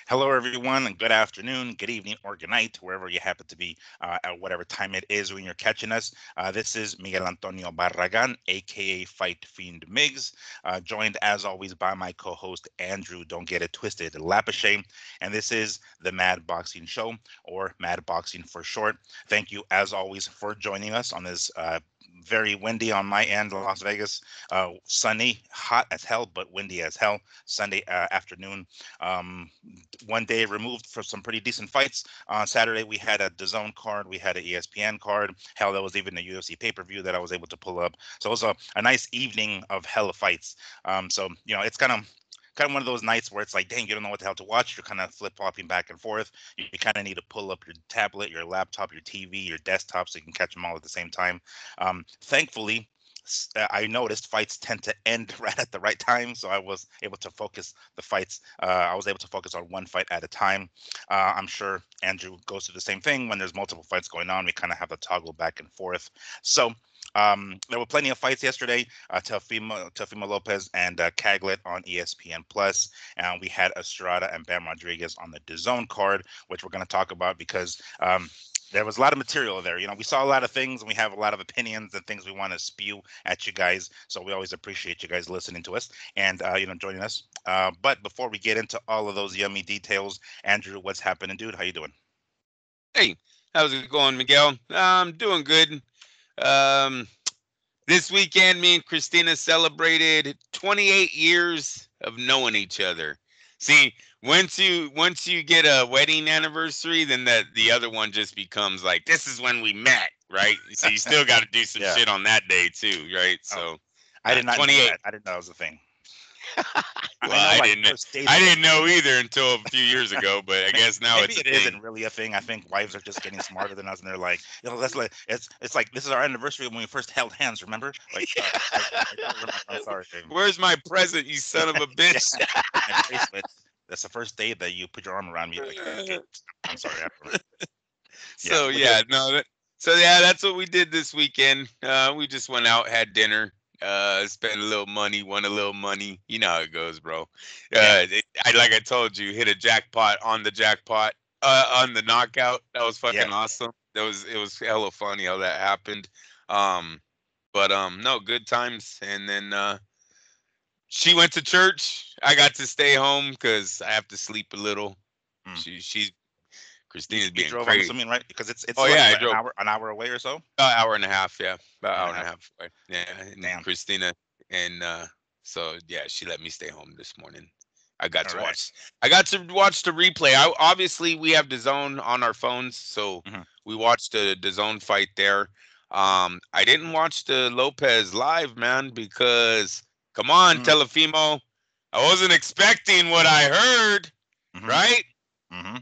Hello, everyone, and good afternoon, good evening, or good night, wherever you happen to be at whatever time it is when you're catching us. This is Miguel Antonio Barragan, aka Fight Fiend Migs, joined as always by my co-host Andrew. Don't get it twisted, Lapashe, and this is the Mad Boxing Show, or Mad Boxing for short. Thank you, as always, for joining us on this very windy on my end, Las Vegas. Sunny, hot as hell, but windy as hell. Sunday afternoon. Um, One day removed for some pretty decent fights. On Saturday, we had a DAZN card, we had an ESPN card. Hell, there was even a UFC pay-per-view that I was able to pull up. So it was a nice evening of hella fights. It's kind of one of those nights where it's like, dang, you don't know what the hell to watch. You're kind of flip-flopping back and forth. You kind of need to pull up your tablet, your laptop, your TV, your desktop so you can catch them all at the same time. Thankfully, I noticed fights tend to end right at the right time, so I was able to focus the fights. I was able to focus on one fight at a time. I'm sure Andrew goes through the same thing. When there's multiple fights going on, we kind of have to toggle back and forth. So there were plenty of fights yesterday. Teofimo Lopez and Caglet on ESPN Plus, and we had Estrada and Bam Rodriguez on the DAZN card, which we're going to talk about because there was a lot of material there. We saw a lot of things and we have a lot of opinions and things we want to spew at you guys. So we always appreciate you guys listening to us and, joining us. But before we get into all of those yummy details, Andrew, what's happening, dude? How you doing? Hey, how's it going, Miguel? I'm doing good. Um, this weekend, me and Christina celebrated 28 years of knowing each other. See, once you get a wedding anniversary, then the other one just becomes like this is when we met, right? So you still got to do some Yeah. shit on that day too, right? Oh, So I did not know 28. that. I didn't know that was a thing. Well, I know I like didn't. first dates I was a didn't know thing. either until a few years ago, but I guess now Maybe it's a it thing. isn't really a thing. I think wives are just getting smarter than us, and they're like, that's like it's like this is our anniversary when we first held hands. Remember? Like, I don't remember. I'm sorry, babe. Where's my present, you son of a Yeah, bitch? where's my bracelet? That's the first day that you put your arm around me. Like, okay, I'm sorry. I don't remember. Yeah, So look at it. yeah, no. So yeah, that's what we did this weekend. We just went out, had dinner, spent a little money, won a little money. You know how it goes, bro. Yeah, Like I told you, hit a jackpot on the jackpot, on the knockout. That was yeah. fucking awesome. It was hella funny how that happened. Um, but no, good times. And then she went to church. I got to stay home because I have to sleep a little. Mm. She's You Christina's you being drove, I'm crazy. assuming, right? Because it's Oh like yeah, I what, drove an hour away or so. about an hour and a half. Yeah, about an Hour hour and a and a half. half away. Yeah, and Damn. Christina and so yeah, she let me stay home this morning. I got All to right. watch. I got to watch the replay. Obviously we have the zone on our phones, so Hmm. we watched the zone fight there. I didn't watch the Lopez live, man, because come on, Mm. Telefimo, I wasn't expecting what I heard, Hmm. right? Hmm.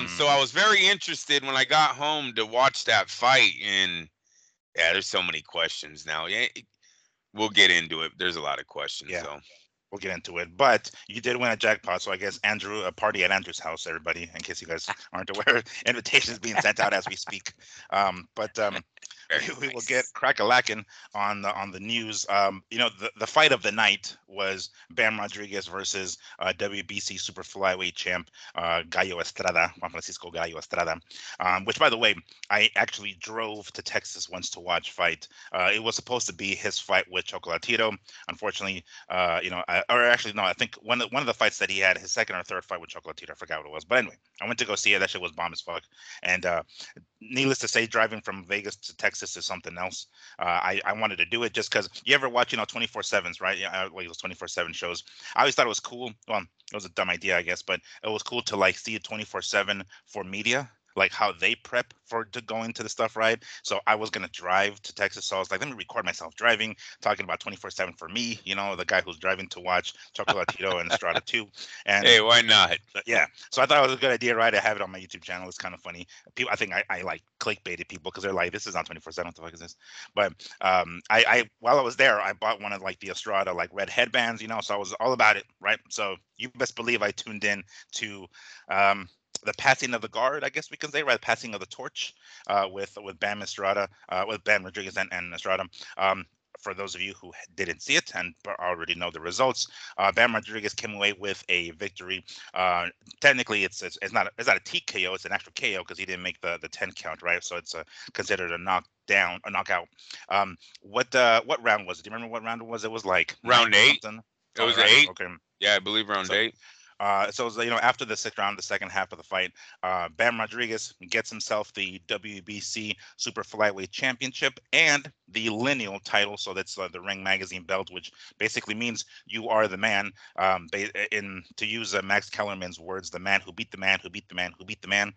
So Hmm. I was very interested when I got home to watch that fight, and yeah, there's so many questions now. Yeah, we'll get into it. There's a lot of questions, Yeah. so We'll get into it. But you did win a jackpot, so I guess Andrew, a party at Andrew's house, everybody, in case you guys aren't aware, invitations being sent out as we speak. But very we will get nice. crack-a-lacking on the news. The fight of the night was Bam Rodriguez versus WBC super flyweight champ Gallo Estrada, Juan Francisco Gallo Estrada. Which, by the way, I actually drove to Texas once to watch fight. It was supposed to be his fight with Chocolatito. Unfortunately, or actually no, I think one of the fights that he had, his second or third fight with Chocolatito, I forgot what it was. But anyway, I went to go see it. That shit was bomb as fuck. And needless to say, driving from Vegas to Texas is something else. I wanted to do it just because you ever watch 24/7s, right? Yeah, like those 24/7 shows. I always thought it was cool. Well, it was a dumb idea, I guess, but it was cool to like see it 24/7 for media. Like how they prep for to go into the stuff, right? So I was gonna drive to Texas, so I was like, let me record myself driving, talking about 24/7 for me, the guy who's driving to watch Chocolatito and Estrada 2. And Hey, why not? yeah, so I thought it was a good idea, right? I have it on my YouTube channel. It's kind of funny. People, I think I like clickbaited people because they're like, "This is not 24/7. What the fuck is this?" But I while I was there, I bought one of like the Estrada like red headbands, so I was all about it, right? So you best believe I tuned in to um, the passing of the guard, I guess we can say, right? Passing of the torch with Bam Estrada, with Bam Rodriguez and Estrada. Um, for those of you who didn't see it and already know the results, Bam Rodriguez came away with a victory. Technically, it's not a TKO, it's an actual KO because he didn't make the 10 count, right? So it's considered a knockdown, a knockout. What round was it? Do you remember what round it was? It was like round 8. something. It was round 8. 8. Okay. Yeah, I believe round So 8. So it was, after the 6th round, the second half of the fight, Bam Rodriguez gets himself the WBC Super Flyweight Championship and the lineal title. So that's the Ring Magazine belt, which basically means you are the man. To use Max Kellerman's words, the man who beat the man who beat the man who beat the man.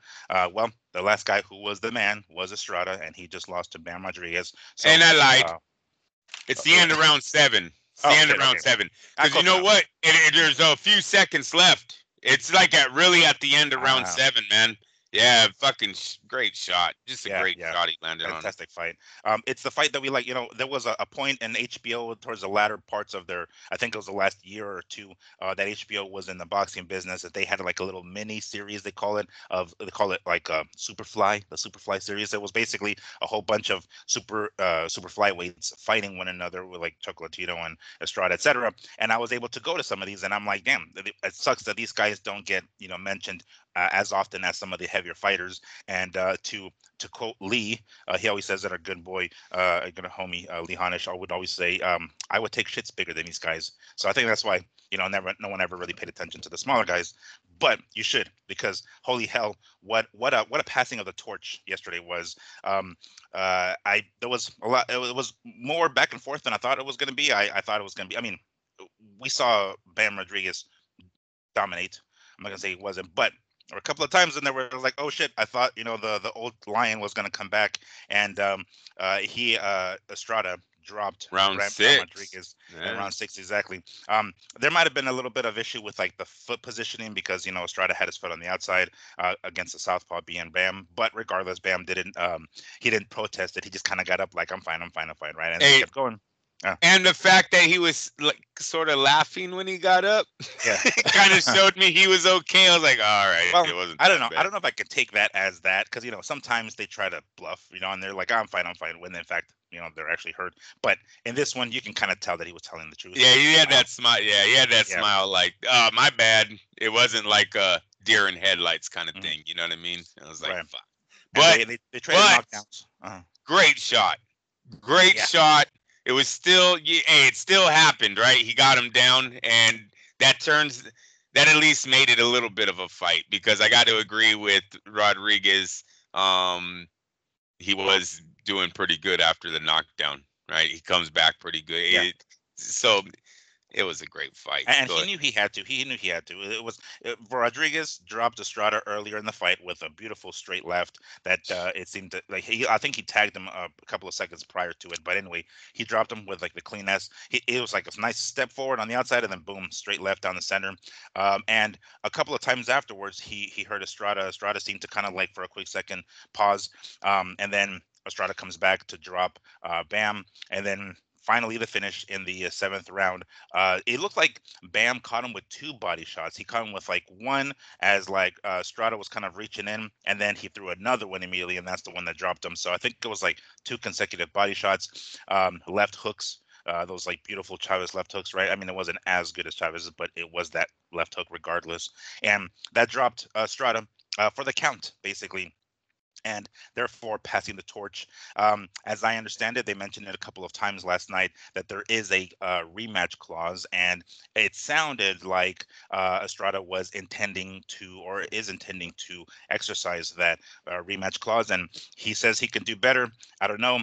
Well, the last guy who was the man was Estrada, and he just lost to Bam Rodriguez. So, and I lied. It's the end of round 7. It's the end of round 7. Because you know what? There's a few seconds left. It's like really at the end of round 7, man. Yeah, fucking great shot. Just a great shot he landed on. Fantastic fight. It's the fight that we like. There was a point in HBO towards the latter parts of their, I think it was the last year or two, that HBO was in the boxing business, that they had like a little mini series, they call it like Superfly, the Superfly series. It was basically a whole bunch of super flyweights fighting one another with like Chocolatito and Estrada, etc. And I was able to go to some of these, and I'm like, damn, it sucks that these guys don't get mentioned as often as some of the heavier fighters. And to quote Lee, he always says that our good boy, a good homie, Lee Hanish, would always say, I would take shits bigger than these guys. So I think that's why, no one ever really paid attention to the smaller guys, but you should, because holy hell, what a passing of the torch yesterday was. There was a lot, it was more back and forth than I thought it was going to be. I thought it was going to be, we saw Bam Rodriguez dominate. I'm not going to say he wasn't, but or a couple of times and there were like, oh shit, I thought the old lion was going to come back, and Estrada dropped round 6 Rodriguez in round 6 exactly. There might have been a little bit of issue with like the foot positioning because Estrada had his foot on the outside against the southpaw being Bam, but regardless, Bam didn't he didn't protest it. He just kind of got up like, I'm fine, right, and he kept going. And the fact that he was like sort of laughing when he got up, kind of showed me he was okay. I was like, all right, well, it wasn't. I don't know. I don't know if I could take that as that, because sometimes they try to bluff, and they're like, I'm fine, when in fact, they're actually hurt. But in this one, you can kind of tell that he was telling the truth. Yeah, he had that smile. Yeah, he had that smile. Like, oh, my bad. It wasn't like a deer in headlights kind of thing. You know what I mean? I was like, fuck. But they tried knockdowns. Great shot. Great shot. It was still, it still happened, right? He got him down, and that at least made it a little bit of a fight, because I got to agree with Rodriguez. He was doing pretty good after the knockdown, right? He comes back pretty good. Yeah. So it was a great fight. And he knew he had to. It was Rodriguez dropped Estrada earlier in the fight with a beautiful straight left that it seemed to like I think he tagged him a couple of seconds prior to it. But anyway, he dropped him with like the cleanest. It was like a nice step forward on the outside and then boom, straight left down the center. And a couple of times afterwards, he heard Estrada. Estrada seemed to kind of like for a quick second pause, and then Estrada comes back to drop Bam, and then finally the finish in the 7th round. It looked like Bam caught him with 2 body shots. He caught him with like one as like Strada was kind of reaching in, and then he threw another one immediately, and that's the one that dropped him. So I think it was like 2 consecutive body shots, left hooks. Those like beautiful Chavez left hooks, right? I mean, it wasn't as good as Chavez's, but it was that left hook regardless. And that dropped Strada for the count, basically, and therefore passing the torch. As I understand it, they mentioned it a couple of times last night that there is a rematch clause, and it sounded like Estrada was intending to, or is intending to, exercise that rematch clause, and he says he can do better. I don't know.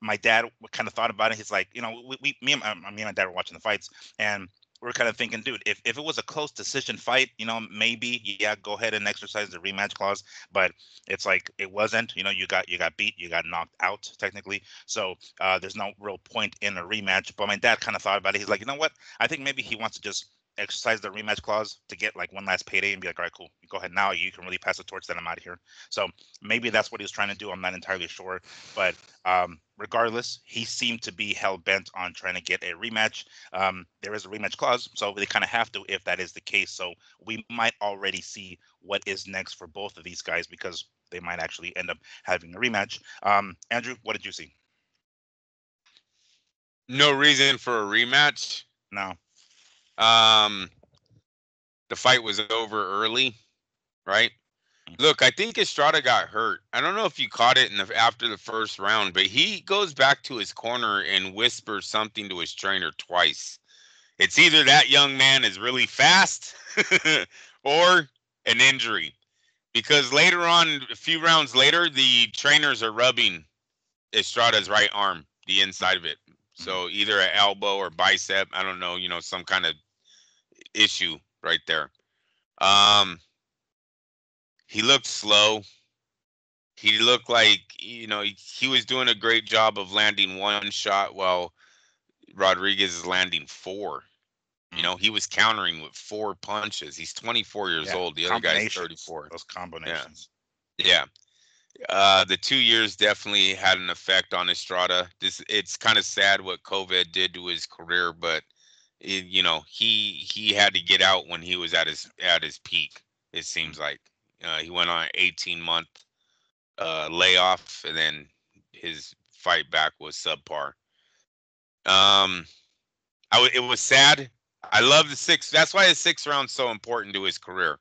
My dad kind of thought about it. He's like, me and my dad were watching the fights, and we're kind of thinking, dude, if it was a close decision fight, maybe, go ahead and exercise the rematch clause. But it's like it wasn't. You got beat, you got knocked out technically. So there's no real point in a rematch. But my dad kind of thought about it. He's like, you know what? I think maybe he wants to just exercise the rematch clause to get like one last payday and be like, all right, cool, you go ahead now. You can really pass the torch. Then I'm out of here. So maybe that's what he was trying to do. I'm not entirely sure, but regardless, he seemed to be hell bent on trying to get a rematch. There is a rematch clause, so they kind of have to if that is the case. So we might already see what is next for both of these guys, because they might actually end up having a rematch. Andrew, what did you see? No reason for a rematch. No. Um, the fight was over early, right? Look, I think Estrada got hurt. I don't know if you caught it after the first round, but he goes back to his corner and whispers something to his trainer twice. It's either that young man is really fast or an injury. Because later on, a few rounds later, the trainers are rubbing Estrada's right arm, the inside of it. Mm-hmm. So either an elbow or bicep, I don't know, some kind of issue right there. Um, he looked slow. He looked like, he was doing a great job of landing one shot while Rodriguez is landing four. He was countering with four punches. He's 24 years Yeah, old. The other guy's combinations. 34. Those Yeah. combinations. Yeah. The 2 years definitely had an effect on Estrada. It's kind of sad what COVID did to his career, but he had to get out when he was at his peak. It seems like he went on an 18-month layoff, and then his fight back was subpar. Um, it was sad. I love the six. That's why the sixth round's so important to his career,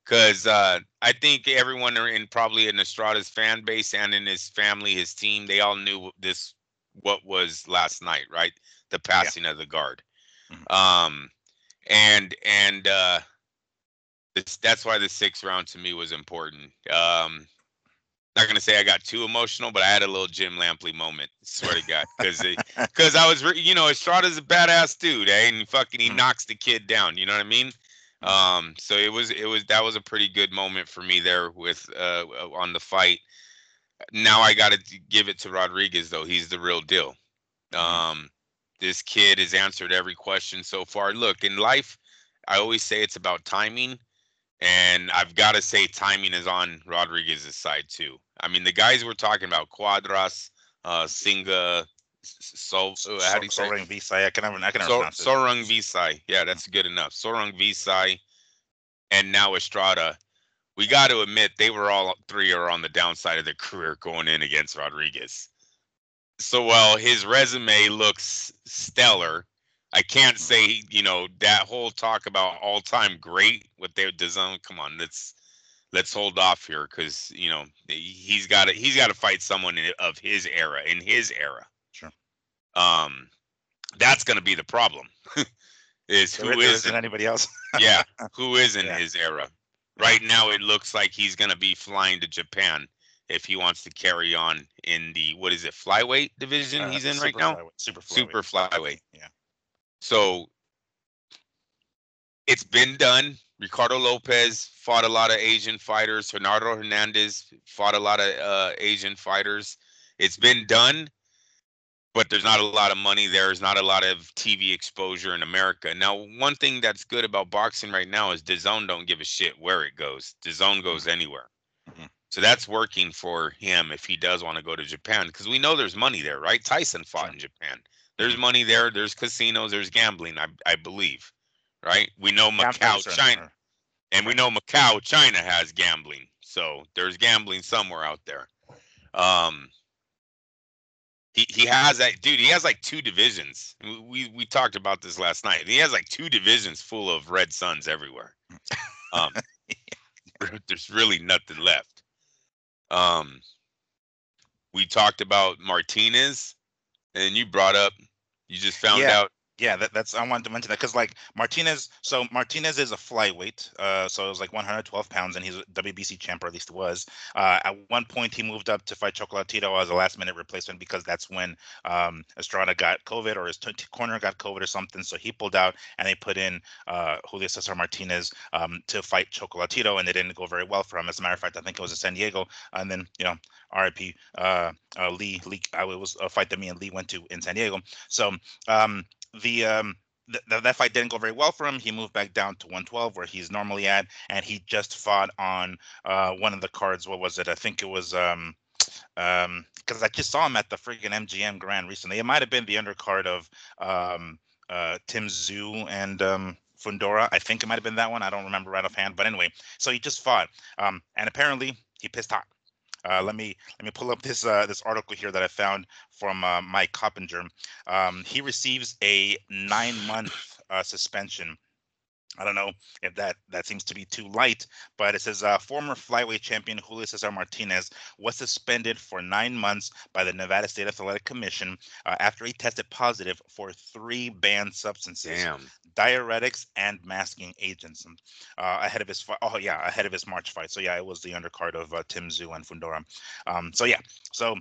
because I think everyone probably in Estrada's fan base and in his family, his team, they all knew what was last night, right? The Yeah. passing of the guard. Mm-hmm. Um, and that's why the sixth round to me was important. Not gonna say I got too emotional, but I had a little Jim Lampley moment. Swear to God, because I was, Estrada's a badass dude, and he knocks the kid down. You know what I mean? So that was a pretty good moment for me there with on the fight. Now I got to give it to Rodriguez though. He's the real deal. Mm-hmm. Um, this kid has answered every question so far. Look, in life, I always say it's about timing. And I've got to say, timing is on Rodriguez's side too. I mean, the guys we're talking about, Cuadras, Singa, how do you say? Soaring Visay. I can never pronounce it. Sorang Visay. Yeah, that's good enough. Sorang Visay, and now Estrada. We got to admit, they were all three are on the downside of their career going in against Rodriguez. So while his resume looks stellar, I can't say, that whole talk about all-time great with their design. Come on, let's hold off here, because he's got to fight someone of his era, in his era. Sure. Um, that's going to be the problem. Is who There isn't isn't? anybody else. Yeah, who is in Yeah. his era? Yeah. Right now, it looks like he's going to be flying to Japan if he wants to carry on in the, what is it, flyweight division he's in right Super now? flyweight. Super flyweight. Super flyweight. Yeah. So it's been done. Ricardo Lopez fought a lot of Asian fighters. Bernardo Hernandez fought a lot of Asian fighters. It's been done, but there's not a lot of money there. There's not a lot of TV exposure in America. Now, one thing that's good about boxing right now is DAZN don't give a shit where it goes. DAZN goes anywhere. Mm-hmm. So that's working for him if he does want to go to Japan, because we know there's money there, right? Tyson fought Sure. in Japan. There's money there. There's casinos. There's gambling, I believe, right? We know Yeah, I'm fairly Macau, certain. China, and we Right. know Macau, China has gambling. So there's gambling somewhere out there. Um, he has that, dude. He has like two divisions. We talked about this last night. He has like two divisions full of red suns everywhere. Um, there's really nothing left. Um, we talked about Martinez, and you brought up, you just found Yeah. out. Yeah, that's I wanted to mention that because like Martinez, so Martinez is a flyweight, so it was like 112 pounds, and he's a WBC champ, or at least was. At one point, he moved up to fight Chocolatito as a last-minute replacement because that's when Estrada got COVID, or his corner got COVID or something. So he pulled out, and they put in Julio Cesar Martinez to fight Chocolatito, and it didn't go very well for him. As a matter of fact, I think it was in San Diego, and then RIP Lee. It was a fight that me and Lee went to in San Diego. So. That fight didn't go very well for him. He moved back down to 112 where he's normally at, and he just fought on one of the cards. What was it? I think it was because I just saw him at the freaking MGM Grand recently. It might have been the undercard of Tim Zhu and Fundora. I think it might have been that one. I don't remember right offhand. But anyway, so he just fought, and apparently he pissed hot. Let me pull up this article here that I found from Mike Coppinger. He receives a 9-month suspension. I don't know if that seems to be too light, but it says former flyweight champion Julio Cesar Martinez was suspended for 9 months by the Nevada State Athletic Commission after he tested positive for 3 banned substances, Damn. diuretics, and masking agents ahead of his ahead of his March fight. So yeah, it was the undercard of Tim Tszyu and Fundora. So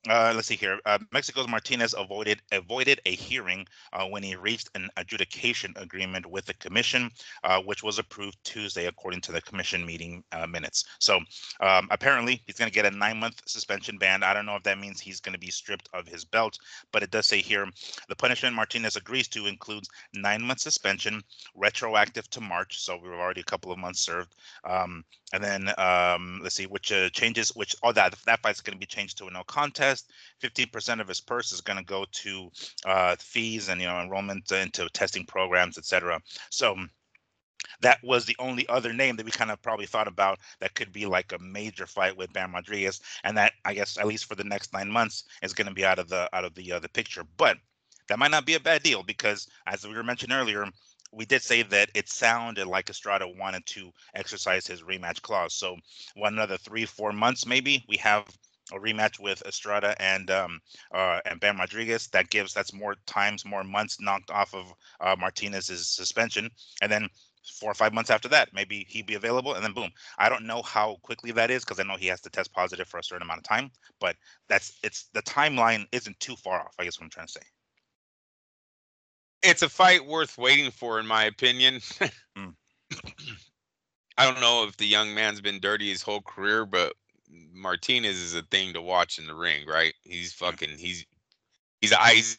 let's see here. Mexico's Martinez avoided a hearing when he reached an adjudication agreement with the commission, which was approved Tuesday, according to the commission meeting minutes. So apparently, he's going to get a 9-month suspension ban. I don't know if that means he's going to be stripped of his belt, but it does say here the punishment Martinez agrees to includes 9-month suspension, retroactive to March. So we were already a couple of months served. And then let's see, which changes, that fight's going to be changed to a no contest. 15% of his purse is going to go to fees and enrollment into testing programs, etc. So that was the only other name that we kind of probably thought about that could be like a major fight with Bam Rodriguez, and that, I guess, at least for the next 9 months, is going to be out of the picture. But that might not be a bad deal, because as we were mentioned earlier, we did say that it sounded like Estrada wanted to exercise his rematch clause. So another 3-4 months, maybe we have a rematch with Estrada and Bam Rodriguez. That's more times, more months knocked off of Martinez's suspension, and then 4 or 5 months after that, maybe he'd be available, and then boom. I don't know how quickly that is, because I know he has to test positive for a certain amount of time, but the timeline isn't too far off, I guess what I'm trying to say. It's a fight worth waiting for, in my opinion. I don't know if the young man's been dirty his whole career, but Martinez is a thing to watch in the ring, right? He's a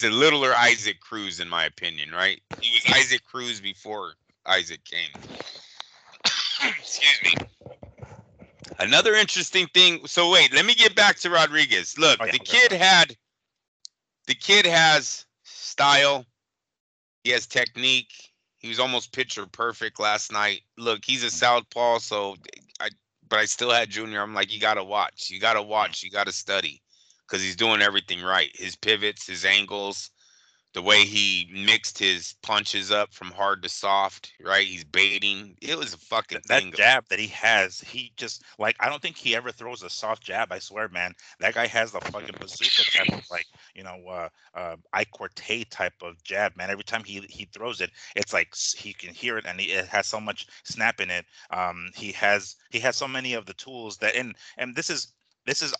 littler Isaac Cruz, in my opinion, right? He was Isaac Cruz before Isaac came. Excuse me. Another interesting thing. So wait, let me get back to Rodriguez. Look, the kid has style. He has technique. He was almost picture perfect last night. Look, he's a southpaw, but I still had Junior. I'm like, you gotta watch. You gotta study, because he's doing everything right. His pivots, his angles, the way he mixed his punches up from hard to soft, right? He's baiting. It was a fucking thing. That jab that he has, he just, like, I don't think he ever throws a soft jab. I swear, man. That guy has the fucking bazooka type of, like, I Corte type of jab, man. Every time he throws it, it's like he can hear it, and it has so much snap in it. He has so many of the tools that, and this is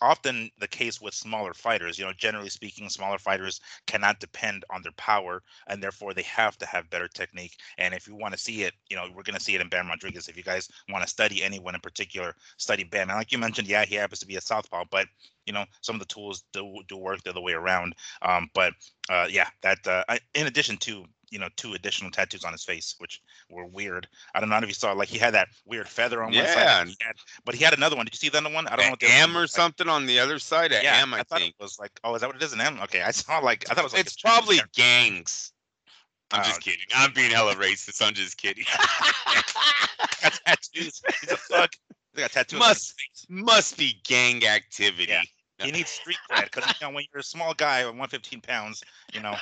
often the case with smaller fighters. Generally speaking, smaller fighters cannot depend on their power, and therefore they have to have better technique. And if you want to see it, we're going to see it in Bam Rodriguez. If you guys want to study anyone in particular, study Bam. And like you mentioned, yeah, he happens to be a southpaw, but some of the tools do work the other way around. In addition to 2 additional tattoos on his face, which were weird. I don't know if you saw, like, he had that weird feather on one side. But he had another one. Did you see the other one? I don't know. What M or something on the other side. M, I thought think. it was like, oh, is that what it is? An M? Okay, I thought it was like, it's probably gangs. I'm just kidding. I'm being hella racist. I'm just kidding. Got tattoos. He's a thug. He got tattoos on his face. Must be gang activity. Yeah. He needs street cred, because when you're a small guy at 115 pounds, a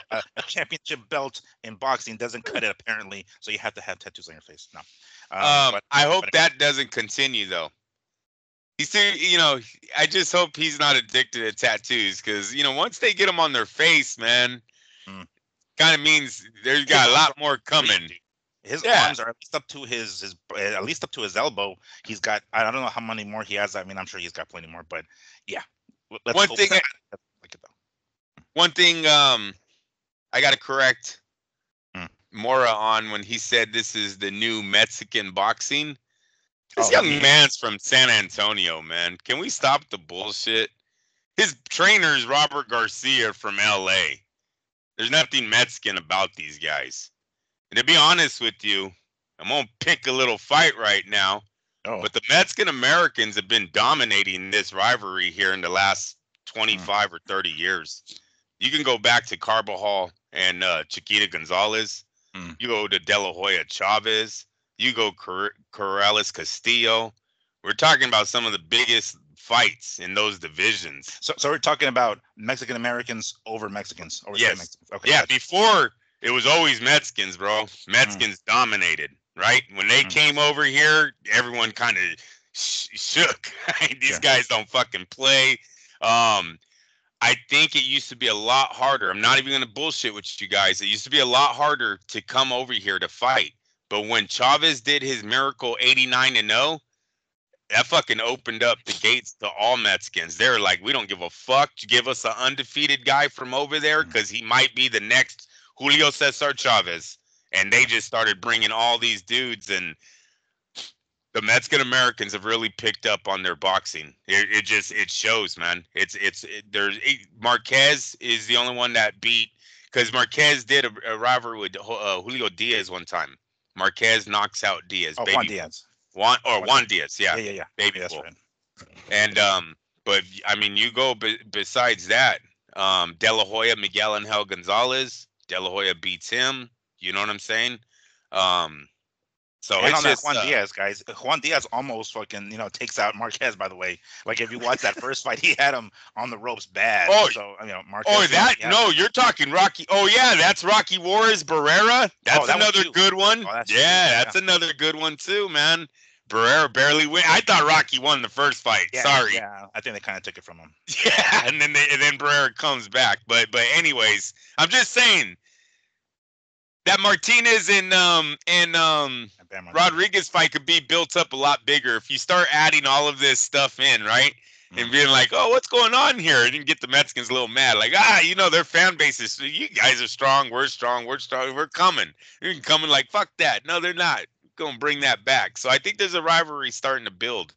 championship belt in boxing doesn't cut it, apparently. So you have to have tattoos on your face. No. I hope that doesn't continue, though. I just hope he's not addicted to tattoos, because once they get them on their face, man, kind of means there's got a lot more coming. His arms are at least up to his elbow. He's got, I don't know how many more he has. I mean, I'm sure he's got plenty more, but yeah. One thing I got to correct Mora on when he said this is the new Mexican boxing. This young man's from San Antonio, man. Can we stop the bullshit? His trainer's Robert Garcia from LA. There's nothing Mexican about these guys. And to be honest with you, I'm going to pick a little fight right now. But the Mexican Americans have been dominating this rivalry here in the last 25 or 30 years. You can go back to Carbajal and Chiquita Gonzalez. You go to De La Hoya Chavez. You go Corrales Castillo. We're talking about some of the biggest fights in those divisions. So we're talking about Mexican Americans over Mexicans. Over Yes. Mexicans. Okay. Yeah. Gotcha. Before it was always Mexicans, bro. Mexicans dominated, right? When they came over here, everyone kind of shook. These guys don't fucking play. I think it used to be a lot harder. I'm not even going to bullshit with you guys. It used to be a lot harder to come over here to fight. But when Chavez did his miracle 89-0, that fucking opened up the gates to all Mexicans. They're like, we don't give a fuck. Give us an undefeated guy from over there because he might be the next Julio Cesar Chavez. And they just started bringing all these dudes, and the Mexican Americans have really picked up on their boxing. It shows, man. Marquez is the only one that beat, because Marquez did a rivalry with Julio Diaz one time. Marquez knocks out Diaz. Oh, Juan Diaz. Juan Diaz, yeah. Yeah. Baby that's bull. right. And but I mean, you go besides that, De La Hoya, Miguel Angel Gonzalez. De La Hoya beats him. You know what I'm saying? So and it's on that just Juan Diaz, guys. Juan Diaz almost fucking, takes out Marquez, by the way. Like, if you watch that first fight, he had him on the ropes bad. Oh, so, Marquez. You're talking Rocky. Oh, yeah, that's Rocky Juarez Barrera. That's another good one. Oh, that's another good one, too, man. Barrera barely win. I thought Rocky won the first fight. Yeah, Sorry. Yeah, I think they kind of took it from him. Yeah, and then Barrera comes back. But anyways, I'm just saying that Martinez and Rodriguez fight could be built up a lot bigger if you start adding all of this stuff in, right? And being like, oh, what's going on here? And you get the Mexicans a little mad. Like, their fan base is, you guys are strong. We're strong. We're strong. We're coming. You're coming like, fuck that. No, they're not. Going to bring that back. So I think there's a rivalry starting to build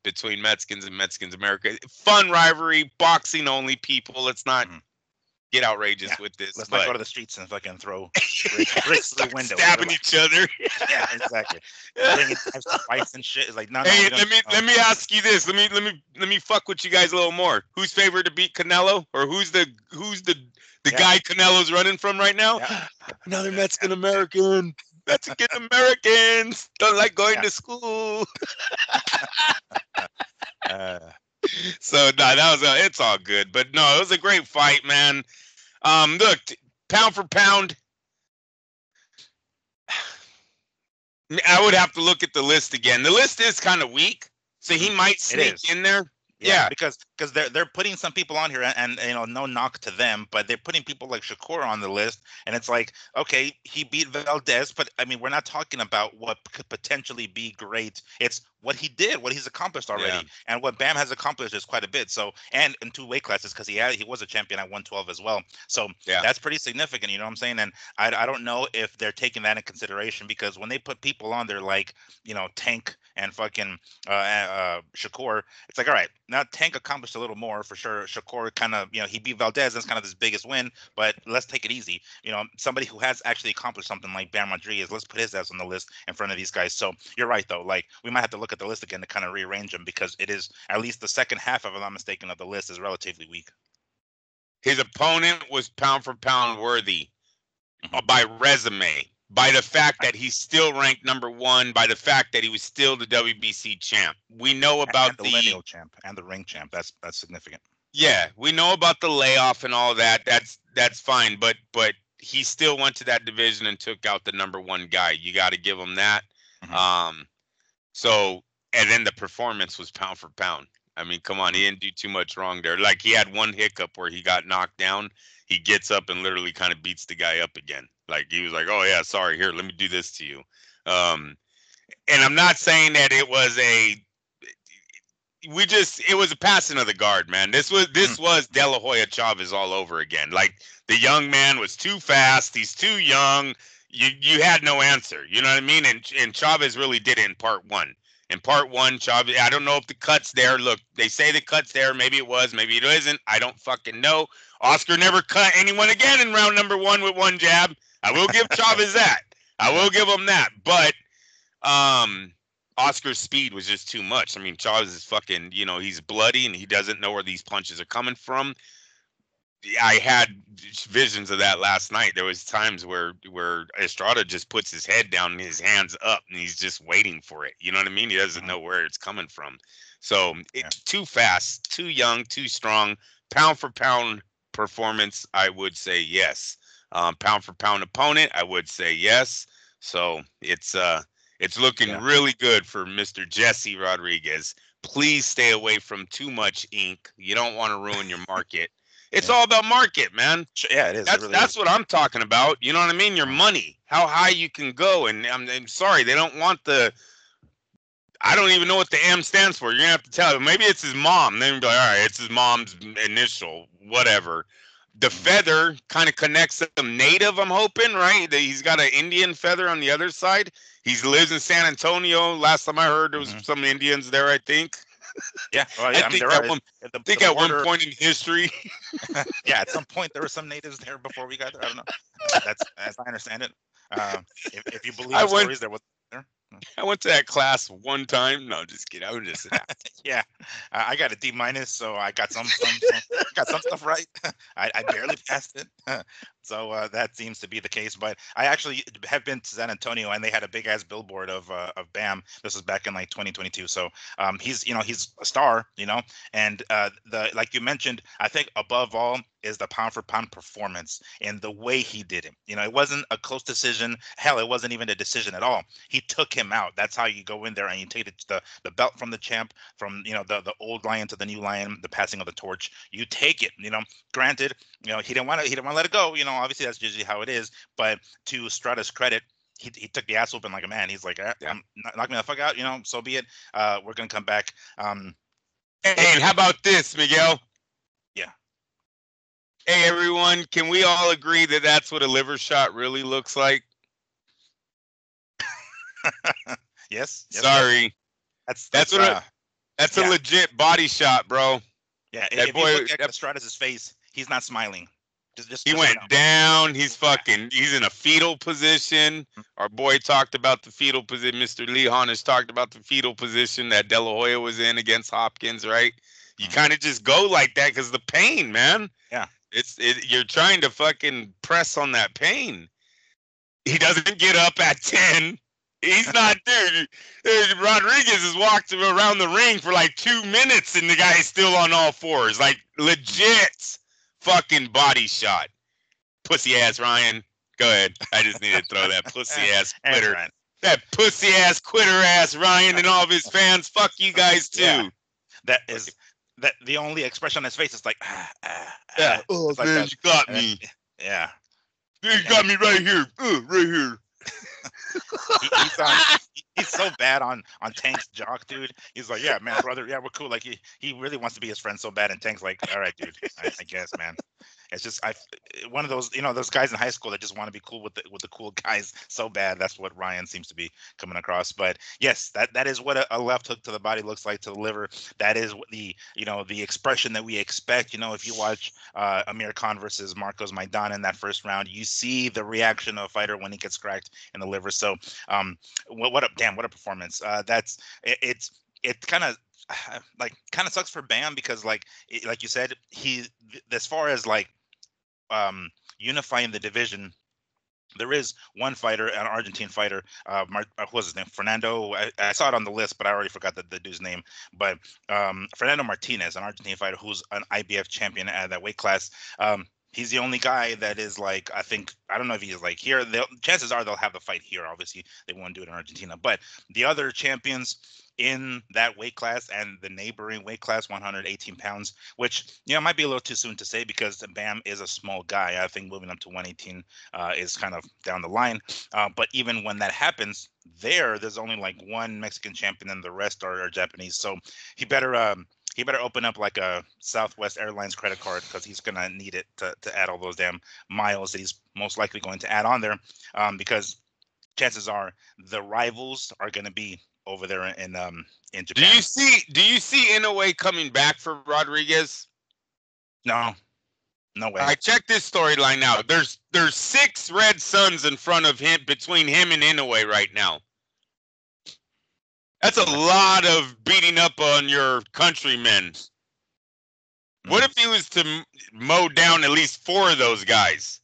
between Mexicans and Mexicans America. Fun rivalry, boxing only people. Let's not get outrageous with this. Let's not go to the streets and fucking throw bricks through windows. Stabbing each other. Yeah, exactly. Bringing fights and shit. It's like, no. Hey, let me ask you this. Let me fuck with you guys a little more. Who's favored to beat Canelo, or who's the guy Canelo's running from right now? Yeah. Another Mexican American. Mexican Americans don't like going to school. So it's all good. But no, it was a great fight, man. Look, pound for pound, I would have to look at the list again. The list is kind of weak, so he might sneak in there. Yeah, because they're putting some people on here, and no knock to them, but they're putting people like Shakur on the list, and it's like, okay, he beat Valdez, but I mean, we're not talking about what could potentially be great. It's what he did, what he's accomplished already, and what Bam has accomplished is quite a bit. So, and in 2 weight classes, because he was a champion at 112 as well. So that's pretty significant. You know what I'm saying? And I don't know if they're taking that in consideration, because when they put people on there like Tank and fucking Shakur, it's like, all right, now Tank accomplished a little more for sure. Shakur kind of, he beat Valdez. That's kind of his biggest win, but let's take it easy. Somebody who has actually accomplished something like Bam Rodriguez, let's put his ass on the list in front of these guys. So you're right, though. Like, we might have to look at the list again to kind of rearrange them, because it is, at least the second half, if I'm not mistaken, of the list is relatively weak. His opponent was pound for pound worthy by resume, by the fact that he's still ranked number 1, by the fact that he was still the WBC champ. We know about the lineal champ and the ring champ. That's significant. Yeah, we know about the layoff and all that. That's fine, but he still went to that division and took out the number 1 guy. You got to give him that. So, and then the performance was pound for pound. I mean, come on, he didn't do too much wrong there. Like, he had one hiccup where he got knocked down. He gets up and literally kind of beats the guy up again. Like, he was like, oh yeah, sorry, here, let me do this to you. And I'm not saying that it was it was a passing of the guard, man. This was De La Hoya Chavez all over again. Like, the young man was too fast. He's too young. You had no answer. You know what I mean? And Chavez really did it in part 1. In part 1, Chavez, I don't know if the cut's there. Look, they say the cut's there. Maybe it was. Maybe it isn't. I don't fucking know. Oscar never cut anyone again in round number 1 with one jab. I will give Chavez that. I will give him that. But Oscar's speed was just too much. I mean, Chavez is fucking, he's bloody and he doesn't know where these punches are coming from. I had visions of that last night. There was times where Estrada just puts his head down and his hands up, and he's just waiting for it. You know what I mean? He doesn't know where it's coming from. So too fast, too young, too strong. Pound for pound performance, I would say yes. Pound for pound opponent, I would say yes. So it's looking really good for Mr. Jesse Rodriguez. Please stay away from too much ink. You don't want to ruin your market. It's all about market, man. Yeah, it is. That's what I'm talking about. You know what I mean? Your money, how high you can go. And I'm sorry, they don't want the. I don't even know what the M stands for. You're gonna have to tell them. Maybe it's his mom. Then be like, all right, it's his mom's initial, whatever. The feather kind of connects them native. I'm hoping, right? He's got an Indian feather on the other side. He lives in San Antonio. Last time I heard, there was some Indians there. I think. Yeah, well, yeah. I mean, think at one point in history. Yeah, at some point there were some natives there before we got there. I don't know. That's as I understand it. If you believe the stories, there was there. I went to that class one time. No, just kidding. I was just yeah. I got a D-, so I got some stuff right. I barely passed it. So that seems to be the case. But I actually have been to San Antonio, and they had a big ass billboard of Bam. This was back in like 2022. So he's a star, and the like you mentioned, I think above all is the pound for pound performance and the way he did it. It wasn't a close decision. Hell, it wasn't even a decision at all. He took him out. That's how you go in there and you take the belt from the champ, from the old lion to the new lion, the passing of the torch. You take it. Granted, he didn't want to let it go. Obviously that's usually how it is. But to Strada's credit, he took the ass whooping like a man. He's like, I'm knock me the fuck out. So be it. We're gonna come back. Hey, how about this, Miguel? Yeah. Hey, everyone, can we all agree that that's what a liver shot really looks like? Yes. Sorry. That's a legit body shot, bro. Yeah, if you look at Estrada's face, he's not smiling. He went down. He's he's in a fetal position. Our boy talked about the fetal position. Mr. Leon has talked about the fetal position that De La Hoya was in against Hopkins, right? You kind of just go like that because the pain, man. Yeah. You're trying to fucking press on that pain. He doesn't get up at 10. He's not there. Rodriguez has walked around the ring for like 2 minutes and the guy's still on all fours. Like legit fucking body shot. Pussy ass Ryan. Go ahead. I just need to throw that pussy ass quitter. That pussy ass quitter ass Ryan and all of his fans. Fuck you guys too. Yeah. That is that the only expression on his face is like yeah. Oh man, like you got me. Yeah. You got me right here. Right here. He's so bad on Tank's jock, dude. He's like, yeah, man, brother, yeah, we're cool. Like he really wants to be his friend so bad, and Tank's like, all right, dude, I guess, man. It's just one of those those guys in high school that just want to be cool with the cool guys so bad. That's what Ryan seems to be coming across. But yes, that is what a left hook to the body looks like, to the liver. That is what the expression that we expect. If you watch Amir Khan versus Marcos Maidana in that first round, you see the reaction of a fighter when he gets cracked in the liver. So what a performance. It kind of sucks for Bam because like you said, he, as far as like unifying the division, there is one fighter, an Argentine fighter, what was his name? Fernando. I saw it on the list, but I already forgot the dude's name. But Fernando Martinez, an Argentine fighter who's an IBF champion at that weight class. He's the only guy that is like, I don't know if he's like here. Chances are they'll have the fight here. Obviously, they won't do it in Argentina. But the other champions in that weight class and the neighboring weight class, 118 pounds, which might be a little too soon to say because Bam is a small guy. I think moving up to 118 is kind of down the line. But even when that happens, there's only like one Mexican champion and the rest are Japanese. So he better open up like a Southwest Airlines credit card because he's going to need it to add all those damn miles that he's most likely going to add on there, because chances are the rivals are going to be over there in Japan. Do you see Inoue coming back for Rodriguez? No way. I checked this storyline out. There's 6 red suns in front of him, between him and Inoue right now. That's a lot of beating up on your countrymen. What if he was to mow down at least 4 of those guys,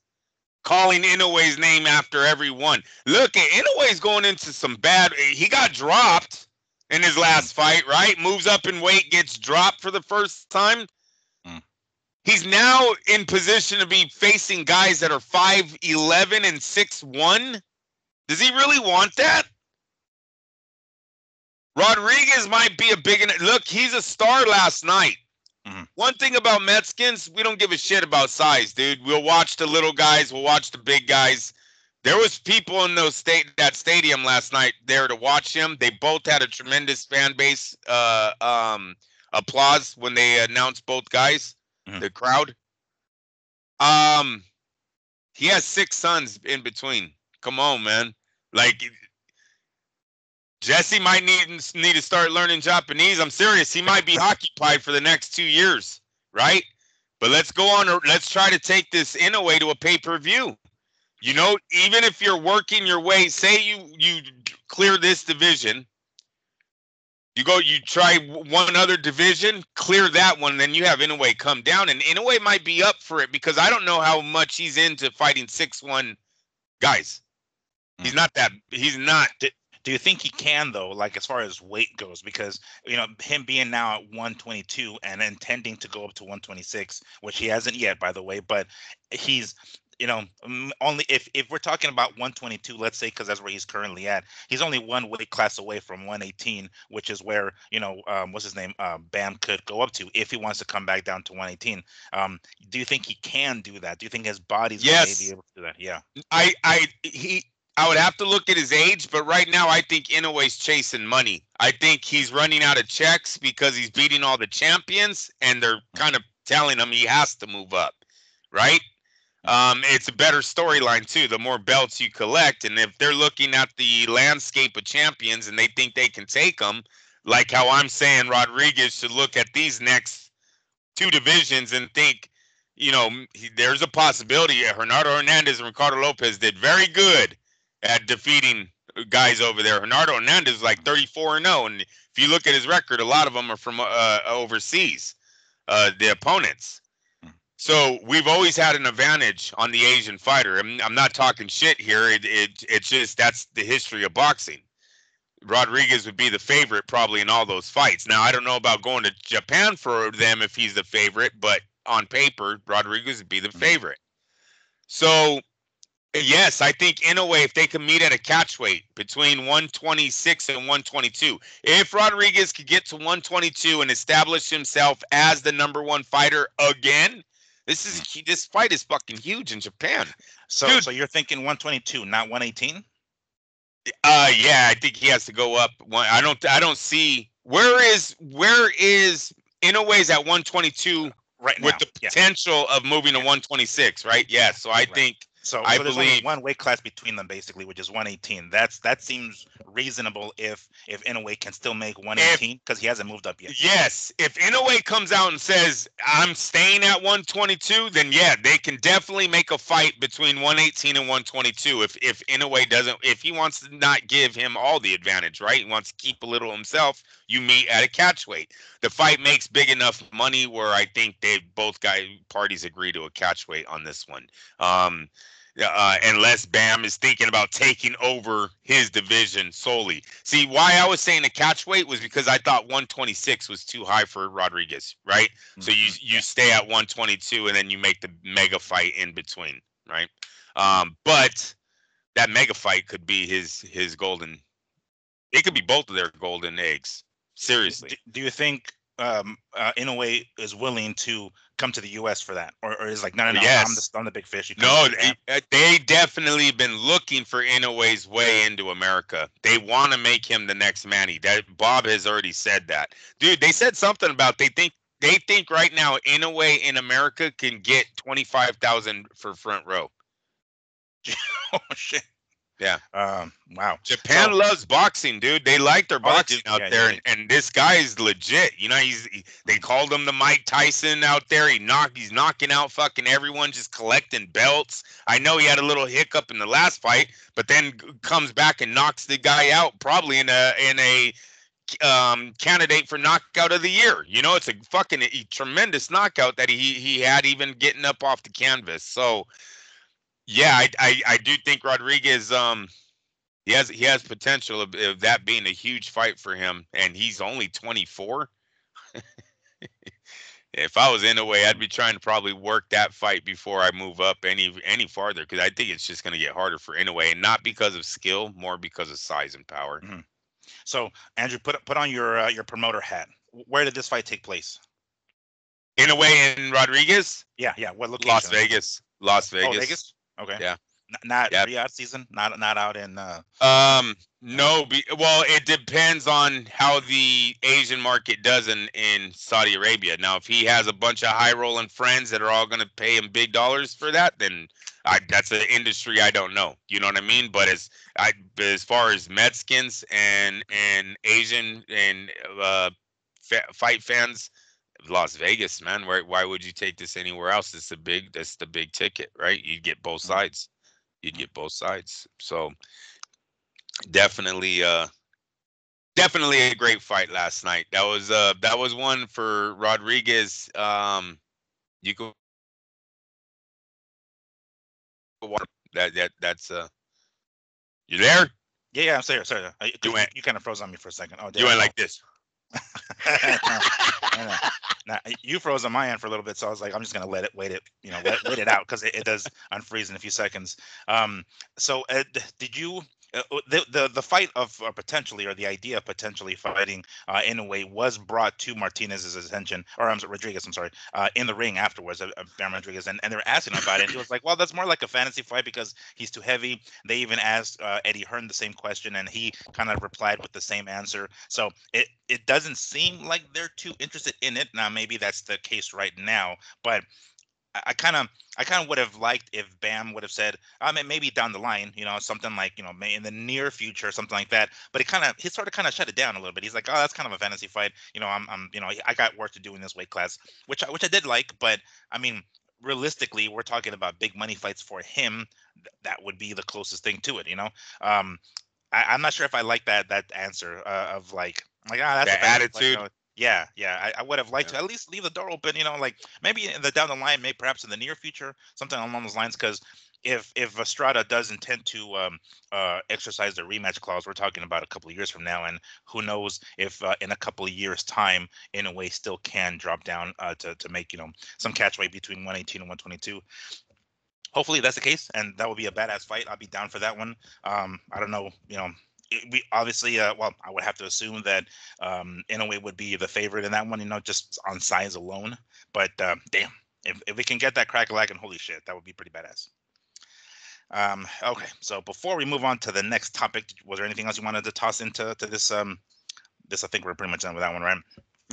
calling Inoue's name after every one? Look, Inoue's going into some bad. He got dropped in his last fight, right? Moves up in weight, gets dropped for the first time. He's now in position to be facing guys that are 5'11" and 6'1". Does he really want that? Rodriguez might be a big... Look, he's a star last night. One thing about Mexicans, we don't give a shit about size, dude. We'll watch the little guys. We'll watch the big guys. There was people in that stadium last night there to watch him. They both had a tremendous fan base applause when they announced both guys, the crowd. He has 6 sons in between. Come on, man. Like, Jesse might need to start learning Japanese. I'm serious. He might be occupied for the next 2 years, right? But let's go on. Let's try to take this Inoue to a pay-per-view. You know, even if you're working your way, say you clear this division, you try one other division, clear that one, then you have Inoue come down, and Inoue might be up for it because I don't know how much he's into fighting 6'1" guys. He's not. Do you think he can, though, like as far as weight goes? Because, you know, him being now at 122 and intending to go up to 126, which he hasn't yet, by the way, but he's, you know, only if we're talking about 122, let's say, because that's where he's currently at, he's only one weight class away from 118, which is where, you know, what's his name? Bam could go up to if he wants to come back down to 118. Do you think he can do that? Do you think his body's going to be able to do that? Yeah. I would have to look at his age, but right now I think Inoue's chasing money. I think he's running out of checks because he's beating all the champions, and they're kind of telling him he has to move up, right? It's a better storyline, too, the more belts you collect. And if they're looking at the landscape of champions and they think they can take them, like how I'm saying Rodriguez should look at these next 2 divisions and think, you know, there's a possibility. Hernando Hernandez and Ricardo Lopez did very good at defeating guys over there. Hernando Hernandez is like 34-0, and if you look at his record, a lot of them are from overseas, the opponents. So we've always had an advantage on the Asian fighter. I'm not talking shit here. It's just that's the history of boxing. Rodriguez would be the favorite probably in all those fights. Now, I don't know about going to Japan for them if he's the favorite, but on paper, Rodriguez would be the favorite. So, yes, I think Inoue, if they can meet at a catch weight between 126 and 122, if Rodriguez could get to 122 and establish himself as the #1 fighter again, this fight is fucking huge in Japan. So you're thinking 122, not 118? Yeah, I think he has to go up. I don't see where is Inoue's at 122 right now with the potential of moving to 126, right? Yeah, so I think. So there's only one weight class between them, basically, which is 118. That seems reasonable if Inoue can still make 118 because he hasn't moved up yet. Yes, if Inoue comes out and says I'm staying at 122, then yeah, they can definitely make a fight between 118 and 122. If Inoue doesn't, if he wants to not give him all the advantage, right? He wants to keep a little himself. You meet at a catch weight. The fight makes big enough money where I think both parties agree to a catch weight on this one. Unless Bam is thinking about taking over his division solely. See, why I was saying the catch weight was because I thought 126 was too high for Rodriguez, right? Mm-hmm. So you stay at 122 and then you make the mega fight in between, right? But that mega fight could be his golden. It could be both of their golden eggs. Seriously. Do you think Inoue is willing to come to the U.S. for that, or is like no, yes. I'm the big fish. They definitely been looking for Inoue's way into America. They want to make him the next Manny. That Bob has already said that, dude. They said something about they think right now Inoue in America can get 25,000 for front row. Oh shit. Yeah. Wow. Japan loves boxing, dude. They like their boxing out there, and this guy is legit. You know, they called him the Mike Tyson out there. He's knocking out fucking everyone, just collecting belts. I know he had a little hiccup in the last fight, but then comes back and knocks the guy out, probably in a candidate for knockout of the year. You know, it's a fucking tremendous knockout that he had even getting up off the canvas. So yeah, I do think Rodriguez he has potential of that being a huge fight for him, and he's only 24. If I was in a way, I'd be trying to probably work that fight before I move up any farther, because I think it's just going to get harder for Inoue, and not because of skill, more because of size and power. Mm-hmm. So, Andrew, put on your promoter hat. Where did this fight take place? Inoue and Rodriguez? Yeah. What location? Las Vegas. Las Vegas. Oh, Vegas? Okay. Yeah. Not Riyadh season? Not out in no, well, it depends on how the Asian market does in Saudi Arabia. Now, if he has a bunch of high rolling friends that are all going to pay him big dollars for that, then that's an industry I don't know. You know what I mean? But as far as Mexicans and Asian and fight fans, Las Vegas, man, why would you take this anywhere else? That's the big ticket, right? You get both sides. You'd get both sides. So definitely a great fight last night. That was one for Rodriguez. You go that's you there? Yeah, I'm sorry. You kind of froze on me for a second. Oh, you went like this. No. Now, you froze on my end for a little bit, so I was like, I'm just gonna wait it out, because it does unfreeze in a few seconds. So did you the fight of potentially, or the idea of potentially fighting Inoue was brought to Martinez's attention, or Rodriguez, I'm sorry, in the ring afterwards, Bam Rodriguez, and they were asking him about it. And he was like, well, that's more like a fantasy fight because he's too heavy. They even asked Eddie Hearn the same question, and he kind of replied with the same answer. So it doesn't seem like they're too interested in it. Now, maybe that's the case right now, but I kind of would have liked if Bam would have said, maybe down the line, something like, in the near future, something like that. But he sort of shut it down a little bit. He's like, oh, that's kind of a fantasy fight. I got work to do in this weight class, which I did like. But I mean, realistically, we're talking about big money fights for him. That would be the closest thing to it, I'm not sure if I like that answer of like that's that a attitude. Fight, Yeah. I would have liked to at least leave the door open, like maybe down the line, maybe perhaps in the near future, something along those lines. Because if Estrada does intend to exercise the rematch clause, we're talking about a couple of years from now, and who knows if in a couple of years' time, Inoue still can drop down to make some catch weight between 118 and 122. Hopefully that's the case, and that will be a badass fight. I'll be down for that one. I don't know, we obviously, well, I would have to assume that Inoue would be the favorite in that one, just on size alone. But damn, if we can get that crack-a-lack, and holy shit, that would be pretty badass. Okay, so before we move on to the next topic, was there anything else you wanted to toss into this? This, I think we're pretty much done with that one, right?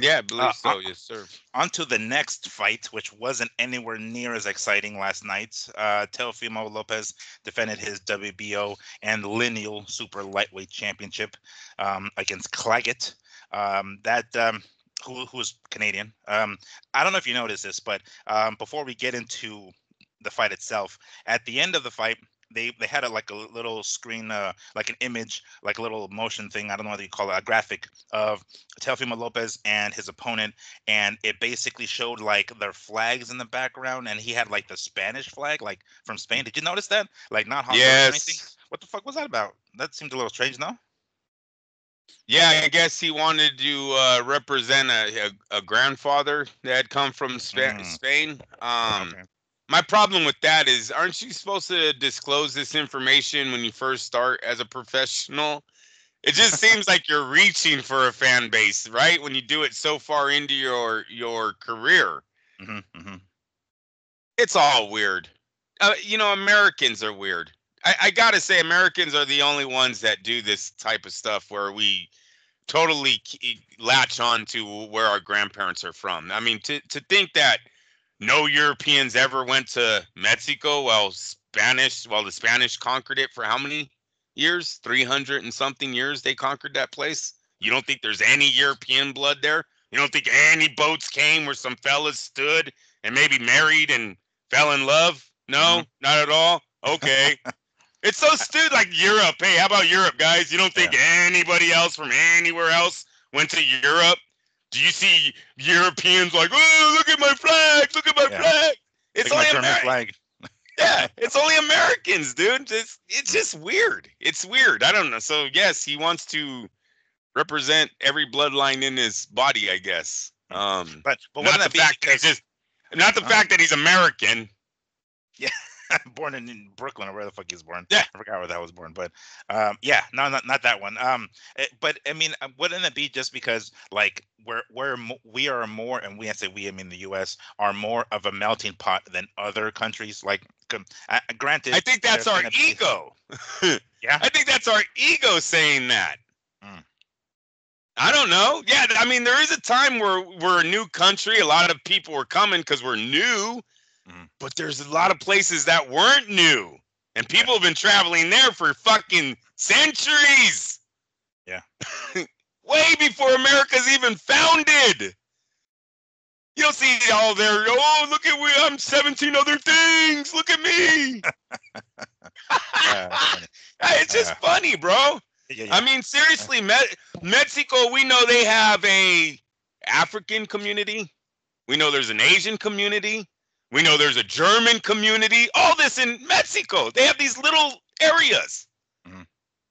Yeah, I believe so. Yes, sir. On to the next fight, which wasn't anywhere near as exciting last night. Teofimo Lopez defended his WBO and lineal super lightweight championship against Claggett. Who's Canadian. I don't know if you noticed this, but before we get into the fight itself, at the end of the fight, they had like a little screen, like an image, like a little motion thing. I don't know what you call it, a graphic of Teofimo Lopez and his opponent, and it basically showed like their flags in the background, and he had like the Spanish flag, like from Spain. Did you notice that? Like not Honduras or anything. What the fuck was that about? That seemed a little strange, no? Yeah, I guess he wanted to represent a grandfather that had come from Spain. Okay. My problem with that is, aren't you supposed to disclose this information when you first start as a professional? It just seems like you're reaching for a fan base, right? When you do it so far into your career. Mm-hmm. It's all weird. Americans are weird. I gotta say, Americans are the only ones that do this type of stuff where we totally latch on to where our grandparents are from. I mean, to think that no Europeans ever went to Mexico while the Spanish conquered it for how many years? 300 and something years they conquered that place. You don't think there's any European blood there? You don't think any boats came where some fellas stood and maybe married and fell in love? No, not at all. Okay. It's so stupid. Like Europe. Hey, how about Europe, guys? You don't think anybody else from anywhere else went to Europe. Do you see Europeans like, oh, look at my flag, look at my flag? It's look only at my German flag. Yeah, it's only Americans, dude. It's just weird. It's weird. I don't know. So yes, he wants to represent every bloodline in his body, I guess. But not the fact that he's just not the fact that he's American. Yeah. Born in Brooklyn or where the fuck he's born. Yeah, I forgot where that was born, but yeah, no, not that one. But I mean, wouldn't it be just because like we are more, and we, I say we, I mean the U.S. are more of a melting pot than other countries. Like, granted, I think that's our ego. Yeah, I think that's our ego saying that. Mm. I don't know. Yeah, I mean, there is a time where we're a new country. A lot of people were coming because we're new. But there's a lot of places that weren't new. And people have been traveling there for fucking centuries. Yeah. Way before America's even founded. You'll see all there. Oh, look at me. I'm 17 other things. Look at me. It's just funny, bro. Yeah. I mean, seriously, Mexico, we know they have a African community. We know there's an Asian community. We know there's a German community. All this in Mexico. They have these little areas. Mm-hmm.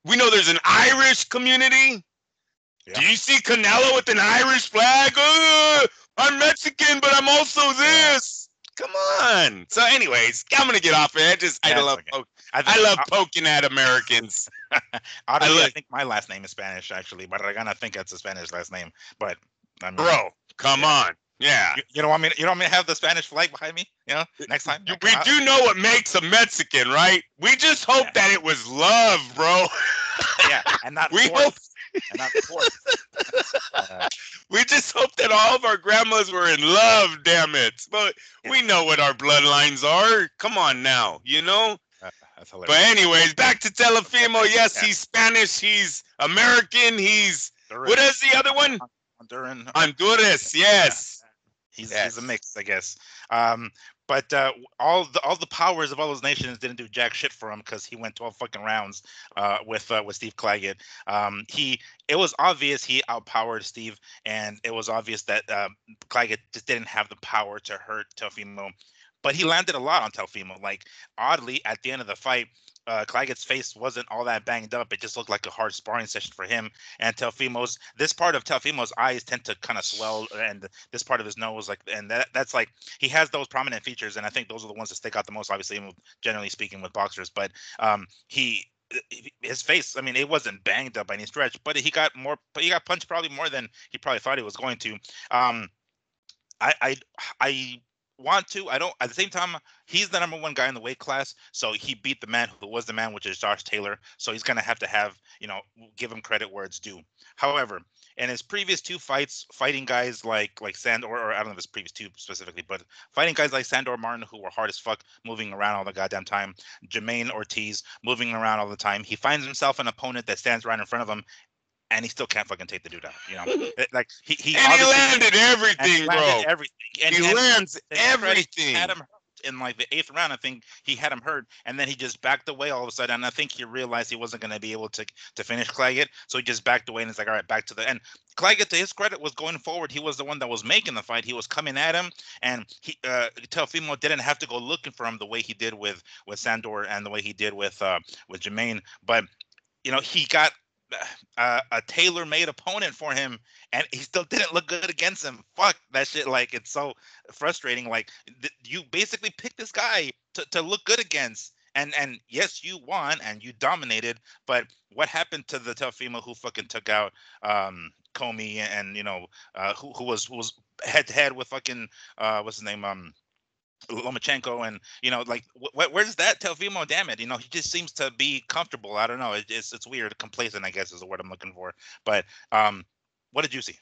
We know there's an Irish community. Yeah. Do you see Canelo with an Irish flag? Oh, I'm Mexican, but I'm also this. Yeah. Come on. So anyways, I'm going to get off it. I love poking at Americans. I think my last name is Spanish, actually. Barragan, I think that's a Spanish last name. But, I mean, bro, come on. Yeah. You don't want me to have the Spanish flag behind me? You know, next time. We do know what makes a Mexican, right? We just hope that it was love, bro. Yeah, and not force. We just hope that all of our grandmas were in love, damn it. But we know what our bloodlines are. Come on now, you know? That's hilarious. But anyways, back to Telefimo. Yes, he's Spanish. He's American. He's what is the other one? Honduras. Yes. He's a mix, I guess. But all the powers of all those nations didn't do jack shit for him because he went 12 fucking rounds with Steve Claggett. It was obvious he outpowered Steve, and it was obvious that Claggett just didn't have the power to hurt Teofimo. But he landed a lot on Teofimo. Like, oddly, at the end of the fight, Claygett's face wasn't all that banged up. It just looked like a hard sparring session for him. And this part of Teofimo's eyes tend to kind of swell, and this part of his nose, like, and that's like, he has those prominent features, and I think those are the ones that stick out the most, obviously, generally speaking, with boxers. But his face, I mean, it wasn't banged up by any stretch, but he got punched probably more than he probably thought he was going to. I don't, at the same time, he's the number one guy in the weight class, so he beat the man who was the man, which is Josh Taylor. So he's gonna have to give him credit where it's due. However, in his previous two fights, fighting guys like Sandor, or I don't know if it's previous two specifically, but fighting guys like Sandor Martin, who were hard as fuck, moving around all the goddamn time, Jermaine Ortiz moving around all the time, he finds himself an opponent that stands right in front of him, and he still can't fucking take the dude out, you know. Like he landed everything, bro. And he lands everything. Had him hurt in like the 8th round. I think he had him hurt, and then he just backed away all of a sudden. And I think he realized he wasn't going to be able to finish Claggett, so he just backed away. And it's like, all right, back to the end. Claggett, to his credit, was going forward. He was the one that was making the fight. He was coming at him, and Teofimo didn't have to go looking for him the way he did with Sandor and the way he did with Jermaine. But you know, he got a tailor-made opponent for him, and he still didn't look good against him. Fuck that shit. Like, it's so frustrating. Like, you basically picked this guy to look good against, and yes, you won and you dominated, but what happened to the Teofimo who fucking took out Comey, and you know, who was head to head with fucking what's his name, Lomachenko, and you know, like, where's that Teofimo? Damn it, you know, he just seems to be comfortable. I don't know, it's weird, complacent, I guess is the word I'm looking for. But what did you see?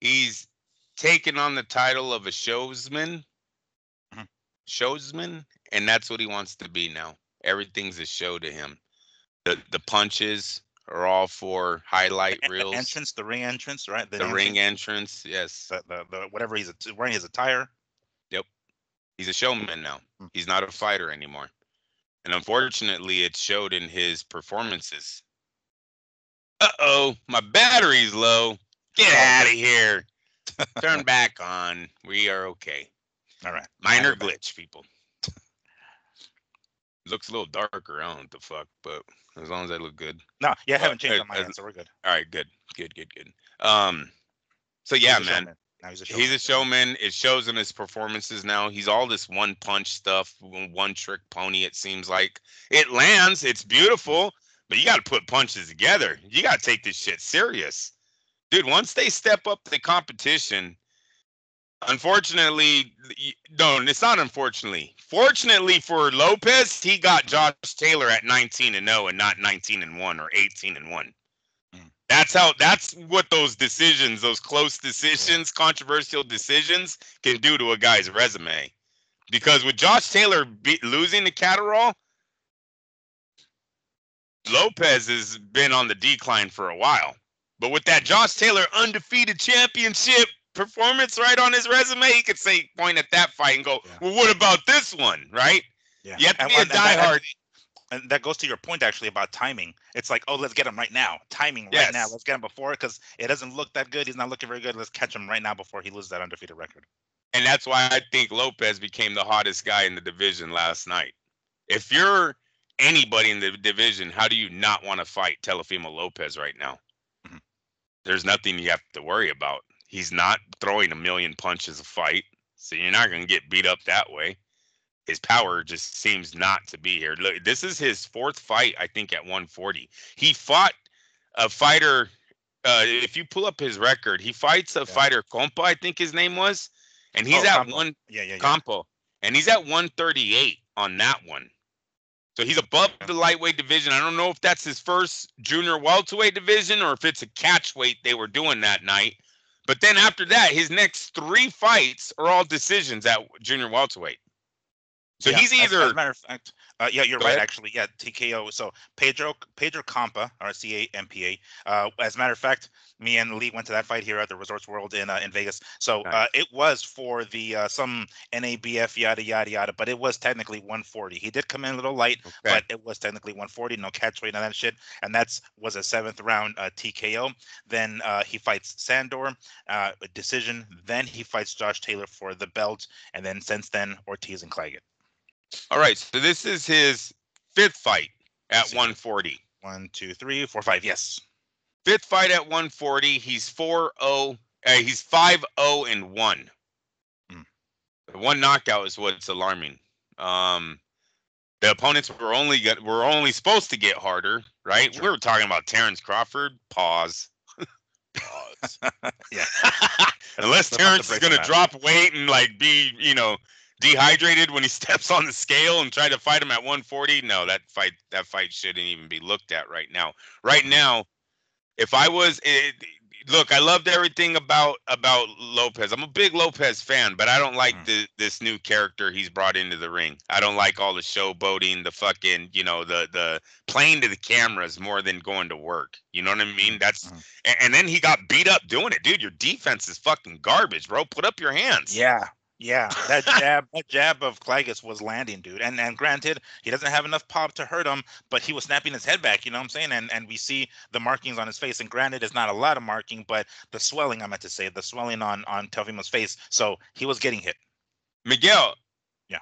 He's taken on the title of a showsman, and that's what he wants to be now. Everything's a show to him. The punches are all for highlight reels. The ring entrance, right? The ring entrance, yes. The whatever he's wearing his attire. Yep. He's a showman now. He's not a fighter anymore. And unfortunately, it showed in his performances. Uh-oh, my battery's low. Get out of here. Turn back on. We are okay. All right. Minor glitch, people. Looks a little darker. I don't know what the fuck, but as long as I look good. No, yeah, I haven't changed on my end, so we're good. All right, good. So yeah, man. Now he's a showman. He's a showman. It shows in his performances now. He's all this one punch stuff, one trick pony, it seems like. It lands, it's beautiful, but you got to put punches together. You got to take this shit serious. Dude, once they step up the competition, unfortunately, no, it's not unfortunately. Fortunately for Lopez, he got Josh Taylor at 19-0 and not 19-1 or 18-1. That's what those decisions, those close decisions, controversial decisions can do to a guy's resume. Because with Josh Taylor losing to Catterall, Lopez has been on the decline for a while. But with that Josh Taylor undefeated championship performance right on his resume, he could point at that fight and go, well, what about this one, right? Yeah. You have to be a diehard. And that goes to your point, actually, about timing. It's like, oh, let's get him right now. Timing right now. Let's get him before, because it doesn't look that good. He's not looking very good. Let's catch him right now before he loses that undefeated record. And that's why I think Lopez became the hottest guy in the division last night. If you're anybody in the division, how do you not want to fight Teofimo Lopez right now? Mm-hmm. There's nothing you have to worry about. He's not throwing a million punches a fight, so you're not going to get beat up that way. His power just seems not to be here. Look, this is his fourth fight, I think, at 140. He fought a fighter. If you pull up his record, he fights a fighter, Compa, I think his name was, and he's at Campo. Campo, and he's at 138 on that one. So he's above the lightweight division. I don't know if that's his first junior welterweight division or if it's a catchweight they were doing that night. But then after that, his next 3 fights are all decisions at junior welterweight. So he's either. As a matter of fact, you're right, actually. Yeah, TKO. So Pedro Campa, or Campa. As a matter of fact, me and Lee went to that fight here at the Resorts World in Vegas. So it was for the some NABF yada yada yada, but it was technically 140. He did come in a little light, but it was technically 140. No catch weight, none of that shit. And was a 7th round TKO. Then he fights Sandor, a decision. Then he fights Josh Taylor for the belt, and then since then Ortiz and Claggett. All right, so this is his 5th fight at 140. 1, 2, 3, 4, 5. Yes. 5th fight at 140. He's 4-0. He's 5-0-1. The one knockout is what's alarming. The opponents were only supposed to get harder, right? Sure. We were talking about Terrence Crawford. Pause. Yeah. Unless Terrence is gonna drop weight and be dehydrated when he steps on the scale and try to fight him at 140. No, that fight shouldn't even be looked at right now. Right now, if I was look, I loved everything about Lopez. I'm a big Lopez fan, but I don't like this new character he's brought into the ring. I don't like all the showboating, the fucking, the playing to the cameras more than going to work. You know what I mean? And then he got beat up doing it. Dude, your defense is fucking garbage, bro. Put up your hands. Yeah, that jab of Claggett was landing, dude. And granted, he doesn't have enough pop to hurt him, but he was snapping his head back, you know what I'm saying? And we see the markings on his face. And granted, it's not a lot of marking, but the swelling, I meant to say, the swelling on Teofimo's face. So he was getting hit. Miguel,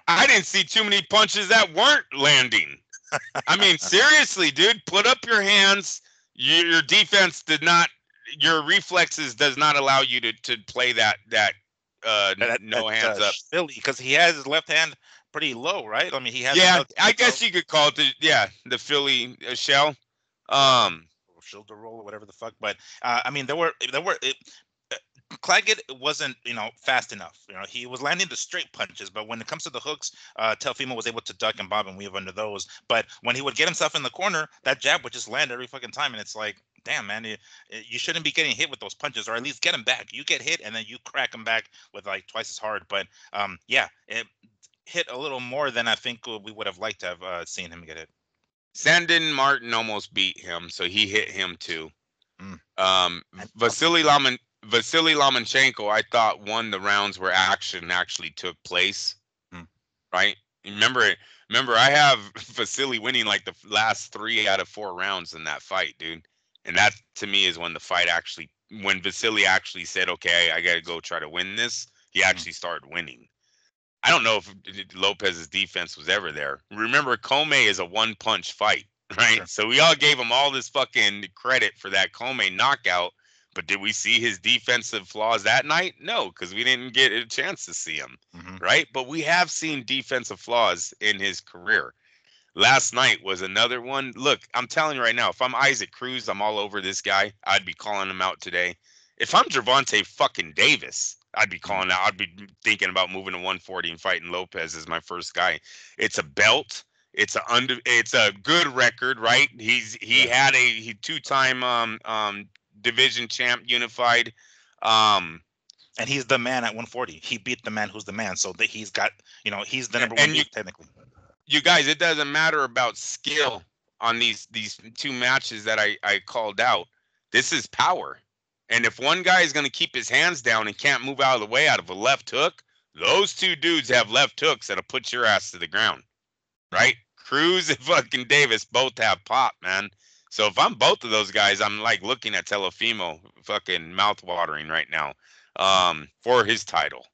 I didn't see too many punches that weren't landing. I mean, seriously, dude, put up your hands. Your defense your reflexes does not allow you to play that hands up. Philly, because he has his left hand pretty low, right? I mean, he has. Yeah, I guess you could call it the Philly shell. Shoulder roll or whatever the fuck. But I mean, Claggett wasn't, fast enough. He was landing the straight punches, but when it comes to the hooks, Teofimo was able to duck and bob and weave under those. But when he would get himself in the corner, that jab would just land every fucking time, and it's like, damn, man, you shouldn't be getting hit with those punches, or at least get him back. You get hit, and then you crack him back with twice as hard. But it hit a little more than I think we would have liked to have seen him get hit. Sandin Martin almost beat him, so he hit him too. Vasily Lomachenko, I thought, won the rounds where action actually took place. Right? Remember, I have Vasily winning the last 3 out of 4 rounds in that fight, dude. And that to me is when the fight actually, when Vasily actually said, okay, I got to go try to win this, he actually started winning. I don't know if Lopez's defense was ever there. Remember, Comey is a one-punch fight, right? Sure. So we all gave him all this fucking credit for that Comey knockout, but did we see his defensive flaws that night? No, because we didn't get a chance to see him, right? But we have seen defensive flaws in his career. Last night was another one. Look, I'm telling you right now, if I'm Isaac Cruz, I'm all over this guy. I'd be calling him out today. If I'm Gervonta fucking Davis, I'd be calling out. I'd be thinking about moving to 140 and fighting Lopez as my first guy. It's a belt. It's a good record, right? He had a two-time division champ unified. And he's the man at 140. He beat the man who's the man. So that he's got, he's the number one beat, technically. You guys, it doesn't matter about skill on these two matches that I called out. This is power. And if one guy is going to keep his hands down and can't move out of the way out of a left hook, those two dudes have left hooks that'll put your ass to the ground, right? Cruz and fucking Davis both have pop, man. So if I'm both of those guys, I'm like looking at Telefimo fucking mouth watering right now for his title.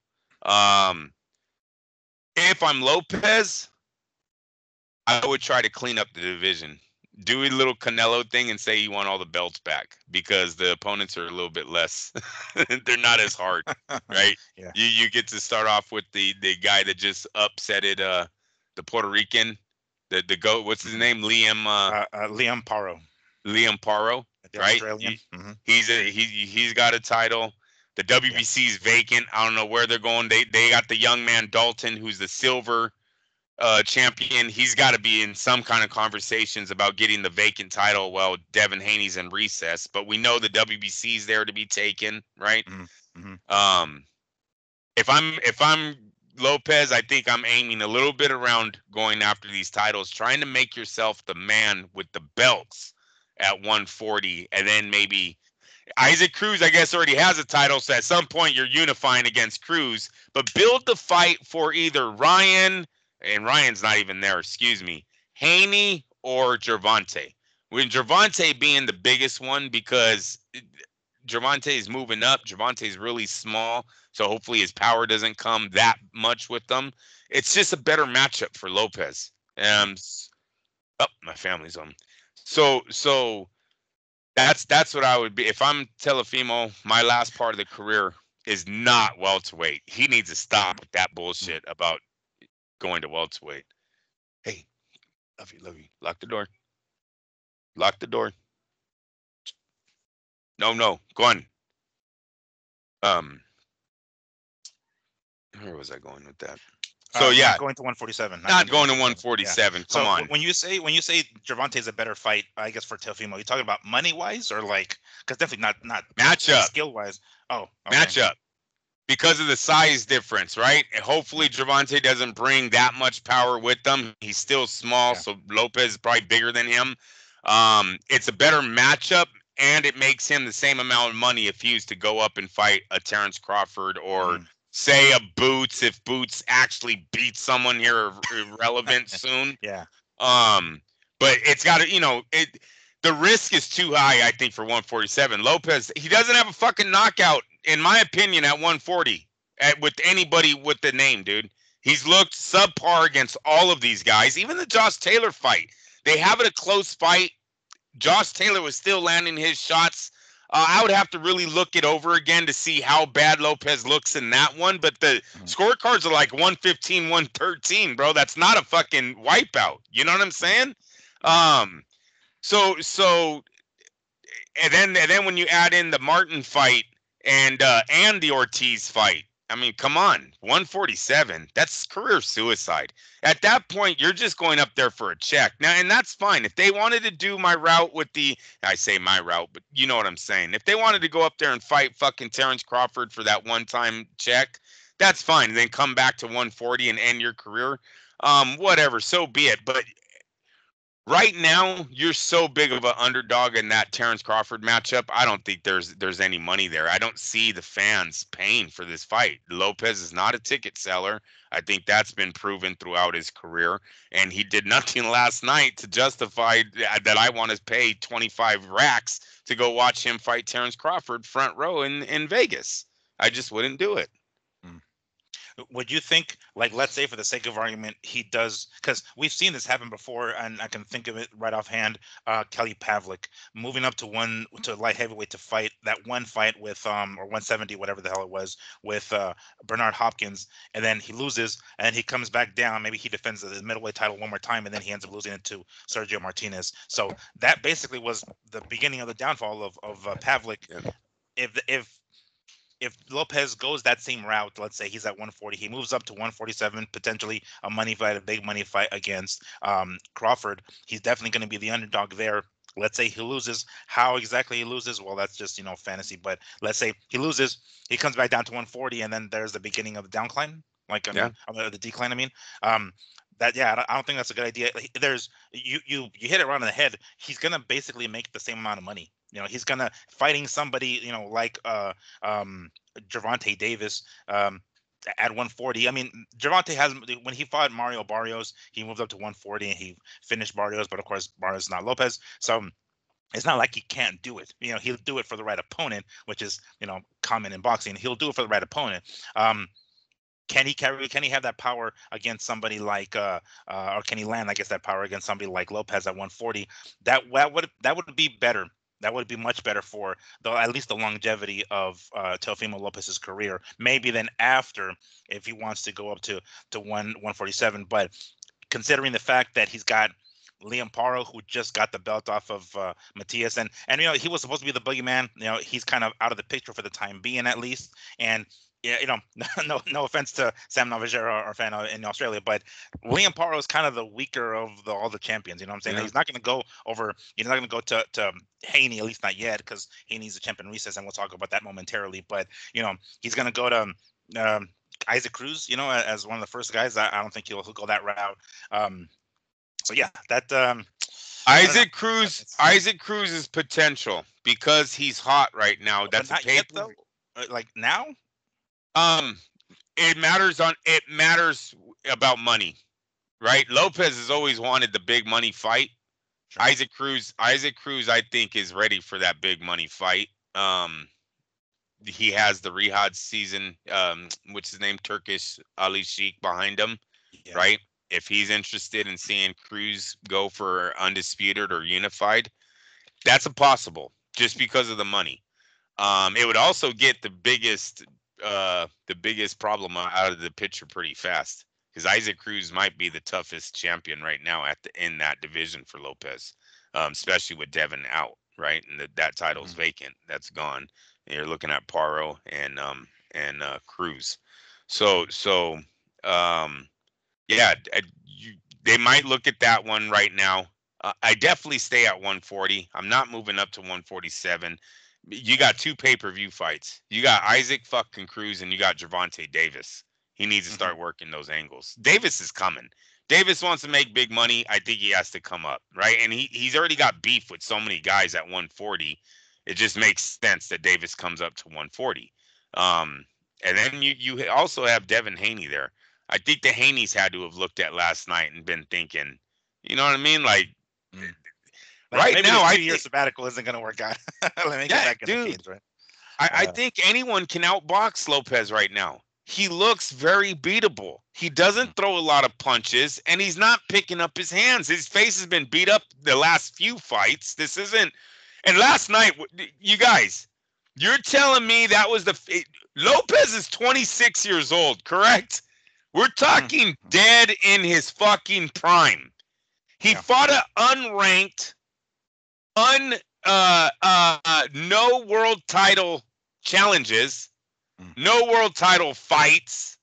If I'm Lopez, I would try to clean up the division. Do a little Canelo thing and say you want all the belts back because the opponents are a little bit less. They're not as hard, right? Yeah. You get to start off with the guy that just upsetted the Puerto Rican, the goat. What's his name? Liam Paro. Liam Paro, right? Australian. He's got a title. The WBC is vacant. I don't know where they're going. They got the young man Dalton, who's the silver champion. He's got to be in some kind of conversations about getting the vacant title. Well, Devin Haney's in recess, but we know the WBC's there to be taken, right? If I'm Lopez, I think I'm aiming a little bit around going after these titles, trying to make yourself the man with the belts at 140, and then maybe Isaac Cruz, I guess, already has a title, so at some point you're unifying against Cruz, but build the fight for either Ryan. And Ryan's not even there, excuse me, Haney or Gervonta. With Gervonta being the biggest one because Gervonta is moving up. Gervonta is really small, so hopefully his power doesn't come that much with them. It's just a better matchup for Lopez. My family's on. So that's what I would be. If I'm Telefimo, my last part of the career is not welterweight. He needs to stop with that bullshit about going to welterweight. Hey, love you. Lock the door. Lock the door. No, go on. Where was I going with that? So Not going to 147. Not going to 147. Come on. When you say Gervonta is a better fight, I guess for Teofimo, you talking about money wise or like, because definitely not matchup, skill wise. Oh, okay. Matchup. Because of the size difference, right? Hopefully Gervonta doesn't bring that much power with them. He's still small, so Lopez is probably bigger than him. It's a better matchup, and it makes him the same amount of money if he was to go up and fight a Terrence Crawford or say a Boots, if Boots actually beats someone here irrelevant soon. Yeah. But it's got to, the risk is too high, I think, for 147. Lopez, he doesn't have a fucking knockout, in my opinion, at 140 with anybody with the name, dude. He's looked subpar against all of these guys. Even the Josh Taylor fight, they have it a close fight. Josh Taylor was still landing his shots. I would have to really look it over again to see how bad Lopez looks in that one. But the scorecards are like 115, 113, bro. That's not a fucking wipeout. You know what I'm saying? So, and then when you add in the Martin fight and the Ortiz fight, I mean, come on, 147. That's career suicide. At that point, you're just going up there for a check. Now, and that's fine. If they wanted to do my route with I say my route, but you know what I'm saying. If they wanted to go up there and fight fucking Terrence Crawford for that one-time check, that's fine. And then come back to 140 and end your career. Whatever, so be it. But Right now, you're so big of an underdog in that Terrence Crawford matchup. I don't think there's any money there. I don't see the fans paying for this fight. Lopez is not a ticket seller. I think that's been proven throughout his career, and he did nothing last night to justify that I want to pay 25 racks to go watch him fight Terrence Crawford front row in Vegas. I just wouldn't do it. Would you think, like, let's say for the sake of argument, he does, because we've seen this happen before, and I can think of it right offhand. Kelly Pavlik moving up to light heavyweight to fight that one fight with or 170, whatever the hell it was, with Bernard Hopkins, and then he loses, and he comes back down. Maybe he defends the middleweight title one more time, and then he ends up losing it to Sergio Martinez. So that basically was the beginning of the downfall of Pavlik. Yeah. If Lopez goes that same route, let's say he's at 140, he moves up to 147, potentially a money fight, a big money fight against Crawford. He's definitely going to be the underdog there. Let's say he loses. How exactly he loses? Well, that's just, fantasy. But let's say he loses, he comes back down to 140, and then there's the beginning of the downcline. Like, I mean, the decline. I mean, I don't think that's a good idea. There's you hit it right on the head. He's gonna basically make the same amount of money. He's gonna fighting somebody, like Gervonta Davis, at 140. I mean, Gervonta when he fought Mario Barrios, he moved up to 140 and he finished Barrios, but of course Barrios is not Lopez, so it's not like he can't do it. He'll do it for the right opponent, which is common in boxing. He'll do it for the right opponent. Can he have that power against somebody like or can he land, I guess, that power against somebody like Lopez at 140? That would be better. That would be much better for at least the longevity of Teofimo Lopez's career. Maybe then after, if he wants to go up to 147. But considering the fact that he's got Liam Paro, who just got the belt off of Matias, and he was supposed to be the boogeyman. He's kind of out of the picture for the time being, at least. And no offense to Sam Navajera, our fan in Australia, but Liam Paro is kind of the weaker of all the champions. You know what I'm saying? Yeah. He's not going to go over. He's not going to go to Haney, at least not yet, because Haney's a champion recess, and we'll talk about that momentarily. But he's going to go to Isaac Cruz, as one of the first guys. I don't think he'll go that route. So yeah, that Isaac Cruz's potential, because he's hot right now. That's a paper. Like now. It matters about money, right? Lopez has always wanted the big money fight. Sure. Isaac Cruz, I think, is ready for that big money fight. He has the Riyadh season, what's his name, Turkish Ali Sheikh behind him, yeah. Right? If he's interested in seeing Cruz go for undisputed or unified, that's a possible, just because of the money. It would also get the biggest problem out of the picture pretty fast, because Isaac Cruz might be the toughest champion right now in that division for Lopez, especially with Devin out, right? And that title's vacant. That's gone. And you're looking at Paro and Cruz. They might look at that one right now. I definitely stay at 140. I'm not moving up to 147. You got two pay-per-view fights. You got Isaac fucking Cruz, and you got Gervonta Davis. He needs to start working those angles. Davis is coming. Davis wants to make big money. I think he has to come up, right? And he's already got beef with so many guys at 140. It just makes sense that Davis comes up to 140. And then you also have Devin Haney there. I think the Haneys had to have looked at last night and been thinking, you know what I mean? Like, right maybe now, I 2 year sabbatical isn't going to work out. Let me get back in the cage, right? I think anyone can outbox Lopez right now. He looks very beatable. He doesn't throw a lot of punches, and he's not picking up his hands. His face has been beat up the last few fights. This isn't. And last night, you guys, you're telling me that was Lopez is 26 years old, correct? We're talking dead in his fucking prime. He fought an unranked, no world title challenges, no world title fights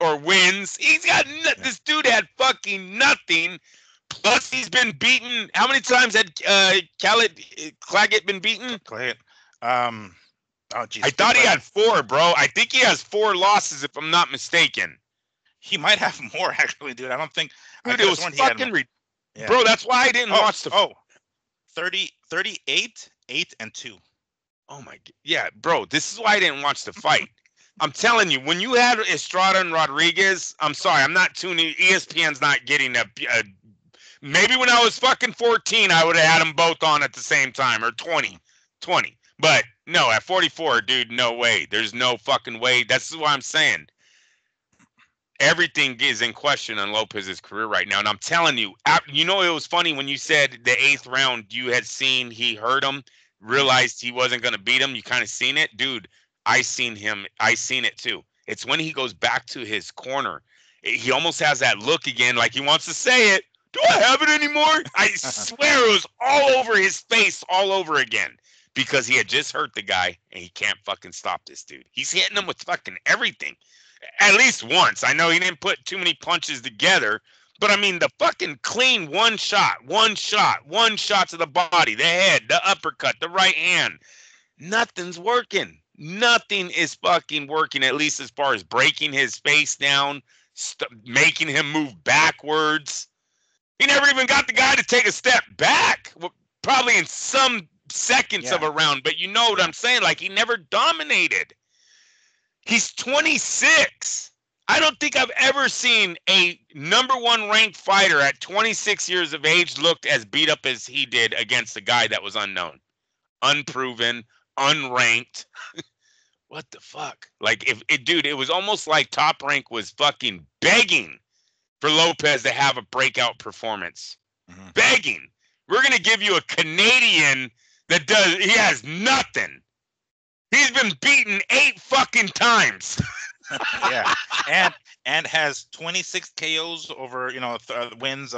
or wins. He's got this dude had fucking nothing. Plus, he's been beaten. How many times had Claggett been beaten? Claggett. Oh, geez. I thought he had 4, bro. I think he has 4 losses, if I'm not mistaken. He might have more, actually, dude. I don't think. Dude, it was fucking Yeah. Bro, that's why I didn't watch the. 38, 8-2. Oh my, yeah, bro. This is why I didn't watch the fight. I'm telling you, when you had Estrada and Rodriguez, I'm sorry, I'm not tuning. ESPN's not getting a. Maybe when I was fucking 14, I would have had them both on at the same time, or 20. But no, at 44, dude, no way. There's no fucking way. That's what I'm saying. Everything is in question on Lopez's career right now. And I'm telling you, you know, it was funny when you said the 8th round you had seen he hurt him, realized he wasn't going to beat him. You kind of seen it. Dude, I seen it too. It's when he goes back to his corner. He almost has that look again, like he wants to say it. Do I have it anymore? I swear it was all over his face all over again because he had just hurt the guy and he can't fucking stop this dude. He's hitting him with fucking everything. At least once. I know he didn't put too many punches together, but I mean the fucking clean one shot to the body, the head, the uppercut, the right hand. Nothing's working. Nothing is fucking working, at least as far as breaking his face down, making him move backwards. He never even got the guy to take a step back, probably in some seconds of a round, but you know what I'm saying? Like, he never dominated. He's 26. I don't think I've ever seen a number 1 ranked fighter at 26 years of age looked as beat up as he did against a guy that was unknown, unproven, unranked. What the fuck? Like, dude, it was almost like Top Rank was fucking begging for Lopez to have a breakout performance. Mm-hmm. Begging. We're going to give you a Canadian that he has nothing. He's been beaten 8 fucking times. Yeah, and has 26 KOs over, wins.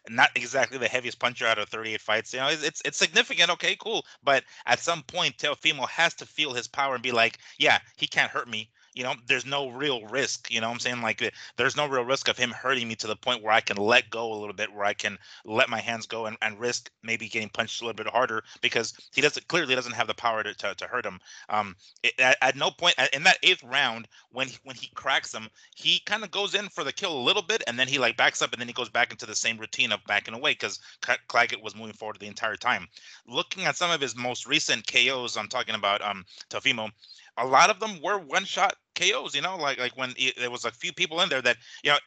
Not exactly the heaviest puncher out of 38 fights. It's significant. Okay, cool. But at some point, Teofimo has to feel his power and be like, yeah, he can't hurt me. There's no real risk. I'm saying? Like, there's no real risk of him hurting me to the point where I can let go a little bit, where I can let my hands go and risk maybe getting punched a little bit harder, because he clearly doesn't have the power to hurt him. At no point in that 8th round, when he cracks him, he kind of goes in for the kill a little bit, and then he like backs up, and then he goes back into the same routine of backing away because Claggett was moving forward the entire time. Looking at some of his most recent KOs, I'm talking about Teofimo. A lot of them were one-shot KOs, like when there was a few people in there that,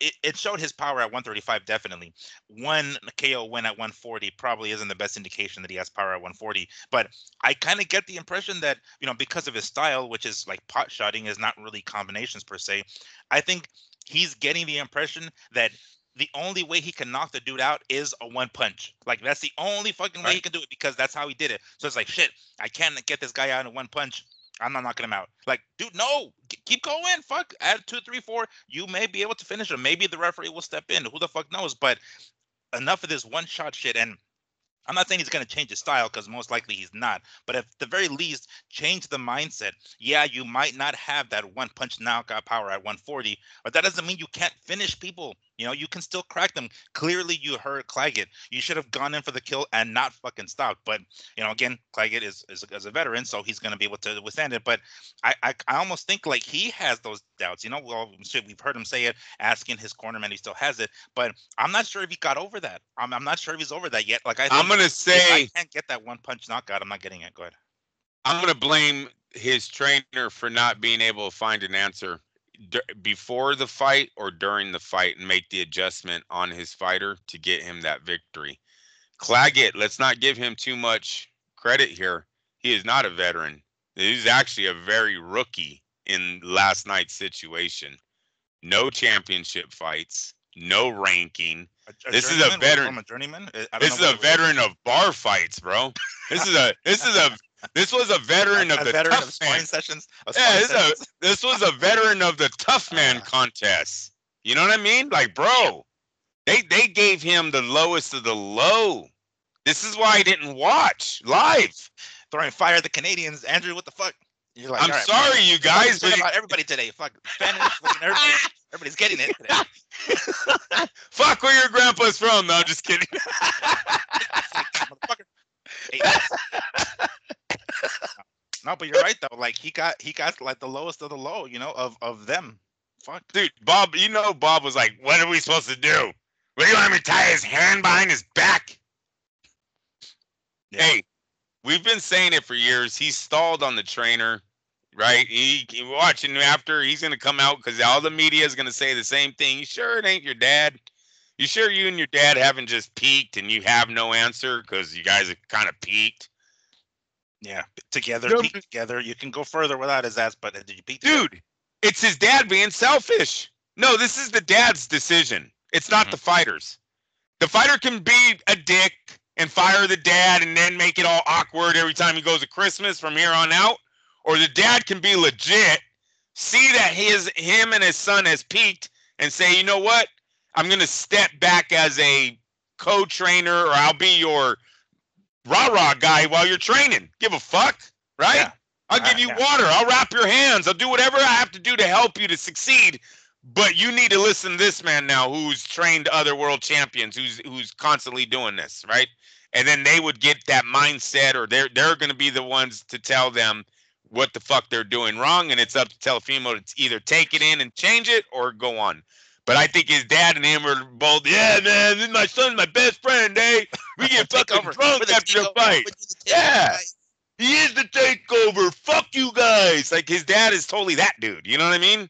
it showed his power at 135, definitely. One KO win at 140 probably isn't the best indication that he has power at 140. But I kind of get the impression that, because of his style, which is like pot shotting, is not really combinations per se. I think he's getting the impression that the only way he can knock the dude out is a one punch. Like, that's the only fucking way he can do it, because that's how he did it. So it's like, shit, I can't get this guy out in one punch. I'm not knocking him out. Like, dude, no, keep going. Fuck, add 2, 3, 4. You may be able to finish him. Maybe the referee will step in. Who the fuck knows? But enough of this one shot shit. And I'm not saying he's going to change his style, because most likely he's not. But at the very least, change the mindset. Yeah, you might not have that one punch knockout power at 140, but that doesn't mean you can't finish people. You can still crack them. Clearly, you heard Claggett. You should have gone in for the kill and not fucking stopped. But, again, Claggett is a veteran, so he's going to be able to withstand it. But I almost think like he has those doubts. Well, we've heard him say it, asking his cornerman, he still has it. But I'm not sure if he got over that. I'm not sure if he's over that yet. Like, I'm going to say, if I can't get that one punch knockout, I'm not getting it. Go ahead. I'm going to blame his trainer for not being able to find an answer before the fight or during the fight and make the adjustment on his fighter to get him that victory. Claggett, let's not give him too much credit here. He is not a veteran. He's actually a very rookie in last night's situation. No championship fights, no ranking. This is a veteran. From a journeyman? This is a veteran of bar fights, bro. This was a veteran of the tough man sessions. Yeah, this was a veteran of the tough man contest. You know what I mean? Like, bro, they gave him the lowest of the low. This is why I didn't watch live. Throwing fire at the Canadians, Andrew. What the fuck? You're like, I'm sorry, you guys. But about everybody today. Fuck, Spanish, fucking everybody's getting it today. Fuck where your grandpa's from. No, I'm just kidding. No, but you're right though. Like, he got like the lowest of the low, of them. Fuck, dude. Bob, Bob was like, "What are we supposed to do? What, you want me to tie his hand behind his back? Yeah. Hey, we've been saying it for years. He's stalled on the trainer, right? He watching after he's gonna come out because all the media is gonna say the same thing. You sure it ain't your dad? You sure you and your dad haven't just peaked and you have no answer because you guys have kind of peaked? Yeah, together, peak together. You can go further without his ass, but did you peak together? Dude, it's his dad being selfish. No, this is the dad's decision. It's not the fighter's. The fighter can be a dick and fire the dad and then make it all awkward every time he goes to Christmas from here on out. Or the dad can be legit, see that him and his son has peaked and say, you know what? I'm going to step back as a co-trainer, or I'll be your rah-rah guy while you're training. Give a fuck, right? Yeah. I'll give you water. I'll wrap your hands. I'll do whatever I have to do to help you to succeed. But you need to listen to this man now who's trained other world champions, who's constantly doing this, right? And then they would get that mindset, or they're going to be the ones to tell them what the fuck they're doing wrong, and it's up to Teofimo to either take it in and change it or go on. But I think his dad and him are both, yeah, man, this is my son's my best friend, eh? We get fucking drunk after the fight. Yeah. He is the takeover. Fuck you guys. Like, his dad is totally that dude. You know what I mean?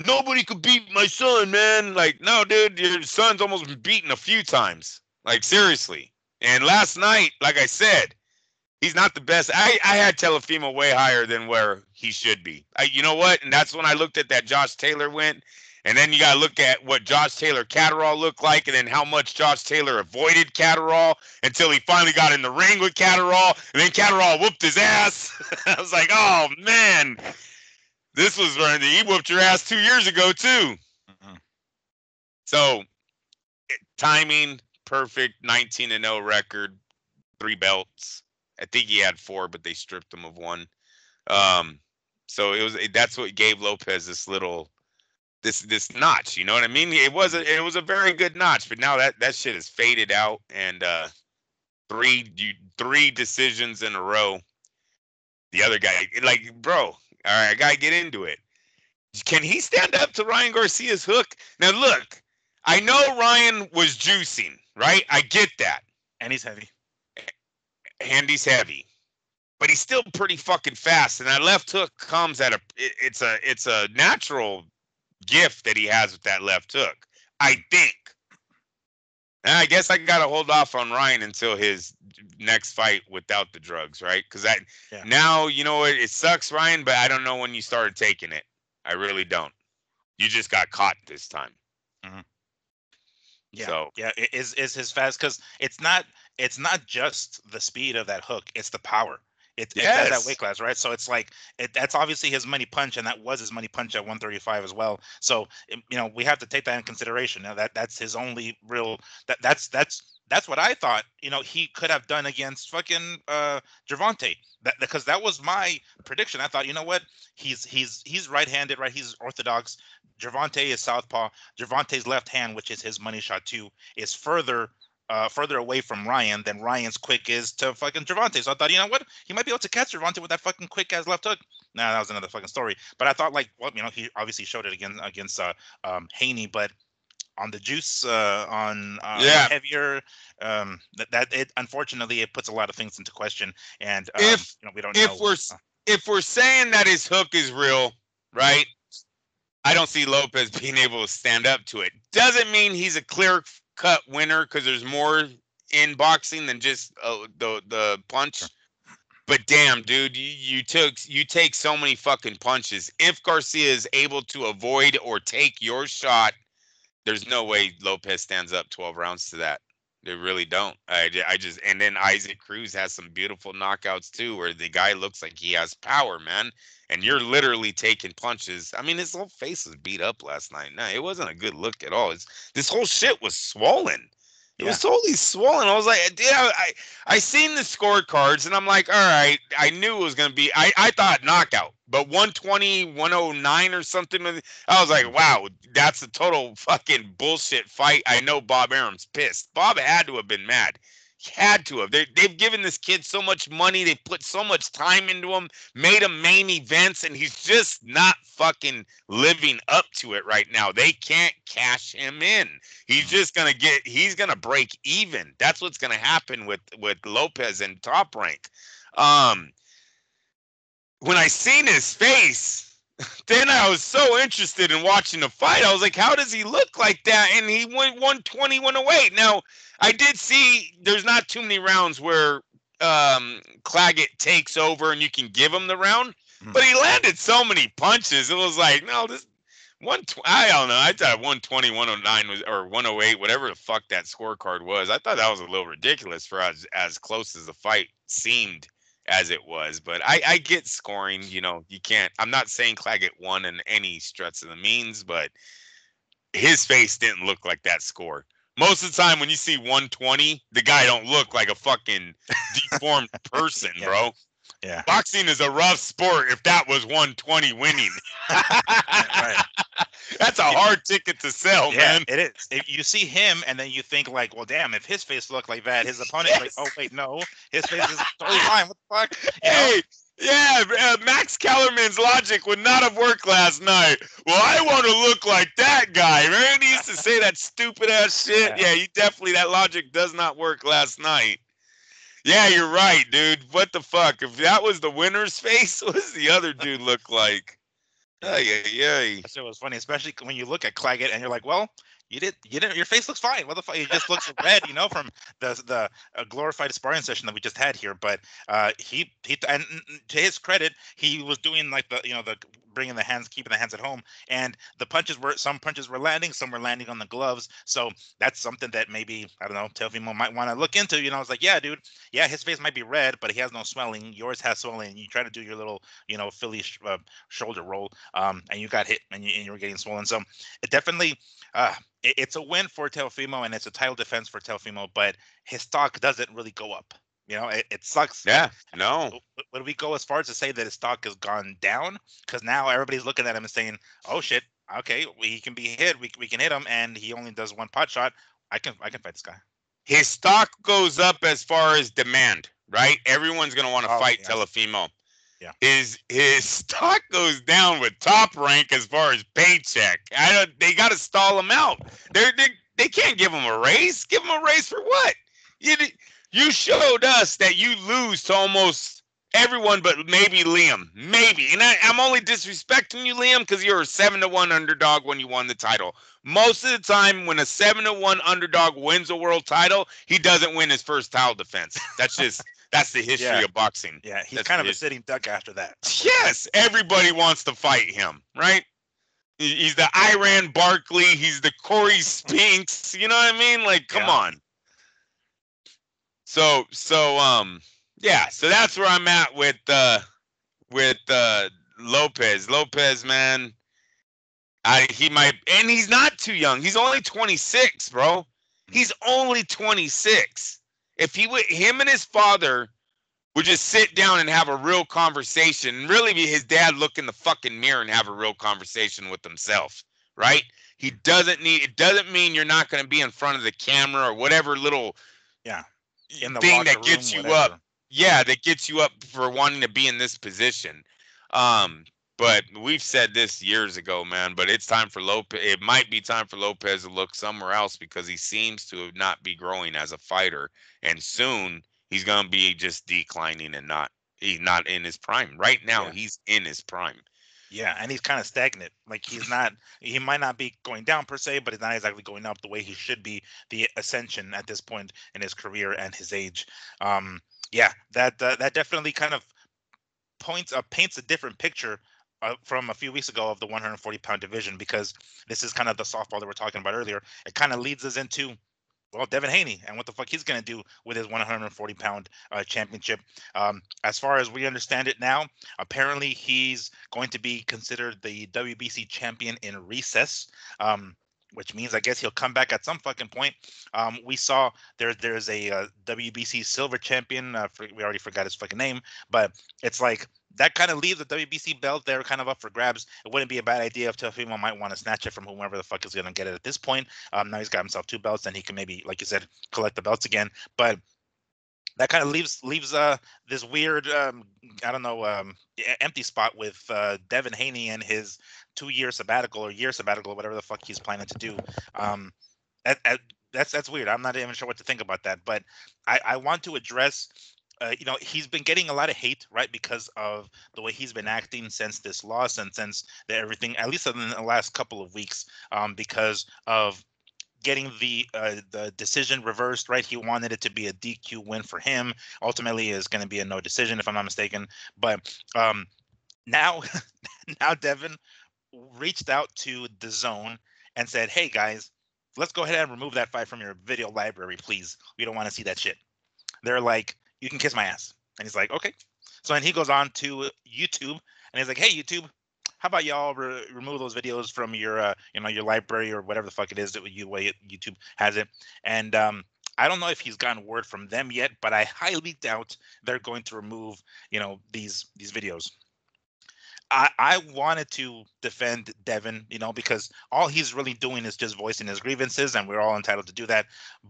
Nobody could beat my son, man. Like, no, dude, your son's almost been beaten a few times. Like, seriously. And last night, like I said, he's not the best. I had Teofimo way higher than where he should be. You know what? And that's when I looked at that Josh Taylor win. And then you got to look at what Josh Taylor Catterall looked like, and then how much Josh Taylor avoided Catterall until he finally got in the ring with Catterall, and then Catterall whooped his ass. I was like, oh, man. This was when he whooped your ass 2 years ago, too. So, timing, perfect, 19-0 record, 3 belts. I think he had 4, but they stripped him of 1. So that's what gave Lopez this little this notch, you know what I mean? It was a very good notch, but now that shit is faded out, and 3 decisions in a row. The other guy, like, bro, all right, I gotta get into it. Can he stand up to Ryan Garcia's hook? Now look, I know Ryan was juicing, right? I get that. And he's heavy. And he's heavy. But he's still pretty fucking fast, and that left hook comes at it's a natural gift that he has with that left hook, I think. And I guess I gotta hold off on Ryan until his next fight without the drugs, right? Because now, you know, it sucks, Ryan, but I don't know when you started taking it. I really don't. You just got caught this time. Yeah, so, yeah, is his fast, because it's not just the speed of that hook, it's the power. It's at that weight class, right? So it's like that's obviously his money punch, and that was his money punch at 135 as well. So you know, we have to take that in consideration. Now that's his only real that's what I thought, you know, he could have done against fucking Gervonta. Because that was my prediction. I thought, you know what, he's right-handed, right? He's orthodox. Gervonta is southpaw. Gervonta's left hand, which is his money shot too, is further away from Ryan than Ryan's quick is to fucking Gervonta. So I thought, you know what, he might be able to catch Gervonta with that fucking quick ass left hook. Nah, that was another fucking story. But I thought, like, well, you know, he obviously showed it against Haney, but on the juice, on heavier, that it unfortunately it puts a lot of things into question. And if you know, we don't know. If we're saying that his hook is real, right? I don't see Lopez being able to stand up to it. Doesn't mean he's a clear-cut winner, because there's more in boxing than just the punch. But damn, dude, you take so many fucking punches. If Garcia is able to avoid or take your shot, there's no way Lopez stands up 12 rounds to that. They really don't. I just, and then Isaac Cruz has some beautiful knockouts too, where the guy looks like he has power, man. And you're literally taking punches. I mean, his whole face was beat up last night. No, it wasn't a good look at all. This whole shit was swollen. It was totally swollen. I was like, dude, I seen the scorecards, and I'm like, all right, I knew it was going to be, I thought knockout, but 120, 109 or something. I was like, wow, that's a total fucking bullshit fight. I know Bob Arum's pissed. Bob had to have been mad. He had to have. They've given this kid so much money. They've put so much time into him, made him main events, and he's just not fucking living up to it right now. They can't cash him in. He's just he's gonna break even. That's what's gonna happen with Lopez and Top Rank. When I seen his face, then I was so interested in watching the fight. I was like, how does he look like that? And he went 120, 108. Now, I did see there's not too many rounds where Claggett takes over and you can give him the round, but he landed so many punches. It was like, no, this I don't know. I thought 120, 109 was, or 108, whatever the fuck that scorecard was. I thought that was a little ridiculous for as close as the fight seemed as it was. But I get scoring, you can't. I'm not saying Claggett won in any stretch of the means, but his face didn't look like that score. Most of the time when you see 120, the guy don't look like a fucking deformed person, bro. Yeah. Boxing is a rough sport if that was 120 winning. Right. That's a hard ticket to sell, man. It is. If you see him and then you think like, well, damn, if his face looked like that, his opponent like, oh wait, no, his face is totally fine. What the fuck? Hey, yeah, Max Kellerman's logic would not have worked last night. Well, I want to look like that guy, right? He used to say that stupid ass shit. Yeah, that logic does not work last night. Yeah, you're right, dude. What the fuck? If that was the winner's face, what does the other dude look like? Yeah. That shit was funny, especially when you look at Claggett and you're like, well, you didn't. Your face looks fine. What the fuck? It just looks red, from the glorified sparring session that we just had here. But he and to his credit, he was doing like the bringing the hands, keeping the hands at home, and some punches were landing, some were landing on the gloves. So that's something that maybe, I don't know, Teofimo might want to look into. It's like, yeah, dude, yeah, his face might be red, but he has no swelling. Yours has swelling. You try to do your little Philly shoulder roll, and you got hit, and you were getting swollen. So it definitely. It's a win for Teofimo, and it's a title defense for Teofimo, but his stock doesn't really go up. It sucks. Yeah, no. Would we go as far as to say that his stock has gone down? Because now everybody's looking at him and saying, oh, shit, okay, he can be hit. We can hit him, and he only does one pot shot. I can fight this guy. His stock goes up as far as demand, right? Everyone's going to want to fight Teofimo. Yeah. His stock goes down with Top Rank as far as paycheck. They got to stall him out. They can't give him a raise. Give him a raise for what? You showed us that you lose to almost everyone, but maybe Liam, maybe. And I'm only disrespecting you, Liam, because you're a 7-1 underdog when you won the title. Most of the time, when a 7-1 underdog wins a world title, he doesn't win his first title defense. That's the history of boxing. Yeah, he's kind of a sitting duck after that. Yes, everybody wants to fight him, right? He's the Iran Barkley. He's the Corey Spinks. You know what I mean? Like, come on. So that's where I'm at with Lopez. Lopez, man, he might, and he's not too young. He's only 26, bro. He's only 26. If him and his father would just sit down and have a real conversation, really be his dad look in the fucking mirror and have a real conversation with himself, right? It doesn't mean you're not going to be in front of the camera or whatever little thing that gets you up. Yeah, that gets you up for wanting to be in this position. But we've said this years ago, man, but it's time for Lopez. It might be time for Lopez to look somewhere else because he seems to not be growing as a fighter. And soon he's going to be just declining and he's not in his prime. Right now, he's in his prime. Yeah, and he's kind of stagnant. Like he might not be going down per se, but he's not exactly going up the way he should be. The ascension at this point in his career and his age. That definitely kind of paints a different picture from a few weeks ago of the 140-pound division, because this is kind of the softball that we're talking about earlier. It kind of leads us into, well, Devin Haney and what the fuck he's going to do with his 140-pound championship. As far as we understand it now, apparently he's going to be considered the WBC champion in recess, which means I guess he'll come back at some fucking point. We saw there's a WBC silver champion. We already forgot his fucking name, but it's like that kind of leaves the WBC belt there kind of up for grabs. It wouldn't be a bad idea if Teofimo might want to snatch it from whoever the fuck is going to get it at this point. Now he's got himself 2 belts, and he can maybe, like you said, collect the belts again. But that kind of leaves this weird I don't know empty spot with Devin Haney and his 2 year sabbatical or year sabbatical, whatever the fuck he's planning to do. Um, that's weird. I'm not even sure what to think about that. But I want to address. He's been getting a lot of hate, right, because of the way he's been acting since this loss and since everything, at least in the last couple of weeks, because of getting the decision reversed, right? He wanted it to be a DQ win for him. Ultimately, is going to be a no decision, if I'm not mistaken. But now, now Devin reached out to DAZN and said, "Hey guys, let's go ahead and remove that fight from your video library, please. We don't want to see that shit." They're like, "You can kiss my ass," and he's like, "Okay." So then he goes on to YouTube and he's like, "Hey YouTube, how about y'all remove those videos from your your library or whatever the fuck it is that way YouTube has it." And I don't know if he's gotten word from them yet, but I highly doubt they're going to remove these videos. I wanted to defend Devin, because all he's really doing is just voicing his grievances, and we're all entitled to do that.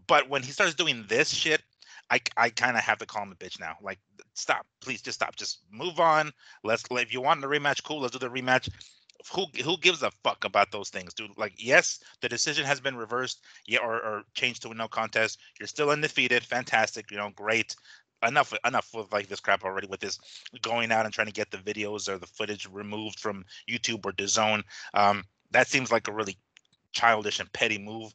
But when he starts doing this shit, I kind of have to call him a bitch now. Like, stop, please, just stop, just move on. If you want the rematch, cool, let's do the rematch. Who gives a fuck about those things, dude? Like, yes, the decision has been reversed, yeah, or changed to a no contest. You're still undefeated, fantastic, great. Enough with like this crap already, with this going out and trying to get the videos or the footage removed from YouTube or DAZN. That seems like a really childish and petty move.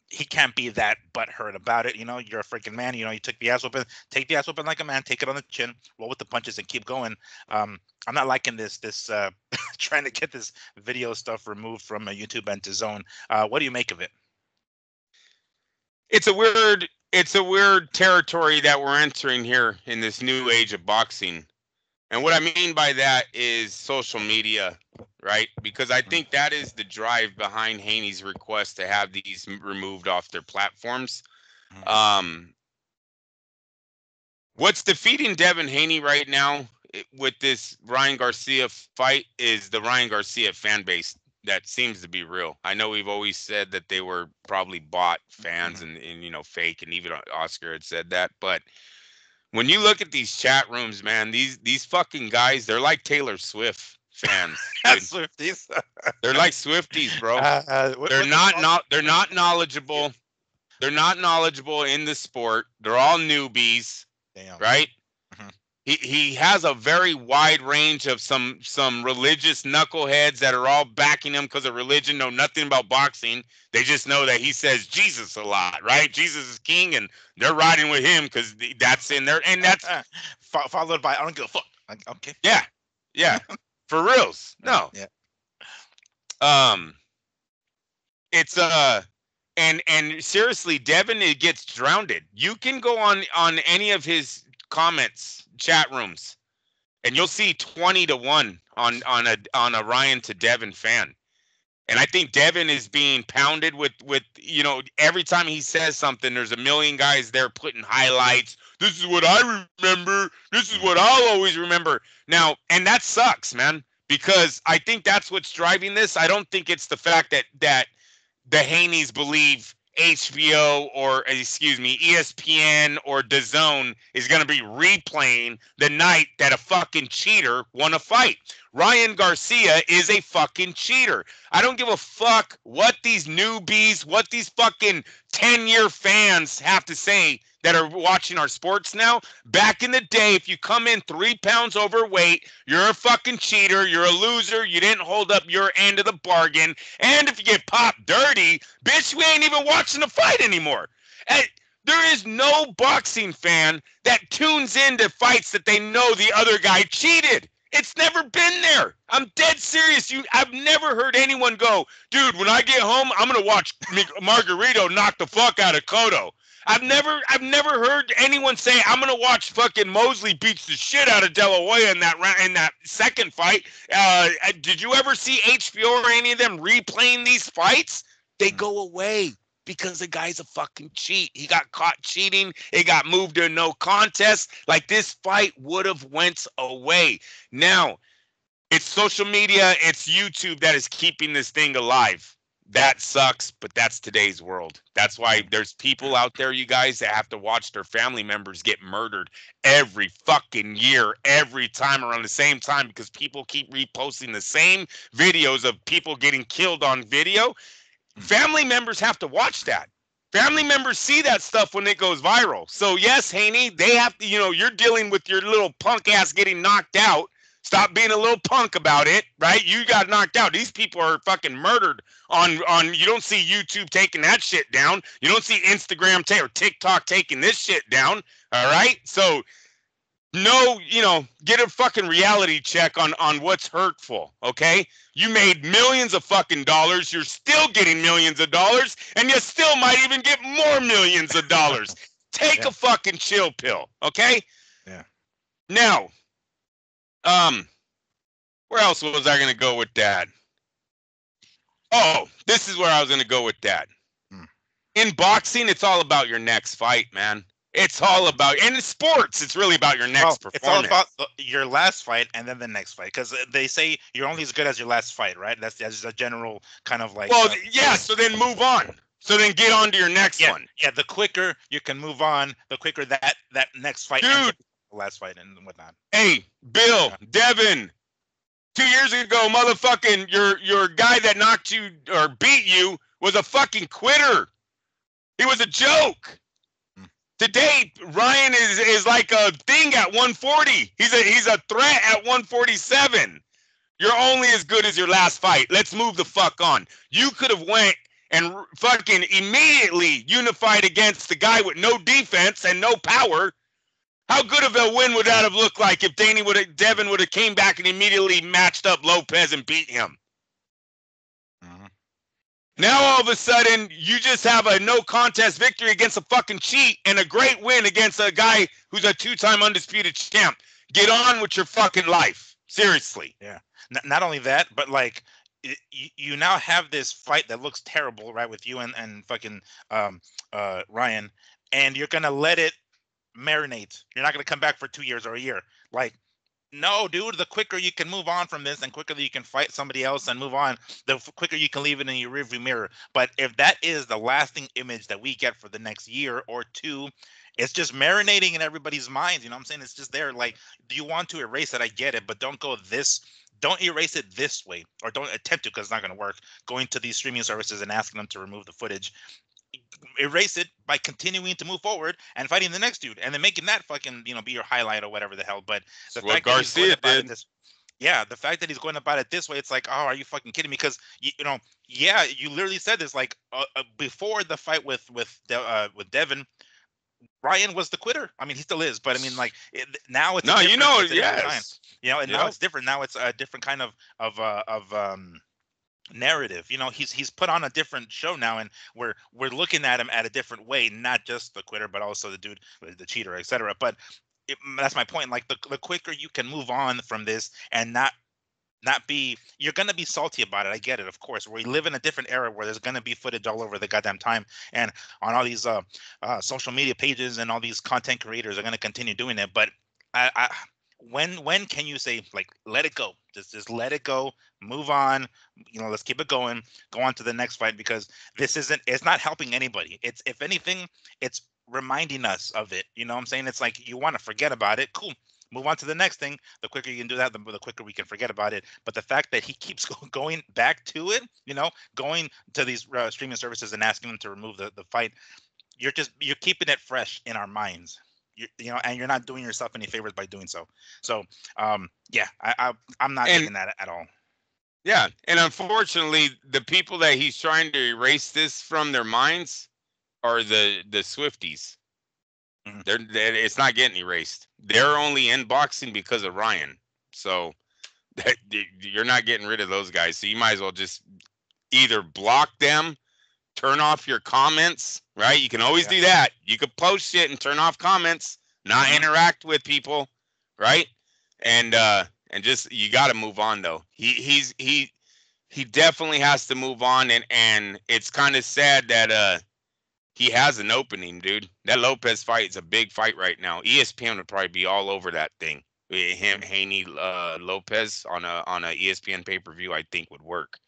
He can't be that butthurt about it. You're a freaking man. You took the ass whooping. Take the ass whooping like a man. Take it on the chin. Roll with the punches and keep going. I'm not liking this trying to get this video stuff removed from YouTube and DAZN. What do you make of it? It's a weird territory that we're entering here in this new age of boxing. And what I mean by that is social media, right? Because I think that is the drive behind Haney's request to have these removed off their platforms. What's defeating Devin Haney right now with this Ryan Garcia fight is the Ryan Garcia fan base that seems to be real. I know we've always said that they were probably bought fans and fake, and even Oscar had said that, but when you look at these chat rooms, man, these fucking guys, they're like Taylor Swift fans. Swifties. They're like Swifties, bro. They're not knowledgeable. They're not knowledgeable in the sport. They're all newbies. Damn. Right? Mm-hmm. He has a very wide range of some religious knuckleheads that are all backing him because of religion, know nothing about boxing. They just know that he says Jesus a lot, right? Jesus is king, and they're riding with him because that's in there, and that's followed by I don't give a fuck. Okay. Yeah, for reals. No. Yeah. It's and seriously, Devin, it gets drowned. You can go on any of his comments, chat rooms, and you'll see 20-1 on a Ryan to Devin fan. And I think Devin is being pounded with every time he says something, there's a million guys there putting highlights. This is what I remember. This is what I'll always remember. Now, and that sucks, man, because I think that's what's driving this. I don't think it's the fact that the Haneys believe HBO or ESPN or DAZN is going to be replaying the night that a fucking cheater won a fight. Ryan Garcia is a fucking cheater. I don't give a fuck what these newbies, what these fucking 10-year fans have to say that are watching our sports now. Back in the day, if you come in 3 pounds overweight, you're a fucking cheater. You're a loser. You didn't hold up your end of the bargain. And if you get popped dirty, bitch, we ain't even watching the fight anymore. There is no boxing fan that tunes into fights that they know the other guy cheated. It's never been there. I'm dead serious. I've never heard anyone go, dude, when I get home, I'm going to watch Margarito knock the fuck out of Cotto. I've never heard anyone say I'm gonna watch fucking Mosley beats the shit out of De La Hoya in that second fight. Did you ever see HBO or any of them replaying these fights? They go away because the guy's a fucking cheat. He got caught cheating. It got moved to a no contest. Like, this fight would have went away. Now, it's social media, it's YouTube that is keeping this thing alive. that sucks, but that's today's world. That's why there's people out there, you guys, that have to watch their family members get murdered every fucking year, every time around the same time, because people keep reposting the same videos of people getting killed on video. Family members have to watch that. Family members see that stuff when it goes viral. So yes, Haney, they have to, you're dealing with your little punk ass getting knocked out. Stop being a little punk about it, right? You got knocked out. These people are fucking murdered on you don't see YouTube taking that shit down. You don't see Instagram or TikTok taking this shit down. All right? So no, get a fucking reality check on what's hurtful, okay? You made millions of fucking dollars. You're still getting millions of dollars, and you still might even get more millions of dollars. Take a fucking chill pill, okay? Yeah. Now, where else was I going to go with that? Oh, this is where I was going to go with that. In boxing, it's all about your next fight, man. It's all about, and in sports, it's really about your next performance. It's all about your last fight and then the next fight, because they say you're only as good as your last fight, right? That's a general kind of like. Well, so then move on. So then get on to your next one. Yeah, the quicker you can move on, the quicker that next fight ends up the last fight and whatnot. Hey, Bill, Devin, 2 years ago, motherfucking your guy that knocked you or beat you was a fucking quitter. He was a joke. Today, Ryan is like a thing at 140. He's a threat at 147. You're only as good as your last fight. Let's move the fuck on. You could have went and fucking immediately unified against the guy with no defense and no power. How good of a win would that have looked like if Devin would have came back and immediately matched up Lopez and beat him? Now all of a sudden, you just have a no contest victory against a fucking cheat and a great win against a guy who's a 2-time undisputed champ. Get on with your fucking life. Seriously. Yeah. Not only that, but like you now have this fight that looks terrible, right, with you and fucking Ryan, and you're gonna let it marinate. You're not gonna come back for 2 years or a year. Like, no, dude, the quicker you can move on from this and quicker you can fight somebody else and move on, the quicker you can leave it in your rearview mirror. But if that is the lasting image that we get for the next year or two, it's just marinating in everybody's minds. You know what I'm saying? It's just there. Like, do you want to erase it? I get it, but don't erase it this way, or don't attempt to, because it's not going to work. Going to these streaming services and asking them to remove the footage. Erase it by continuing to move forward and fighting the next dude, and then making that fucking be your highlight or whatever the hell. But the fact that Garcia did. The fact that he's going about it this way, it's like, oh, are you fucking kidding me? Because you literally said this like before the fight with Devin. Ryan was the quitter. I mean, he still is, but I mean, like now it's yes, and now it's different. Now it's a different kind of narrative. He's put on a different show now, and we're looking at him at a different way, not just the quitter, but also the dude, the cheater, etc. But that's my point. Like the quicker you can move on from this and not be, you're gonna be salty about it. I get it, of course. We live in a different era where there's gonna be footage all over the goddamn time, and on all these social media pages, and all these content creators are gonna continue doing it. But when can you say, like, let it go? Just let it go, move on. Let's keep it going. Go on to the next fight, because it's not helping anybody. It's, if anything, it's reminding us of it. You know what I'm saying? It's like, you want to forget about it. Cool. Move on to the next thing. The quicker you can do that, the quicker we can forget about it. But the fact that he keeps going back to it, going to these streaming services and asking them to remove the fight, you're keeping it fresh in our minds. And you're not doing yourself any favors by doing so. So, I'm not taking that at all. Yeah, and unfortunately, the people that he's trying to erase this from their minds are the Swifties. Mm-hmm. It's not getting erased. They're only in boxing because of Ryan. So you're not getting rid of those guys. So you might as well just either block them, turn off your comments, right? You can always do that. You could post shit and turn off comments, not interact with people, right? And just, you got to move on though. He definitely has to move on, and it's kind of sad that he has an opening, dude. That Lopez fight is a big fight right now. ESPN would probably be all over that thing. Him, Haney, Lopez on a ESPN pay-per-view, I think would work.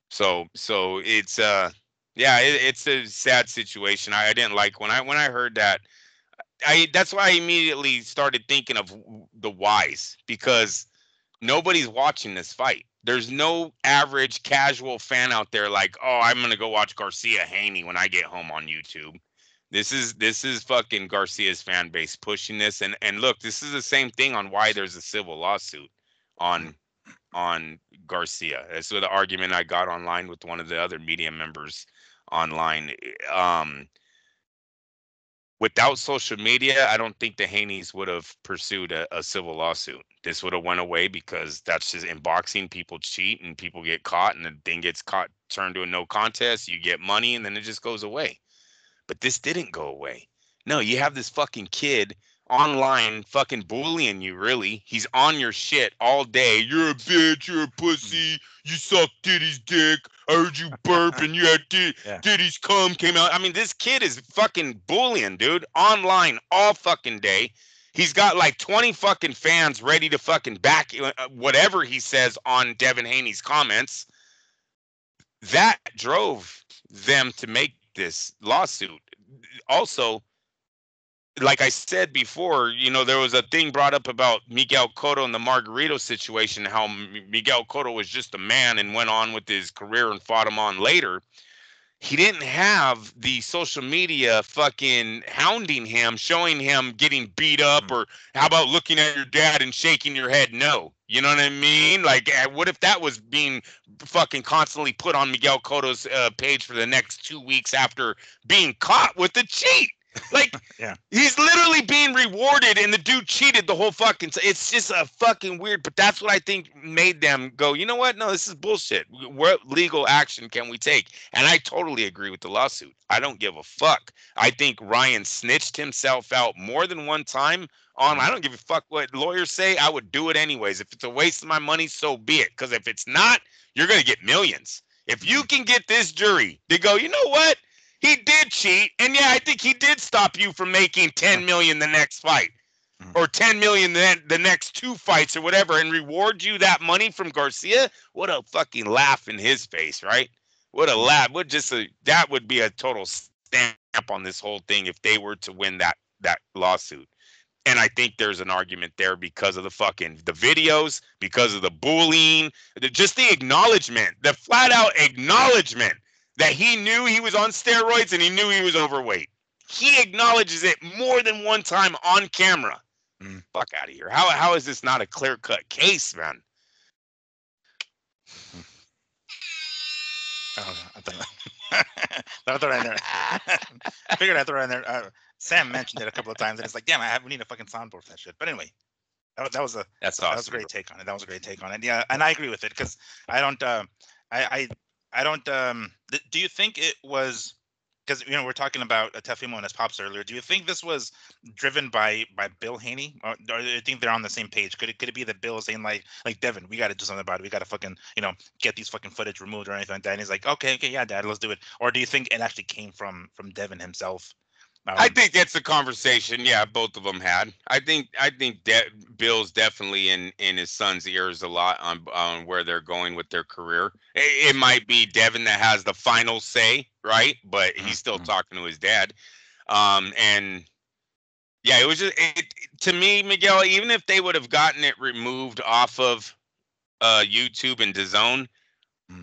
So it's yeah, it's a sad situation. I didn't like when I heard that. That's why I immediately started thinking of the whys, because nobody's watching this fight. There's no average casual fan out there like, oh, I'm gonna go watch Garcia Haney when I get home on YouTube. This is fucking Garcia's fan base pushing this, and look, this is the same thing on why there's a civil lawsuit on Garcia. That's the argument I got online with one of the other media members online. Um, Without social media, I don't think the Haneys would have pursued a civil lawsuit. This would have went away, because that's just in boxing. People cheat and people get caught, and the thing gets caught, turned to a no contest. You get money, and then it just goes away. But this didn't go away. No, you have this fucking kid online fucking bullying you, really. He's on your shit all day. You're a bitch, you're a pussy, you suck Diddy's dick. I heard you burp and you had Yeah. Diddy's cum came out. I mean, this kid is fucking bullying, dude, online all fucking day. He's got like 20 fucking fans ready to fucking back whatever he says on Devin Haney's comments. That drove them to make this lawsuit. Also, like I said before, there was a thing brought up about Miguel Cotto and the Margarito situation, how Miguel Cotto was just a man and went on with his career and fought him on later. He didn't have the social media fucking hounding him, showing him getting beat up, or how about looking at your dad and shaking your head no. You know what I mean? Like, what if that was being fucking constantly put on Miguel Cotto's page for the next 2 weeks after being caught with the cheat? Like, Yeah. he's literally being rewarded, and the dude cheated the whole fucking. It's just a fucking weird. But that's what I think made them go, you know what? No, this is bullshit. What legal action can we take? And I totally agree with the lawsuit. I don't give a fuck. I think Ryan snitched himself out more than one time. I don't give a fuck what lawyers say. I would do it anyways. If it's a waste of my money, so be it. Because if it's not, you're gonna get millions. If you can get this jury to go, you know what? He did cheat, and yeah, I think he did stop you from making 10 million the next fight, or 10 million the next 2 fights, or whatever, and reward you that money from Garcia. What a fucking laugh in his face, right? What a laugh! That would be a total stamp on this whole thing if they were to win that lawsuit. And I think there's an argument there because of the videos, because of the bullying, just the acknowledgement, the flat out acknowledgement that he knew he was on steroids and he knew he was overweight. He acknowledges it more than one time on camera. Fuck out of here. How is this not a clear-cut case, man? Oh, I throw it in there. I figured I'd throw it in there. Sam mentioned it a couple of times, and it's like, damn, we need a fucking soundboard for that shit. But anyway, that was a great take on it. That was a great take on it. Yeah, and I agree with it, because I don't. I don't. Do you think it was? Because we're talking about Tefimo and his pops earlier. Do you think this was driven by Bill Haney, or do you think they're on the same page? Could it be that Bill is saying like Devin, we got to do something about it. We got to fucking get these fucking footage removed or anything like that. And he's like, okay, yeah, Dad, let's do it. Or do you think it actually came from Devin himself? I think that's a conversation. Yeah, both of them had. I think Bill's definitely in his son's ears a lot on where they're going with their career. It might be Devin that has the final say, right? But he's still talking to his dad. And yeah, it was just to me, Miguel. Even if they would have gotten it removed off of YouTube and DAZN,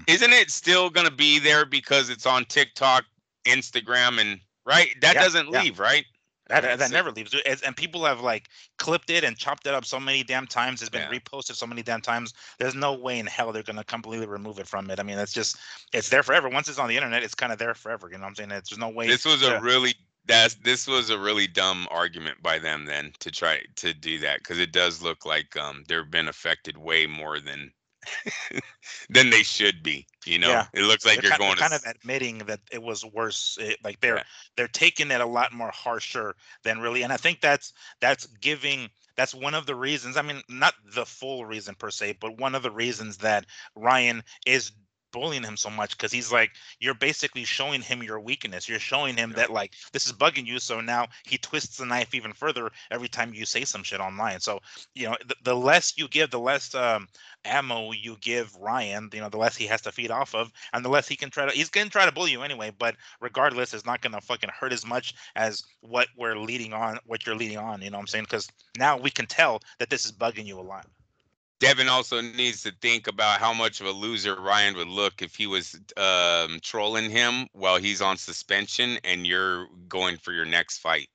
isn't it still going to be there because it's on TikTok, Instagram, and right? That doesn't leave, right? That never leaves. And people have like clipped it and chopped it up so many damn times. It's been reposted so many damn times. There's no way in hell they're gonna completely remove it from it. I mean, it's there forever. Once it's on the internet, it's kind of there forever. You know what I'm saying? There's no way. This was a really dumb argument by them then to try to do that, because it does look like they've been affected way more than than they should be. It looks like they're kind of admitting that it was worse. They're taking it a lot more harsher than really. And I think that's one of the reasons. I mean, not the full reason per se, but one of the reasons that Ryan is bullying him so much because he's like, you're basically showing him your weakness. You're showing him that like this is bugging you. So now he twists the knife even further every time you say some shit online. So the less you give, the less ammo you give Ryan, the less he has to feed off of, and the less he's gonna try to bully you anyway. But regardless, it's not gonna fucking hurt as much as what you're leading on. You know what I'm saying? Because now we can tell that this is bugging you a lot. Devin also needs to think about how much of a loser Ryan would look if he was trolling him while he's on suspension and you're going for your next fight.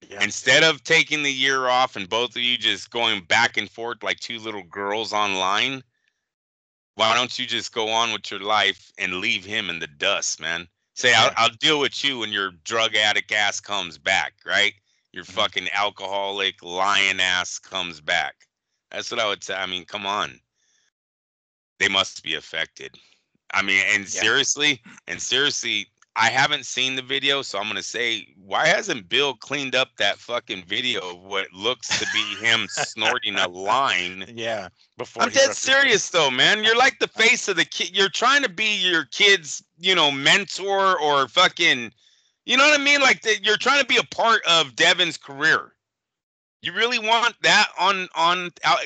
Yeah. Instead of taking the year off and both of you just going back and forth like two little girls online, why don't you just go on with your life and leave him in the dust, man? Say, I'll deal with you when your drug addict ass comes back, right? Your fucking alcoholic lion ass comes back. That's what I would say. I mean, come on. They must be affected. I mean, and seriously, I haven't seen the video, so I'm going to say, why hasn't Bill cleaned up that fucking video of what looks to be him snorting a line? Yeah. I'm dead serious, though, man. You're like the face of the kid. You're trying to be your kid's, mentor or fucking, you know what I mean? Like, you're trying to be a part of Devin's career. You really want that on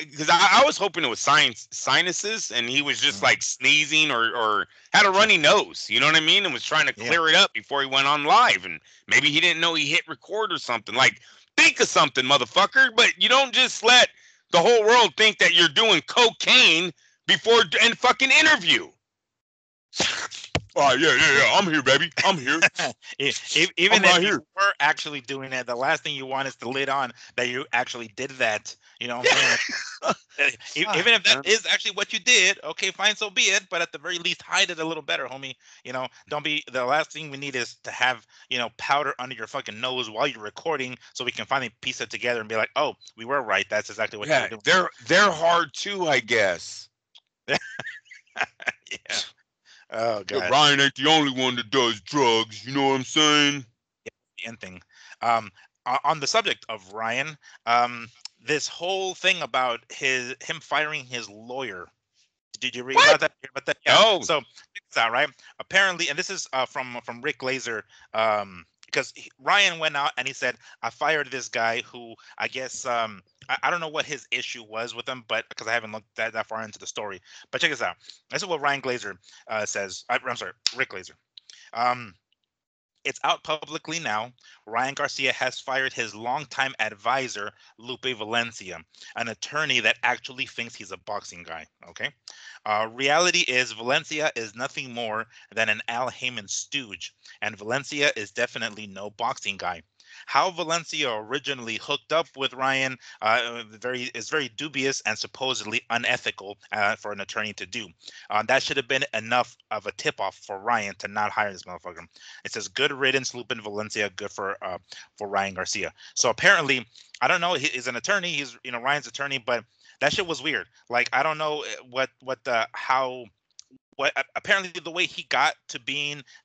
because I was hoping it was sinuses and he was just like sneezing or had a runny nose, you know what I mean, and was trying to clear it up before he went on live, and maybe he didn't know he hit record or something. Like, think of something, motherfucker. But you don't just let the whole world think that you're doing cocaine before and fucking interview. Oh, yeah. I'm here, baby. I'm here. Even if you were actually doing it, the last thing you want is to lid on that you actually did that. You know what I'm saying? Even if that is actually what you did, okay, fine, so be it. But at the very least, hide it a little better, homie. Don't be. The last thing we need is to have, powder under your fucking nose while you're recording, so we can finally piece it together and be like, oh, we were right. That's exactly what you were doing. They're hard too, I guess. Yeah. Oh god. Yeah, Ryan ain't the only one that does drugs. You know what I'm saying? Yeah, the end thing. On the subject of Ryan, this whole thing about him firing his lawyer. Did you read about that? Yeah. No. So it's out, right? Apparently, and this is from Rick Glazer, because Ryan went out and he said, I fired this guy who I guess I don't know what his issue was with him, but because I haven't looked that far into the story. But check this out. This is what Ryan Glazer says. I'm sorry, Rick Glazer. It's out publicly now. Ryan Garcia has fired his longtime advisor, Lupe Valencia, an attorney that actually thinks he's a boxing guy. Okay. Reality is Valencia is nothing more than an Al Heyman stooge, and Valencia is definitely no boxing guy. How Valencia originally hooked up with Ryan is very dubious and supposedly unethical for an attorney to do. That should have been enough of a tip-off for Ryan to not hire this motherfucker. It says, good riddance, Lupin Valencia, good for Ryan Garcia. So apparently, I don't know, he's an attorney, he's Ryan's attorney, but that shit was weird. Like, I don't know what apparently the way he got to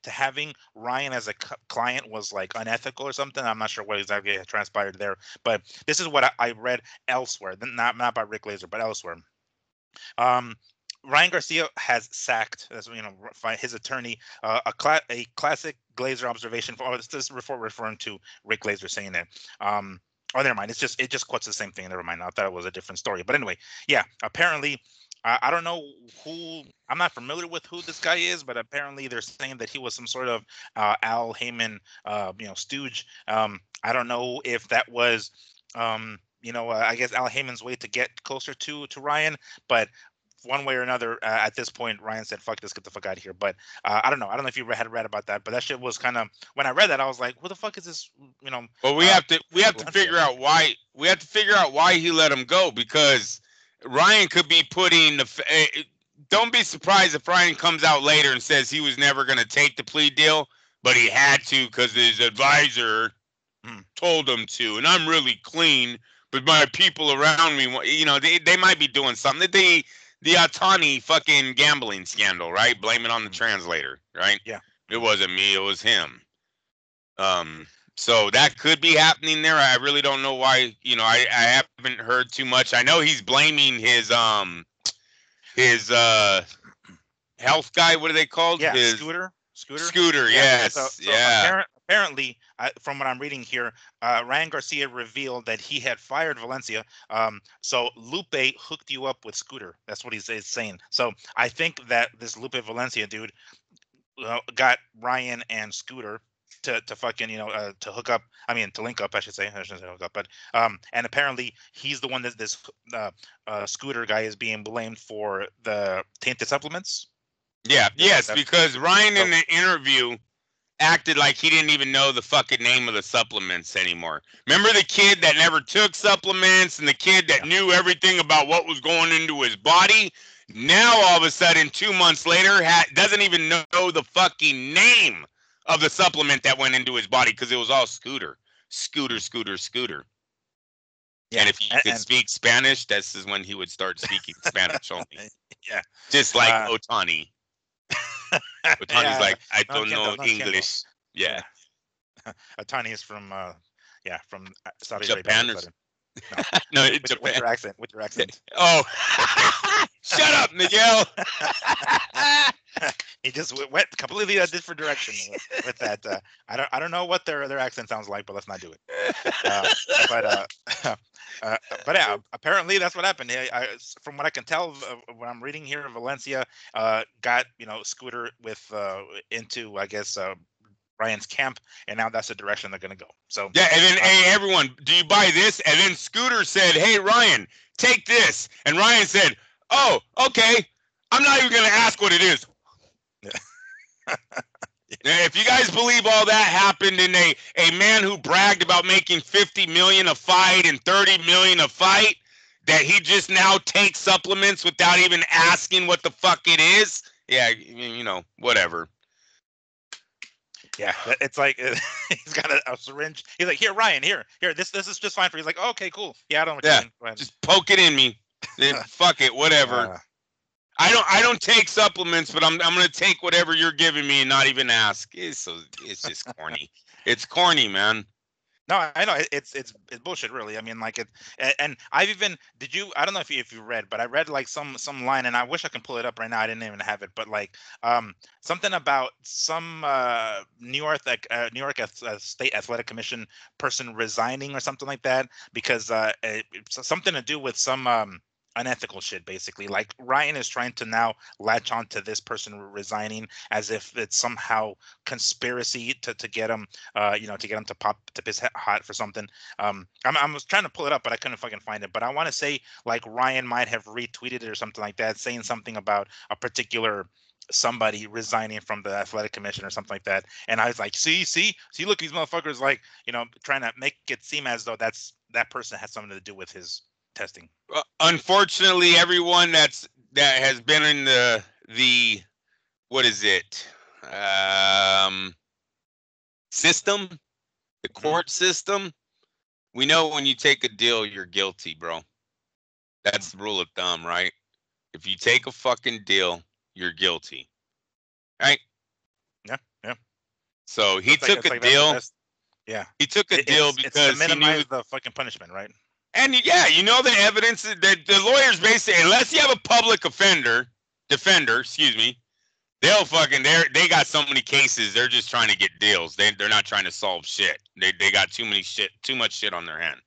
having Ryan as a client was like unethical or something. I'm not sure what exactly transpired there, but this is what I read elsewhere, not by Rick Glazer, but elsewhere. Ryan Garcia has sacked, his attorney, a classic Glazer observation. This is referring to Rick Glazer saying that. Oh, never mind. It just quotes the same thing. Never mind. I thought it was a different story. But anyway, yeah. Apparently, I don't know who. I'm not familiar with who this guy is, but apparently they're saying that he was some sort of Al Heyman, stooge. I don't know if that was, I guess Al Heyman's way to get closer to Ryan, but one way or another, at this point, Ryan said, "Fuck this, get the fuck out of here." But I don't know. I don't know if you had read about that, but that shit was kind of, when I read that, I was like, "Who the fuck is this?" Well, we have to figure out why. We have to figure out why he let him go, because Ryan could be putting the. Don't be surprised if Ryan comes out later and says he was never going to take the plea deal, but he had to because his advisor told him to, and I'm really clean, but my people around me, they might be doing something. The Atani fucking gambling scandal, right? Blame it on the translator, right? Yeah. It wasn't me, it was him. So that could be happening there. I really don't know why, I haven't heard too much. I know he's blaming his health guy. What are they called? Yeah, His Scooter. Yeah. Yes. So Yeah. apparently, from what I'm reading here, Ryan Garcia revealed that he had fired Valencia. So Lupe hooked you up with Scooter. That's what he's saying. So I think that this Lupe Valencia dude got Ryan and Scooter to fucking to hook up. I mean to link up. I should say. I shouldn't say hook up, but and apparently he's the one that this Scooter guy is being blamed for the tainted supplements. Yeah. Yes, That's, because Ryan so, in the interview acted like he didn't even know the fucking name of the supplements anymore. Remember the kid that never took supplements and the kid that knew everything about what was going into his body? Now all of a sudden, 2 months later, doesn't even know the fucking name of the supplement that went into his body because it was all Scooter. Yeah. And if he could speak Spanish, this is when he would start speaking Spanish only. Yeah. Just like Otani. Otani's like, I don't know English. Yeah. Otani is from from Saudi Japan Arabia. No, Japan. With your accent. Oh, shut up, Miguel. He just went completely a different direction with that. I don't know what their accent sounds like, but let's not do it. But yeah, apparently that's what happened. From what I can tell, when I'm reading here, Valencia got Scooter with into, I guess, Ryan's camp, and now that's the direction they're gonna go. So yeah, and then hey, everyone, do you buy this? And then Scooter said, "Hey, Ryan, take this," and Ryan said, "Oh, okay. I'm not even gonna ask what it is." If you guys believe all that happened in a man who bragged about making 50 million a fight and 30 million a fight, that he just now takes supplements without even asking what the fuck it is, yeah, whatever. Yeah, it's like he's got a syringe. He's like, "Here, Ryan, here. This is just fine for you." He's like, oh, "Okay, cool. Yeah, I don't know what you mean. Just poke it in me. Fuck it, whatever. I don't take supplements, but I'm gonna take whatever you're giving me and not even ask. It's just corny. It's corny, man. No, I know it's bullshit, really. I mean, like it, and I've even I don't know if you read, but I read like some line, and I wish I can pull it up right now. I didn't even have it, but like something about some New York State Athletic Commission person resigning or something like that because it's something to do with some unethical shit, basically. Like Ryan is trying to now latch on to this person resigning as if it's somehow conspiracy to get him to get him to pop his head hot for something. I was trying to pull it up, but I couldn't fucking find it. But I want to say like Ryan might have retweeted it or something like that, saying something about a particular somebody resigning from the athletic commission or something like that. And I was like, see, look, these motherfuckers like trying to make it seem as though that person has something to do with his testing. Unfortunately, everyone that has been in the what is it system, the court system, we know when you take a deal, you're guilty, bro. That's the rule of thumb, right? If you take a fucking deal, you're guilty, right? Yeah. So he took a deal. Yeah, he took a deal because it's to minimize the fucking punishment, right? And yeah, the evidence that the lawyers basically, unless you have a public defender, they'll fucking they got so many cases. They're just trying to get deals. They're not trying to solve shit. They got too much shit on their hand.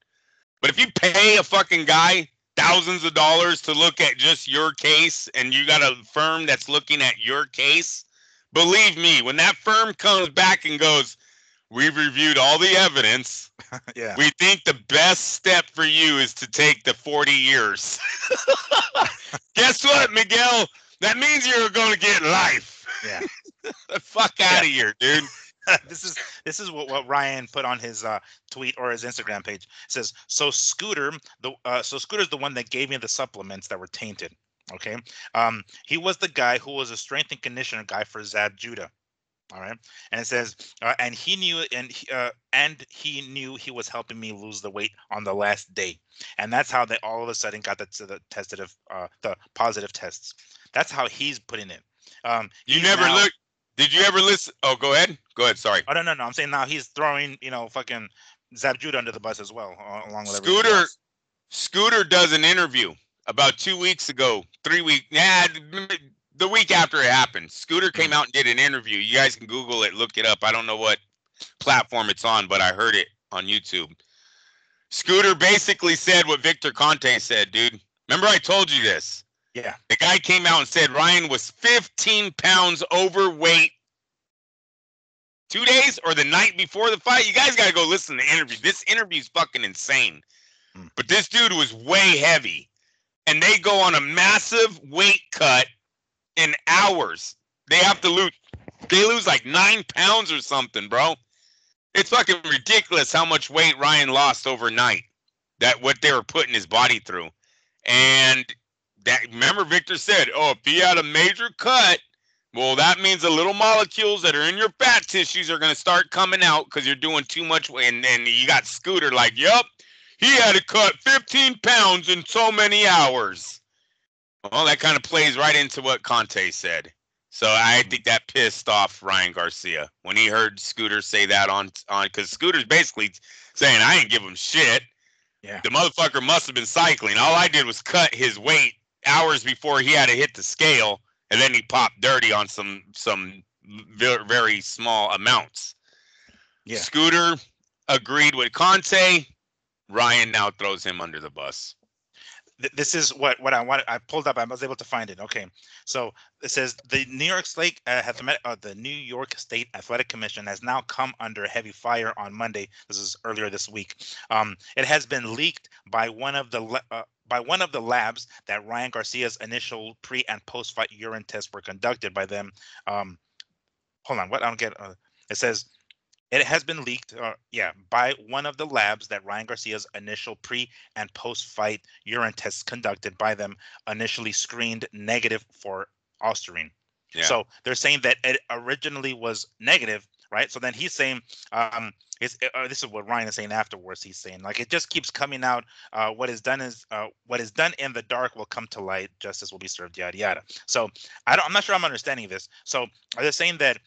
But if you pay a fucking guy thousands of dollars to look at just your case, and you got a firm that's looking at your case, believe me, when that firm comes back and goes, "We've reviewed all the evidence. Yeah. We think the best step for you is to take the 40 years." Guess what, Miguel? That means you're going to get life. Yeah. The fuck out of here, dude. This is what Ryan put on his tweet or his Instagram page. It says, so Scooter's the one that gave me the supplements that were tainted. Okay. He was the guy who was a strength and conditioner guy for Zab Judah. All right, and it says, and he knew he was helping me lose the weight on the last day, and that's how they all of a sudden got the positive tests. That's how he's putting it. You never look. Did you ever listen? Oh, go ahead. Go. Sorry. Oh no. I'm saying now he's throwing fucking Zab Judah under the bus as well, along with Scooter. Scooter does an interview about 2 weeks ago, 3 weeks. Yeah, the week after it happened, Scooter came out and did an interview. You guys can Google it, look it up. I don't know what platform it's on, but I heard it on YouTube. Scooter basically said what Victor Conte said, dude. Remember I told you this? Yeah. The guy came out and said Ryan was 15 pounds overweight 2 days or the night before the fight. You guys got to go listen to the interview. This interview's fucking insane. But this dude was way heavy. And they go on a massive weight cut in hours. They have to lose. They lose like 9 pounds or something, bro. It's fucking ridiculous how much weight Ryan lost overnight. That what they were putting his body through. And that, remember Victor said, oh, if he had a major cut, well, that means the little molecules that are in your fat tissues are going to start coming out because you're doing too much weight. And you got Scooter like, yep, he had to cut 15 pounds in so many hours. Well, that kind of plays right into what Conte said. So I think that pissed off Ryan Garcia when he heard Scooter say that on because Scooter's basically saying, I didn't give him shit. Yeah. The motherfucker must have been cycling. All I did was cut his weight hours before he had to hit the scale, and then he popped dirty on some very small amounts. Yeah. Scooter agreed with Conte. Ryan now throws him under the bus. This is what I wanted. I pulled up. I was able to find it. Okay, so it says the New York State Athletic Commission has now come under heavy fire on Monday. This is earlier this week. It has been leaked by one of the labs that Ryan Garcia's initial pre and post fight urine tests were conducted by them. Hold on, what I don't get. It says. It has been leaked, by one of the labs that Ryan Garcia's initial pre- and post-fight urine tests conducted by them initially screened negative for ostarine. Yeah. So they're saying that it originally was negative, right? So then he's saying, this is what Ryan is saying afterwards. He's saying, like, it just keeps coming out. What is done in the dark will come to light. Justice will be served. Yada yada. So I'm not sure I'm understanding this. So are they saying that?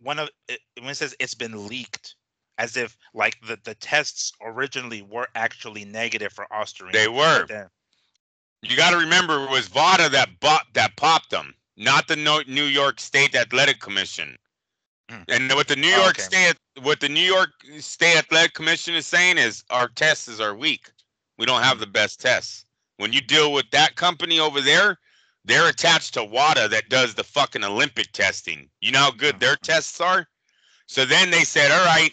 When it says it's been leaked, as if like the tests originally were actually negative for ostarine. They were. You got to remember, it was VADA that popped them, not the New York State Athletic Commission. And what the New York State Athletic Commission is saying is our tests are weak. We don't have the best tests. When you deal with that company over there, they're attached to WADA that does the fucking Olympic testing. You know how good their tests are? So then they said, all right,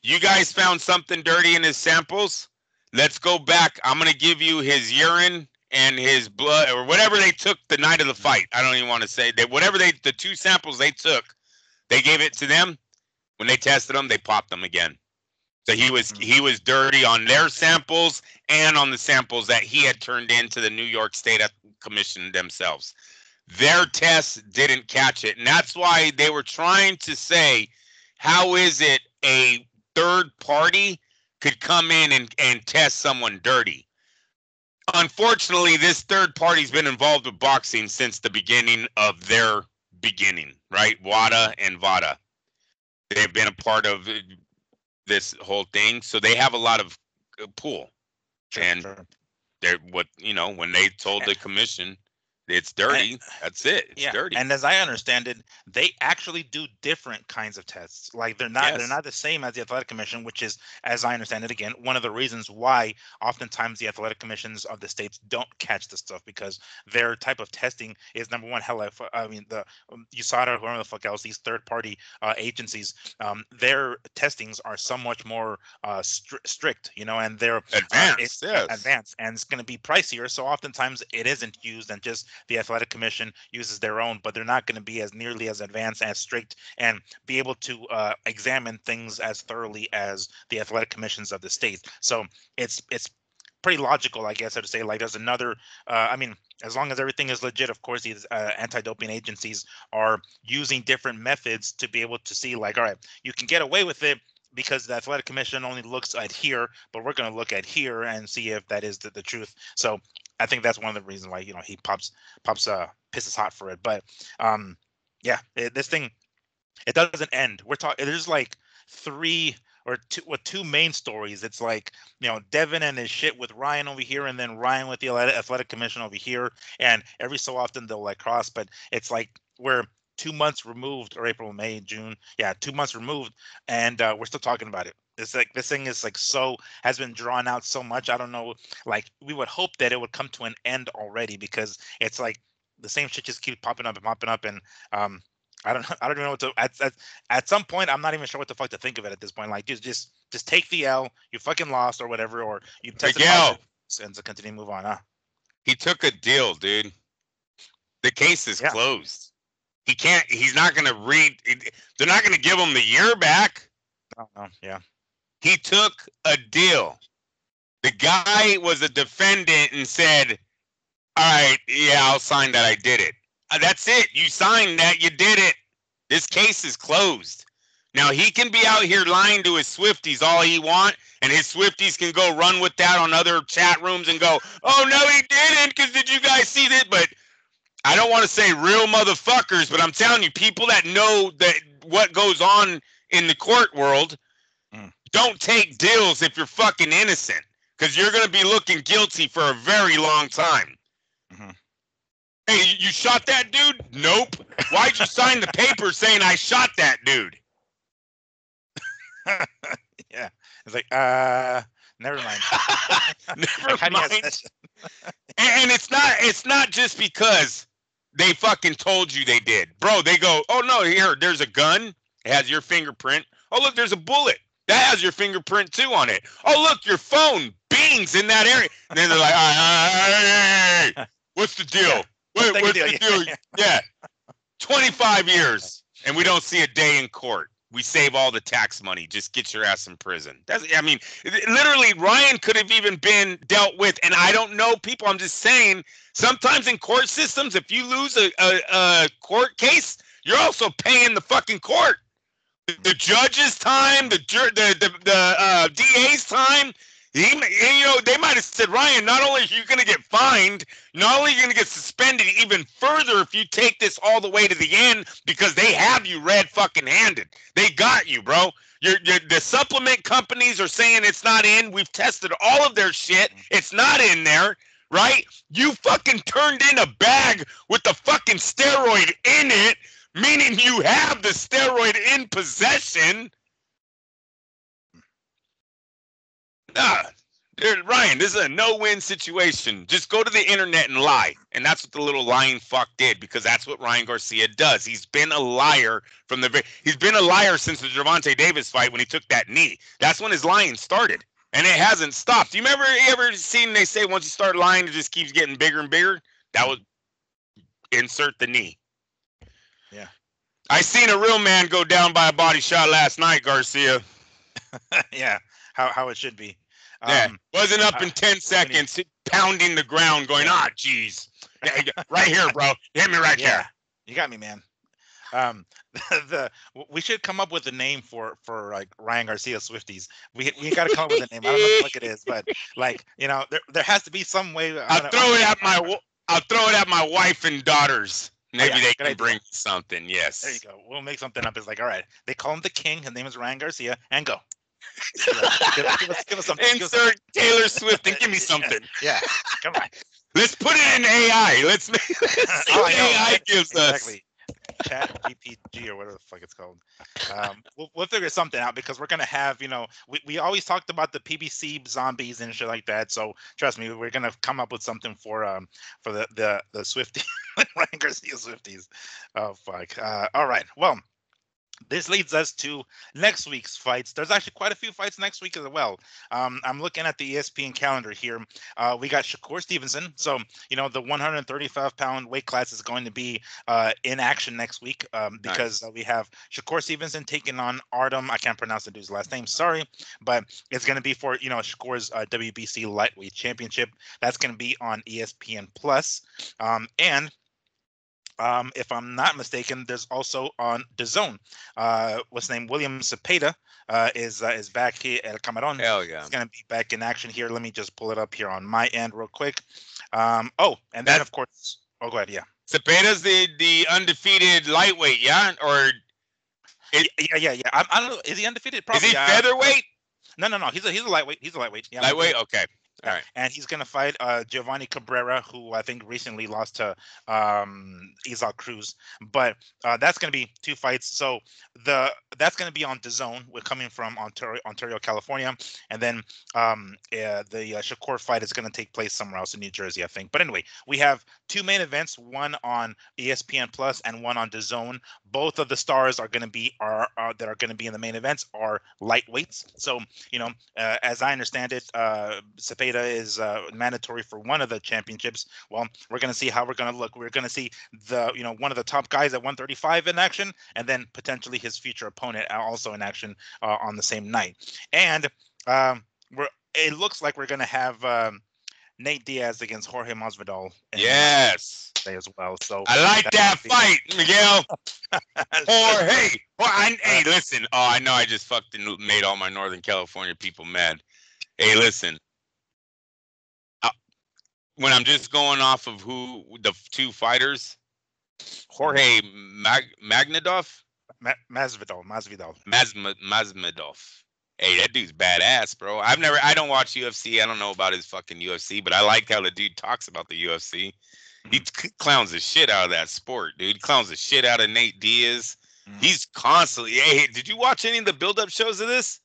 you guys found something dirty in his samples. Let's go back. I'm going to give you his urine and his blood or whatever they took the night of the fight. I don't even want to say that. The 2 samples they took, they gave it to them. When they tested them, they popped them again. So he was dirty on their samples and on the samples that he had turned into the New York State Commission themselves. Their tests didn't catch it. And that's why they were trying to say, how is it a third party could come in and test someone dirty? Unfortunately, this third party's been involved with boxing since the beginning of their beginning, right? WADA and VADA. They've been a part of this whole thing, so they have a lot of pull. They're when they told the commission it's dirty, that's it. It's dirty. And as I understand it, they actually do different kinds of tests. Like they're not the same as the Athletic Commission, which is, as I understand it, again, one of the reasons why oftentimes the athletic commissions of the states don't catch the stuff, because their type of testing is, number one, the USADA, whoever the fuck else, these third party agencies, their testings are so much more strict, and they're advanced, and it's going to be pricier. So oftentimes it isn't used, and just the Athletic Commission uses their own, but they're not going to be as nearly as advanced, as strict, and be able to examine things as thoroughly as the Athletic Commissions of the states. So it's pretty logical, I guess, to say, like, there's another, as long as everything is legit, of course, these anti-doping agencies are using different methods to be able to see, like, all right, you can get away with it because the Athletic Commission only looks at here, but we're going to look at here and see if that is the truth. So I think that's one of the reasons why, he pisses hot for it. But this thing, it doesn't end. We're talking, there's like 3 or two main stories. It's like, Devin and his shit with Ryan over here, and then Ryan with the athletic commission over here, and every so often they'll like cross, but it's like we're 2 months removed, or April, May, June, 2 months removed, and we're still talking about it. It's like this thing is like has been drawn out so much. I don't know. Like, we would hope that it would come to an end already, because it's like the same shit just keeps popping up and popping up, and I don't know. I don't even know what to. At some point, I'm not even sure what the fuck to think of it at this point. Like, just take the L. You fucking lost or whatever, or you tested positive, and to continue to move on. He took a deal, dude. The case is closed. He can't. He's not gonna read. They're not gonna give him the year back. Yeah. He took a deal. The guy was a defendant and said, "All right, yeah, I'll sign that. I did it." That's it. You signed that. You did it. This case is closed. Now, he can be out here lying to his Swifties all he want, and his Swifties can go run with that on other chat rooms and go, "Oh, no, he didn't, because did you guys see that?" But I don't want to say real motherfuckers, but I'm telling you, people that know that what goes on in the court world don't take deals if you're fucking innocent, because you're going to be looking guilty for a very long time. Mm-hmm. Hey, you shot that dude? Nope. Why'd you sign the paper saying I shot that dude? Yeah. It's like, never mind. Never mind. And it's not just because they fucking told you they did. Bro, they go, "Oh, no, here, there's a gun. It has your fingerprint. Oh, look, there's a bullet. That has your fingerprint, too, on it. Oh, look, your phone beings in that area." And then they're like, hey, what's the deal? What's the deal? Yeah. 25 years, and we don't see a day in court. We save all the tax money. Just get your ass in prison. Literally, Ryan could have even been dealt with, and I don't know people. I'm just saying, sometimes in court systems, if you lose a court case, you're also paying the fucking court. The judge's time, the DA's time. They might have said, "Ryan, not only are you going to get fined, not only are you going to get suspended even further if you take this all the way to the end, because they have you red fucking handed. They got you, bro. The supplement companies are saying it's not in. We've tested all of their shit. It's not in there, right? You fucking turned in a bag with the fucking steroid in it, meaning you have the steroid in possession." Ryan, this is a no-win situation. Just go to the internet and lie. And that's what the little lying fuck did, because that's what Ryan Garcia does. He's been a liar he's been a liar since the Gervonta Davis fight when he took that knee. That's when his lying started. And it hasn't stopped. You ever seen they say once you start lying, it just keeps getting bigger and bigger? That would insert the knee. Yeah. I seen a real man go down by a body shot last night, Garcia. Yeah. How it should be. Yeah, wasn't up in 10 seconds, pounding the ground, going, geez. Yeah, right here, bro. Hit me right here. You got me, man. We should come up with a name for like Ryan Garcia Swifties. We got to come up with a name. I don't know what the fuck it is, but like, there has to be some way. I'll throw it at my wife and daughters. Maybe they can bring something. Yes. There you go. We'll make something up. It's like, all right, they call him the King. His name is Ryan Garcia, and go. give us something. Insert Taylor Swift and give me something. Yeah, come on. Let's put it in AI. Let's see what AI gives us. Chat GPT or whatever the fuck it's called. We'll figure something out, because we're gonna have, we always talked about the PBC zombies and shit like that. So trust me, we're gonna come up with something for the Swiftie Ryan Garcia Swifties. Oh fuck. All right. Well, this leads us to next week's fights. There's actually quite a few fights next week as well. I'm looking at the ESPN calendar here. We got Shakur Stevenson. So, the 135-pound weight class is going to be in action next week, because we have Shakur Stevenson taking on Artem. I can't pronounce the dude's last name. Sorry. But it's going to be for, Shakur's WBC lightweight championship. That's going to be on ESPN Plus. And if I'm not mistaken, there's also on DAZN. What's his name? William Cepeda is back here at Cameron. Hell yeah. He's going to be back in action here. Let me just pull it up here on my end real quick. And then, of course, go ahead, yeah. Cepeda's the undefeated lightweight, yeah? Or Yeah. I don't know. Is he undefeated? Is Probably. he Yeah. featherweight? No. He's a lightweight. He's a lightweight. Yeah. Lightweight? Okay. All Yeah, right. and he's gonna fight Giovanni Cabrera, who I think recently lost to Isaac Cruz. But that's gonna be 2 fights. So that's gonna be on DAZN. We're coming from Ontario, California, and then the Shakur fight is gonna take place somewhere else in New Jersey, I think. But anyway, we have 2 main events, one on ESPN Plus and one on DAZN. Both of the stars are gonna be that are gonna be in the main events are lightweights. So as I understand it, Cepeda is mandatory for one of the championships. Well, we're going to see how we're going to look. We're going to see one of the top guys at 135 in action, and then potentially his future opponent also in action on the same night. And it looks like we're going to have Nate Diaz against Jorge Masvidal. Yes. As well. So I like that fight, Miguel. Jorge. Hey, listen. Oh, I know I just fucking made all my Northern California people mad. Hey, listen. When I'm just going off of who the 2 fighters, Jorge Masvidal. Hey, that dude's badass, bro. I don't watch UFC. I don't know about his fucking UFC, but I like how the dude talks about the UFC. He clowns the shit out of that sport, dude. He clowns the shit out of Nate Diaz. He's constantly. Hey, did you watch any of the build-up shows of this?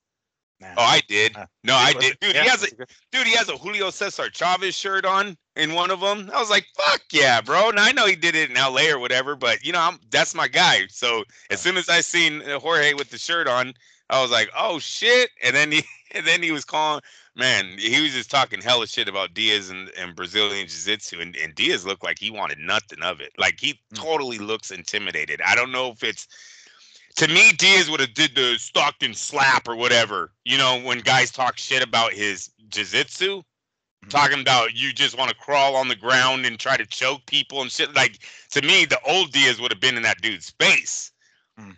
Nah. Oh, I did. No, I did. Dude, yeah, he has a Julio Cesar Chavez shirt on in one of them. I was like, fuck yeah, bro. Now I know he did it in LA or whatever, but that's my guy. So as soon as I seen Jorge with the shirt on, I was like, oh shit. And then he was calling, man, he was just talking hella shit about Diaz and Brazilian Jiu-Jitsu, and Diaz looked like he wanted nothing of it. Like he totally looks intimidated. I don't know if it's, to me, Diaz would have did the Stockton slap or whatever, when guys talk shit about his jiu-jitsu, talking about you just want to crawl on the ground and try to choke people and shit. Like, to me, the old Diaz would have been in that dude's face.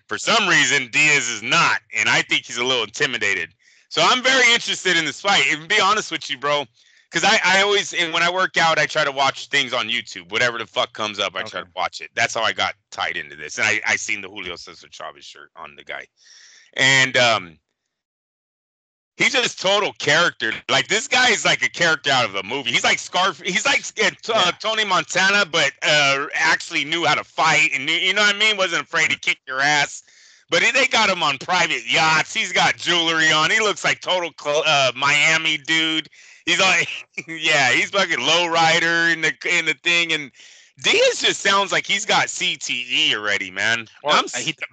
For some reason, Diaz is not, and I think he's a little intimidated. So I'm very interested in this fight. And to be honest with you, bro, because I always, and when I work out, I try to watch things on YouTube. Whatever the fuck comes up, I try to watch it. That's how I got tied into this. And I seen the Julio Cesar Chavez shirt on the guy. And he's just total character. Like, this guy is like a character out of a movie. He's like He's like Tony Montana, but actually knew how to fight. And you know what I mean? Wasn't afraid to kick your ass. But they got him on private yachts. He's got jewelry on. He looks like total Miami dude. He's like, yeah, he's fucking lowrider in the thing, and Diaz just sounds like he's got CTE already, man. Well,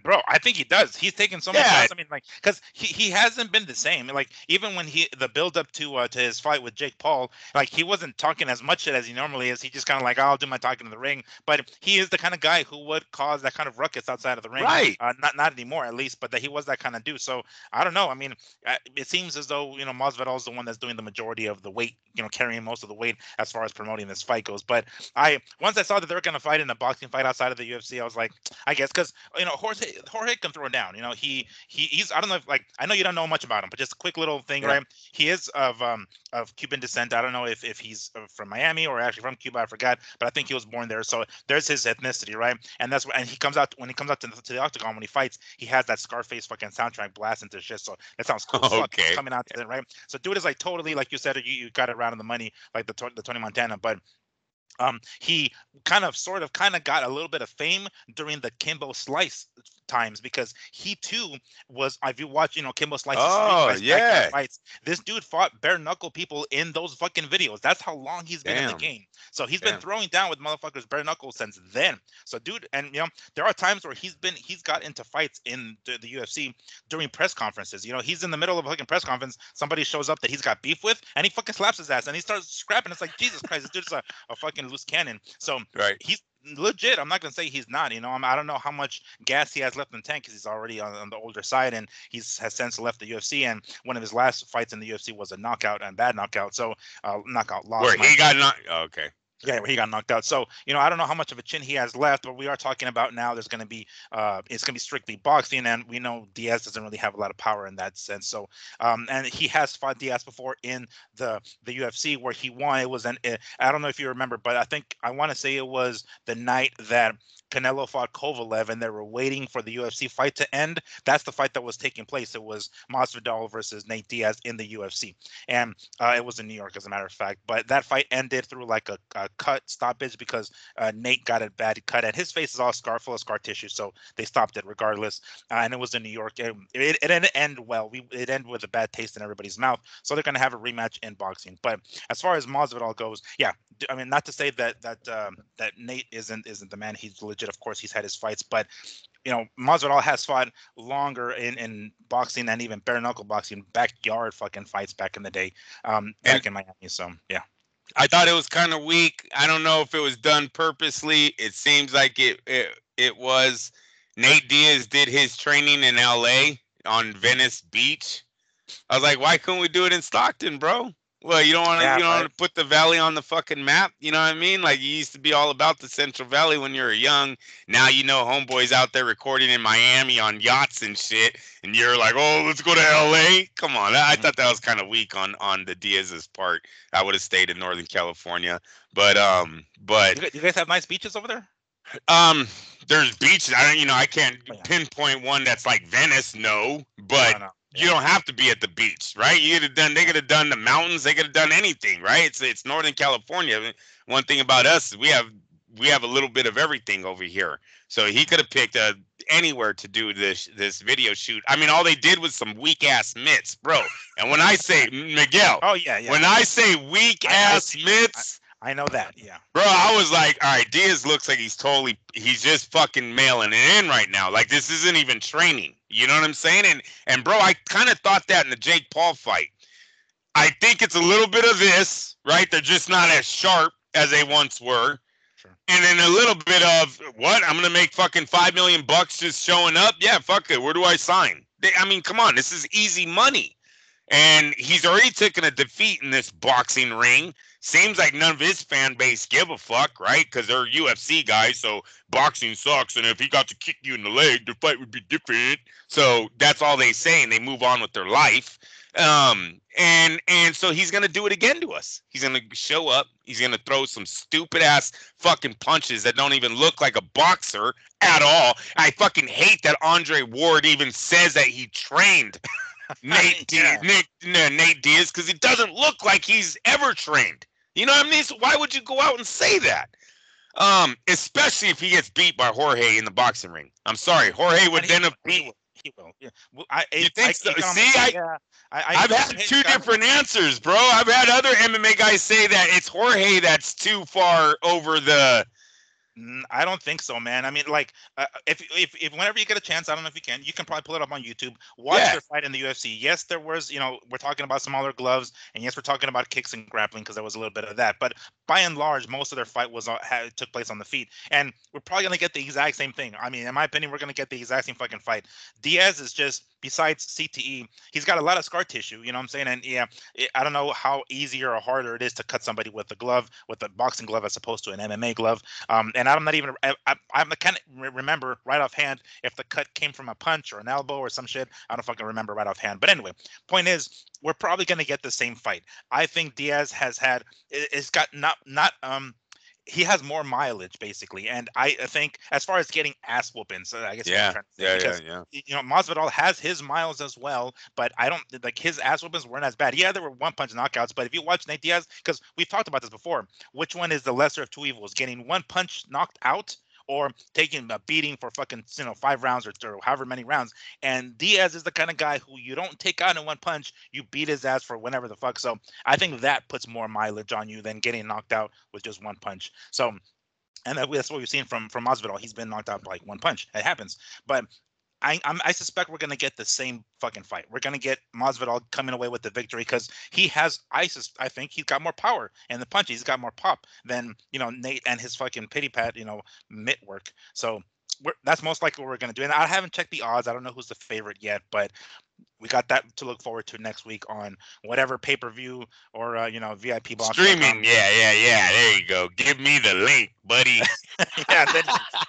bro, I think he does. He's taken so many shots. I mean, like, because he hasn't been the same. Like, even when the build up to his fight with Jake Paul, like, he wasn't talking as much shit as he normally is. He just kind of like, I'll do my talking in the ring. But he is the kind of guy who would cause that kind of ruckus outside of the ring. Right. Not anymore, at least, but that he was that kind of dude. So I don't know. I mean, it seems as though Masvidal is the one that's doing the majority of the weight, carrying most of the weight as far as promoting this fight goes. But once I saw that they're gonna fight in a boxing fight outside of the UFC, I was like, I guess, because Jorge can throw down. He's, I don't know if, like, I know you don't know much about him, but just a quick little thing, right? He is of Cuban descent. I don't know if he's from Miami or actually from Cuba. I forgot, but I think he was born there. So there's his ethnicity, right? And that's when he comes out to the octagon, when he fights, he has that Scarface fucking soundtrack blasting to shit. So that sounds cool. Okay. Coming out to it, right? So dude is like totally, like you said, you got it right on the money, like the Tony Montana, but. He kind of got a little bit of fame during the Kimbo Slice times, because he too was, if you watch Kimbo Slice's fights, this dude fought bare knuckle people in those fucking videos. That's how long he's been in the game. So he's been throwing down with motherfuckers bare knuckle since then. So dude, and there are times where he's got into fights in the UFC during press conferences. He's in the middle of a fucking press conference, somebody shows up that he's got beef with, and he fucking slaps his ass and he starts scrapping. It's like, Jesus Christ, this dude's a fucking loose cannon. So he's legit. I'm not gonna say he's not. I don't know how much gas he has left in the tank, because he's already on the older side, and has since left the UFC. And one of his last fights in the UFC was a knockout, and bad knockout. So knockout loss. Where he got knocked. Oh, okay. Yeah, where he got knocked out. So, I don't know how much of a chin he has left, but we are talking about now there's going to be, it's going to be strictly boxing, and we know Diaz doesn't really have a lot of power in that sense. So, and he has fought Diaz before in the UFC where he won. It was I don't know if you remember, but I want to say it was the night that Canelo fought Kovalev, and they were waiting for the UFC fight to end. That's the fight that was taking place. It was Masvidal versus Nate Diaz in the UFC, and it was in New York, as a matter of fact. But that fight ended through like a cut stoppage because Nate got a bad cut, and his face is all full of scar tissue, so they stopped it regardless. And it was in New York. It didn't end well. It ended with a bad taste in everybody's mouth. So they're going to have a rematch in boxing. But as far as Masvidal goes, yeah, I mean, not to say that Nate isn't the man. He's legit. Of course, he's had his fights, but Masvidal has fought longer in boxing and even bare knuckle boxing, backyard fucking fights back in the day, back in Miami. So yeah. I thought it was kind of weak. I don't know if it was done purposely. It seems like it was. Nate Diaz did his training in LA on Venice Beach. I was like, why couldn't we do it in Stockton, bro? Well, you don't want to put the valley on the fucking map. You know what I mean? Like, you used to be all about the Central Valley when you were young. Now homeboys out there recording in Miami on yachts and shit, and you're like, oh, let's go to LA. Come on, I thought that was kind of weak on the Diaz's part. I would have stayed in Northern California, but you guys have nice beaches over there. There's beaches. I can't pinpoint one that's like Venice. No, but. No. You don't have to be at the beach, right? They could have done the mountains. They could have done anything, right? It's Northern California. One thing about us is we have a little bit of everything over here. So he could have picked anywhere to do this video shoot. I mean, all they did was some weak ass mitts, bro. And when I say Miguel, oh yeah. When I say weak ass mitts. I know that, yeah. Bro, I was like, all right, Diaz looks like he's just fucking mailing it in right now. Like, this isn't even training. You know what I'm saying? And bro, I kind of thought that in the Jake Paul fight. I think it's a little bit of this, right? They're just not as sharp as they once were. Sure. And then a little bit of, what? I'm going to make fucking $5 million just showing up? Yeah, fuck it. Where do I sign? I mean, come on. This is easy money. And he's already taken a defeat in this boxing ring. Seems like none of his fan base give a fuck, right? Because they're UFC guys, so boxing sucks. And if he got to kick you in the leg, the fight would be different. So that's all they say, and they move on with their life. And so he's gonna do it again to us. He's gonna show up. He's gonna throw some stupid ass fucking punches that don't even look like a boxer at all. I fucking hate that Andre Ward even says that he trained Nate Diaz because it doesn't look like he's ever trained. You know what I mean? So why would you go out and say that? Especially if he gets beat by Jorge in the boxing ring. I'm sorry, Jorge would then have beat. He will. Yeah. You think so? See, I've had two different answers, bro. I've had other MMA guys say that it's Jorge that's too far over the. I don't think so, man. I mean, like, if whenever you get a chance, I don't know if you can probably pull it up on YouTube. Watch their fight in the UFC. Yes, there was, we're talking about smaller gloves, and yes, we're talking about kicks and grappling because there was a little bit of that. But by and large, most of their fight took place on the feet, and we're probably gonna get the exact same thing. I mean, in my opinion, we're gonna get the exact same fucking fight. Diaz is just, besides CTE, he's got a lot of scar tissue. You know what I'm saying? And yeah, I don't know how easier or harder it is to cut somebody with a boxing glove as opposed to an MMA glove. And I'm not even. I can't remember right offhand if the cut came from a punch or an elbow or some shit. I don't fucking remember right offhand. But anyway, point is, we're probably gonna get the same fight. I think Diaz he has more mileage basically, and I think as far as getting ass whoopings, I guess Masvidal has his miles as well, but I don't like his ass whoopings weren't as bad. Yeah, there were one punch knockouts, but if you watch Nate Diaz, because we've talked about this before, which one is the lesser of two evils, getting one punch knocked out or taking a beating for fucking 5 rounds or however many rounds? And Diaz is the kind of guy who you don't take out in one punch, you beat his ass for whenever the fuck. So I think that puts more mileage on you than getting knocked out with just one punch. So, and that's what we've seen from Masvidal. He's been knocked out by like one punch. It happens, but I suspect we're gonna get the same fucking fight. We're gonna get Masvidal coming away with the victory because he has. I think he's got more power in the punch. He's got more pop than Nate and his fucking pity pat mitt work. So that's most likely what we're gonna do. And I haven't checked the odds. I don't know who's the favorite yet, but we got that to look forward to next week on whatever pay-per-view or VIP box. Streaming. Yeah. There you go. Give me the link, buddy. Yeah,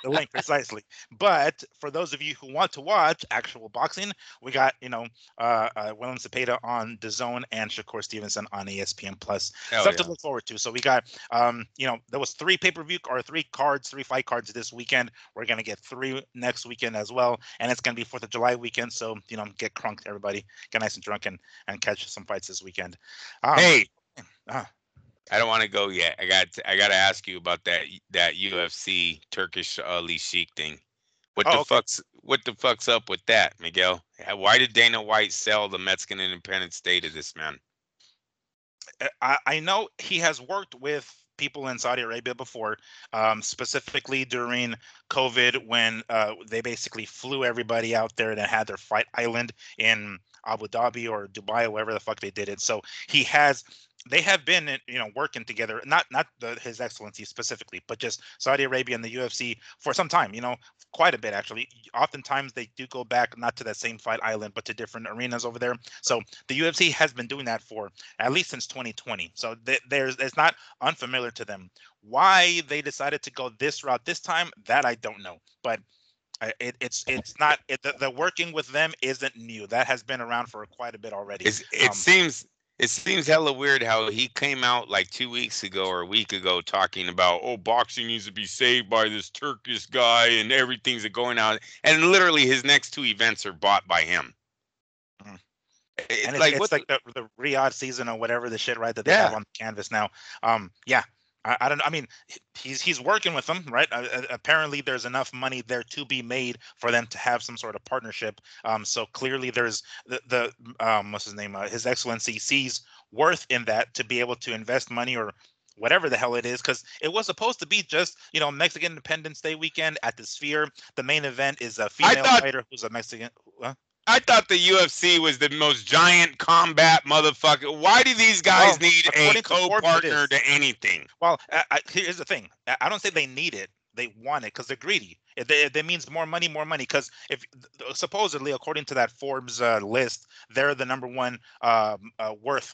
the link precisely. But for those of you who want to watch actual boxing, we got Willem Cepeda on DAZN and Shakur Stevenson on ESPN Plus. Stuff to look forward to. So we got there was 3 pay-per-view or 3 fight cards this weekend. We're gonna get 3 next weekend as well, and it's gonna be 4th of July weekend. So get crunked, everybody, get nice and drunk and catch some fights this weekend. Hey. I don't want to go yet. I got to ask you about that UFC Turkish Ali Sheik thing. What the fuck's up with that, Miguel? Why did Dana White sell the Mexican Independence Day to this man? I know he has worked with people in Saudi Arabia before, specifically during COVID when they basically flew everybody out there and had their fight island in Abu Dhabi or Dubai or wherever the fuck they did it. So they have been, working together, not His Excellency specifically, but just Saudi Arabia and the UFC for some time, quite a bit actually. Oftentimes they do go back not to that same fight island, but to different arenas over there. So the UFC has been doing that for at least since 2020. So it's not unfamiliar to them. Why they decided to go this route this time, that I don't know. But it's not the working with them isn't new. That has been around for quite a bit already. It seems hella weird how he came out like 2 weeks ago or a week ago talking about, boxing needs to be saved by this Turkish guy and everything's going on. And literally his next 2 events are bought by him. Mm. And it's like the Riyadh season or whatever the shit, right, that they have on the canvas now. I don't know. I mean, he's working with them, right? Apparently, there's enough money there to be made for them to have some sort of partnership. So clearly, there's the what's his name? His Excellency sees worth in that to be able to invest money or whatever the hell it is, because it was supposed to be just Mexican Independence Day weekend at the Sphere. The main event is a female fighter who's a Mexican. I thought the UFC was the most giant combat motherfucker. Why do these guys need a co-partner to anything? Well, here's the thing. I don't say they need it. They want it because they're greedy. That means more money. Because if supposedly, according to that Forbes list, they're the number one worth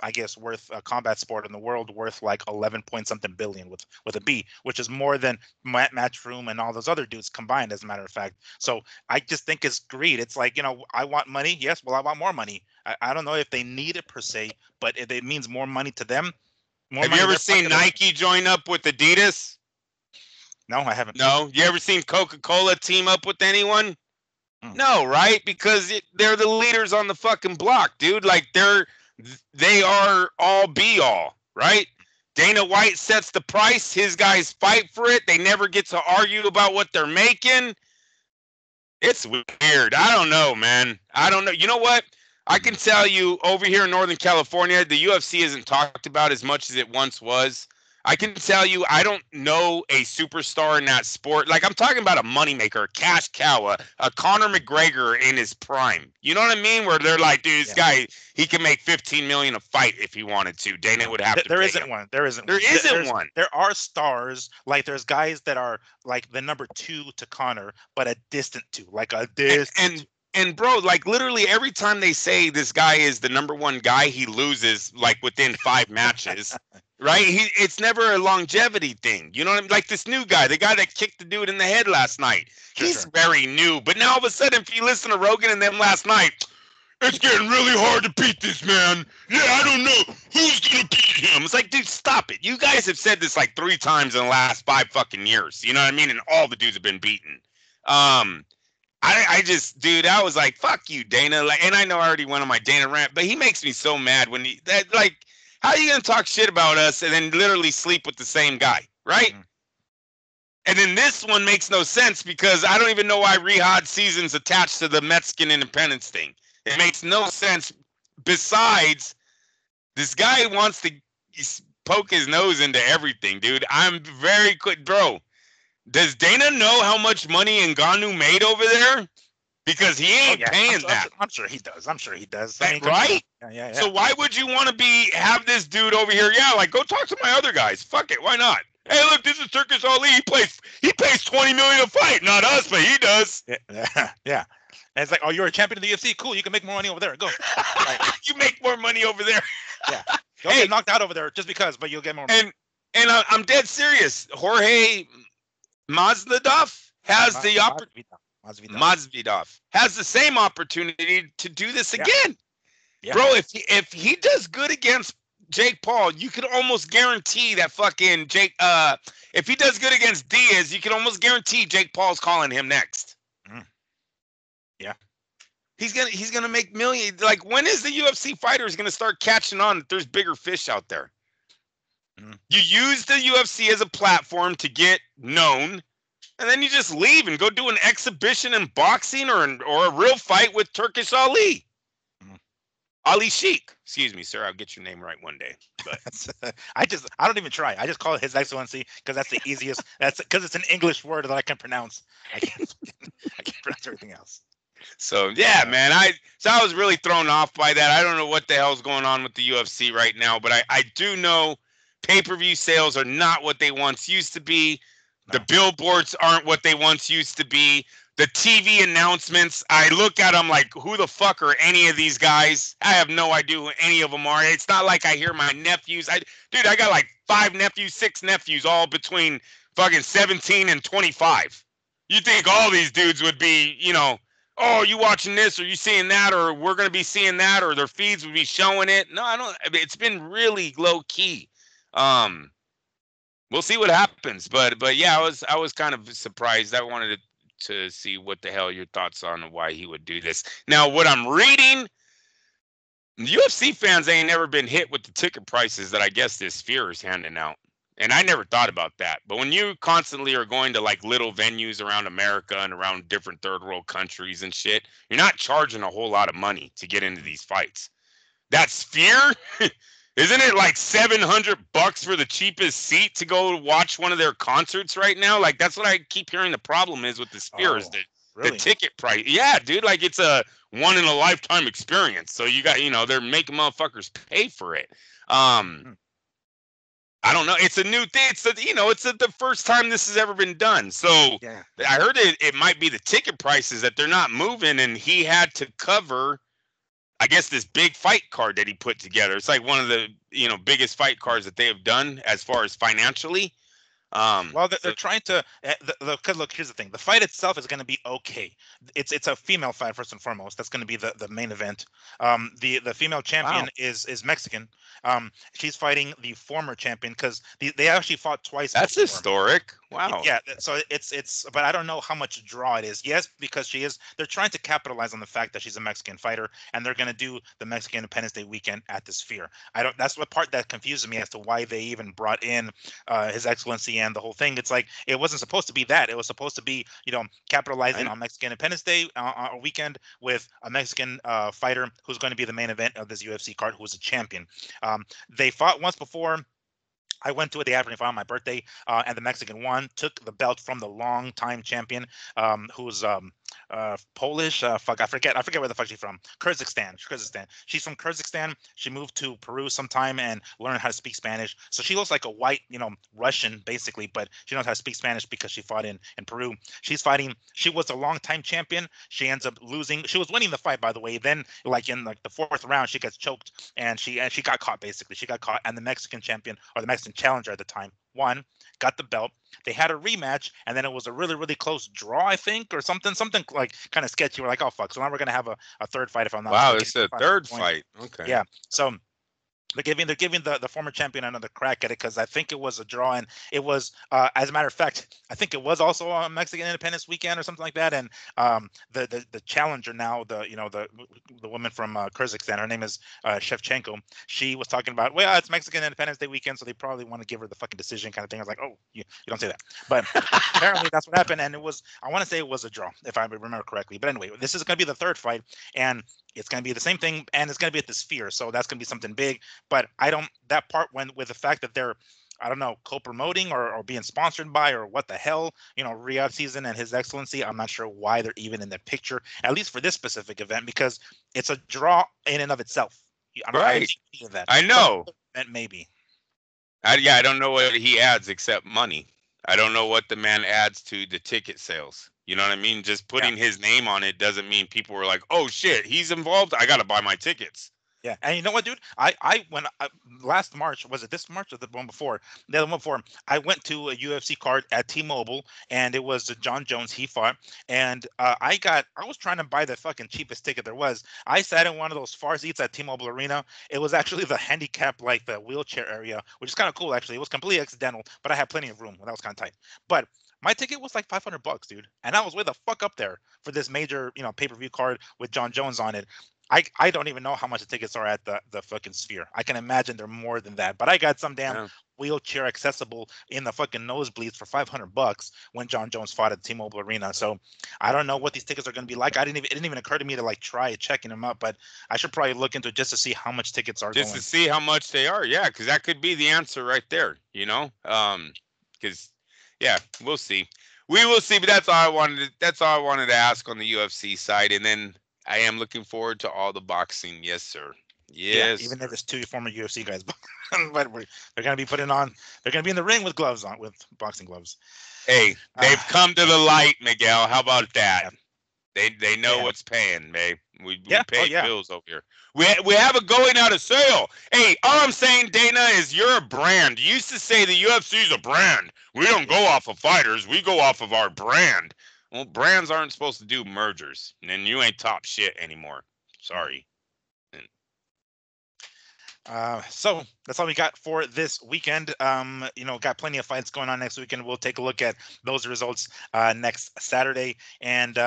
combat sport in the world, worth like 11 point something billion with a B, which is more than Matchroom and all those other dudes combined, as a matter of fact. So I just think it's greed. It's like, I want money. Yes, well, I want more money. I don't know if they need it per se, but it means more money to them. Have you ever seen Nike join up with Adidas? No, I haven't. No? You ever seen Coca-Cola team up with anyone? No, right? Because they're the leaders on the fucking block, dude. Like, they are all be all, right? Dana White sets the price. His guys fight for it. They never get to argue about what they're making. It's weird. I don't know, man. I don't know. You know what? I can tell you over here in Northern California, the UFC isn't talked about as much as it once was. I can tell you, I don't know a superstar in that sport. Like, I'm talking about a moneymaker, a cash cow, a Conor McGregor in his prime. You know what I mean? Where they're like, dude, this guy, he can make $15 million a fight if he wanted to. Dana would have to. There isn't one. There isn't one. There are stars. Like, there's guys that are like the number 2 to Conor, but a distant 2, like a distant. And bro, like literally every time they say this guy is the number 1 guy, he loses like within 5 matches, right? It's never a longevity thing. You know what I mean? Like this new guy, the guy that kicked the dude in the head last night. He's very new, but now all of a sudden, if you listen to Rogan and them last night, it's getting really hard to beat this man. Yeah, I don't know who's gonna beat him. It's like, dude, stop it. You guys have said this like 3 times in the last 5 fucking years. You know what I mean? And all the dudes have been beaten. I just, dude, I was like, fuck you, Dana. Like, and I know I already went on my Dana rant, but he makes me so mad when how are you gonna talk shit about us and then literally sleep with the same guy, right? Mm-hmm. And then this one makes no sense because I don't even know why Riyadh season's attached to the Mexican independence thing. It makes no sense. Besides, this guy wants to poke his nose into everything, dude. I'm very quick, bro. Does Dana know how much money Ngannou made over there? Because he ain't paying that. I'm sure he does. I mean, right? Yeah. So why would you want to have this dude over here? Yeah, like go talk to my other guys. Fuck it, why not? Hey, look, this is Turkish Ali. He pays $20 million a fight, not us, but he does. Yeah. And it's like, oh, you're a champion of the UFC. Cool, you can make more money over there. Go. Like, you make more money over there. Yeah. Don't get knocked out over there just because, but you'll get more money. And I'm dead serious. Jorge Masvidal has the Masvidal has the same opportunity to do this again. Yeah. Bro, if he does good against Jake Paul, you could almost guarantee that fucking Jake if he does good against Diaz, you can almost guarantee Jake Paul's calling him next. Yeah. He's gonna make millions. Like, when is the UFC fighters gonna start catching on that there's bigger fish out there? You use the UFC as a platform to get known, and then you just leave and go do an exhibition in boxing or a real fight with Turkish Ali. Ali Sheik. Excuse me, sir. I'll get your name right one day. But I don't even try. I just call it His Excellency because that's the easiest. That's because it's an English word that I can pronounce. I can't pronounce everything else. So yeah, man. I was really thrown off by that. I don't know what the hell's going on with the UFC right now, but I do know pay-per-view sales are not what they once used to be. No. The billboards aren't what they once used to be. The TV announcements, I look at them like, who the fuck are any of these guys? I have no idea who any of them are. It's not like I hear my nephews. I got like 5 nephews, 6 nephews, all between fucking 17 and 25. You think all these dudes would be, oh, you watching this, or you seeing that, or we're going to be seeing that, or their feeds would be showing it. No, I don't. It's been really low key. We'll see what happens. But yeah, I was kind of surprised. I wanted to see what the hell your thoughts on why he would do this. Now, what I'm reading, UFC fans ain't never been hit with the ticket prices that I guess this Sphere is handing out. And I never thought about that. But when you constantly are going to like little venues around America and around different third world countries and shit, you're not charging a whole lot of money to get into these fights. That Sphere, isn't it like $700 for the cheapest seat to go watch one of their concerts right now? Like, that's what I keep hearing the problem is with the Sphere is the ticket price. Yeah, dude, like it's a one in a lifetime experience. So you got, they're making motherfuckers pay for it. I don't know. It's a new thing. It's the first time this has ever been done. So yeah. I heard it might be the ticket prices that they're not moving, and he had to cover, I guess, this big fight card that he put together. It's like one of the biggest fight cards that they have done as far as financially. Well, they're trying to look. Here's the thing: the fight itself is going to be okay. It's a female fight first and foremost. That's going to be the main event. The female champion is Mexican. She's fighting the former champion because they actually fought twice. That's before. Historic. Wow. Yeah. So it's but I don't know how much draw it is. Yes, because they're trying to capitalize on the fact that she's a Mexican fighter, and they're going to do the Mexican Independence Day weekend at the Sphere. That's what part that confuses me as to why they even brought in His Excellency and the whole thing. It's like it wasn't supposed to be that. It was supposed to be capitalizing on Mexican Independence Day weekend with a Mexican fighter who's going to be the main event of this UFC card, who's a champion. They fought once before. I went to it the afternoon on my birthday, and the Mexican won, took the belt from the long-time champion, who's Polish. I forget where the fuck she's from. Kyrgyzstan. She's from Kyrgyzstan. She moved to Peru sometime and learned how to speak Spanish. So she looks like a white, Russian basically, but she knows how to speak Spanish because she fought in Peru. She's fighting. She was a long-time champion. She ends up losing. She was winning the fight, by the way. Then, in the 4th round, she gets choked and she got caught. Basically, she got caught, and the Mexican champion, or the Mexican challenger at the time, won, got the belt. They had a rematch, and then it was a really, really close draw, I think, or something like kind of sketchy. We're like, oh fuck! So now we're gonna have a third fight if I'm not. Wow, it's a third fight. Okay. Yeah. So they're giving the former champion another crack at it because I think it was a draw, and it was as a matter of fact, I think it was also a Mexican Independence weekend or something like that. And the challenger now, the woman from Kyrgyzstan, her name is Shevchenko. She was talking about, well, it's Mexican Independence Day weekend, so they probably want to give her the fucking decision kind of thing. I was like, oh, you don't say that, but apparently that's what happened, and I want to say it was a draw if I remember correctly. But anyway, this is going to be the third fight, and it's going to be the same thing, and it's going to be at the Sphere, so that's going to be something big. But that part with the fact that they're, I don't know, co-promoting or being sponsored by or what the hell, Riyadh Season and His Excellency, I'm not sure why they're even in the picture, at least for this specific event, because it's a draw in and of itself. Right. I know. Maybe. I don't know what he adds except money. I don't know what the man adds to the ticket sales. You know what I mean? Just putting his name on it doesn't mean people were like, "Oh shit, he's involved. I gotta buy my tickets." Yeah, and you know what, dude? I went last March. Was it this March or the one before? The other one before. I went to a UFC card at T-Mobile, and it was John Jones. He fought, and I was trying to buy the fucking cheapest ticket there was. I sat in one of those far seats at T-Mobile Arena. It was actually the handicap, like the wheelchair area, which is kind of cool actually. It was completely accidental, but I had plenty of room. That was kind of tight. But my ticket was like $500, dude, and I was way the fuck up there for this major, pay-per-view card with John Jones on it. I don't even know how much the tickets are at the fucking Sphere. I can imagine they're more than that. But I got some damn wheelchair accessible in the fucking nosebleeds for $500 when John Jones fought at T-Mobile Arena. So I don't know what these tickets are going to be like. It didn't even occur to me to like try checking them up, but I should probably look into it just to see how much tickets are Just going. to see how much they are, yeah, because that could be the answer right there. Because we'll see. We will see, but that's all I wanted. That's all I wanted to ask on the UFC side, and then I am looking forward to all the boxing. Yes, sir. Yes. Yeah, even if it's two former UFC guys, but they're going to be putting on. They're going to be in the ring with gloves on, with boxing gloves. Hey, they've come to the light, Miguel. How about that? Yeah. They know what's paying, man. We pay bills over here. We have a going out of sale. Hey, all I'm saying, Dana, is you're a brand. You used to say the UFC is a brand. We don't go off of fighters. We go off of our brand. Well, brands aren't supposed to do mergers, and you ain't top shit anymore. Sorry. So that's all we got for this weekend. Got plenty of fights going on next weekend. We'll take a look at those results next Saturday. And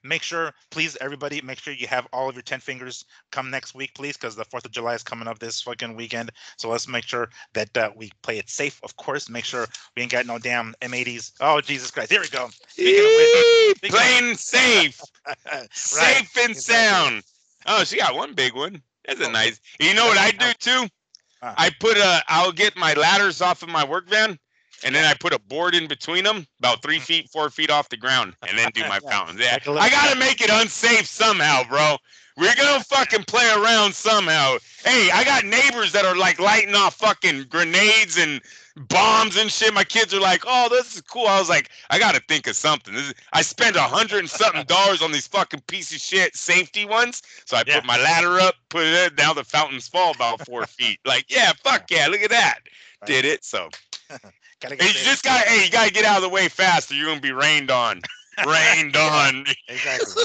make sure, please, everybody, make sure you have all of your 10 fingers come next week, please, because the 4th of July is coming up this fucking weekend. So let's make sure that we play it safe, of course. Make sure we ain't got no damn M80s. Oh, Jesus Christ. Here we go. Playing safe. Safe and sound. Oh, she got one big one. That's a nice. You know what I do too? I'll get my ladders off of my work van, and then I put a board in between them, about 3 feet, 4 feet off the ground, and then do my fountains. Yeah, I gotta make it unsafe somehow, bro. We're gonna fucking play around somehow. Hey, I got neighbors that are like lighting off fucking grenades and bombs and shit. My kids are like, "Oh, this is cool." I was like, I gotta think of something. I spent $100 and something on these fucking piece of shit safety ones. So I put my ladder up, put it in. Now the fountains fall about 4 feet. Like, fuck yeah, look at that. Right. Did it. So you gotta get out of the way fast or you're gonna be rained on. Rained on. Exactly.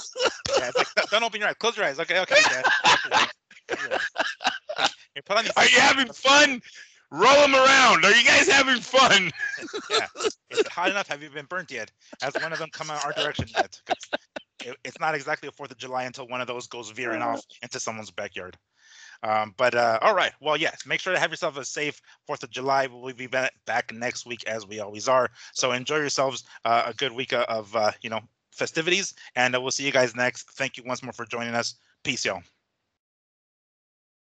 Yeah, it's like, don't open your eyes. Close your eyes. Okay, Dad. Are you having fun? Roll them around. Are you guys having fun? Yeah. Is it hot enough? Have you been burnt yet? Has one of them come out our direction yet? It's not exactly a 4th of July until one of those goes veering off into someone's backyard. All right. Well, yes, make sure to have yourself a safe 4th of July. We'll be back next week as we always are. So enjoy yourselves a good week of festivities, and we'll see you guys next. Thank you once more for joining us. Peace, y'all.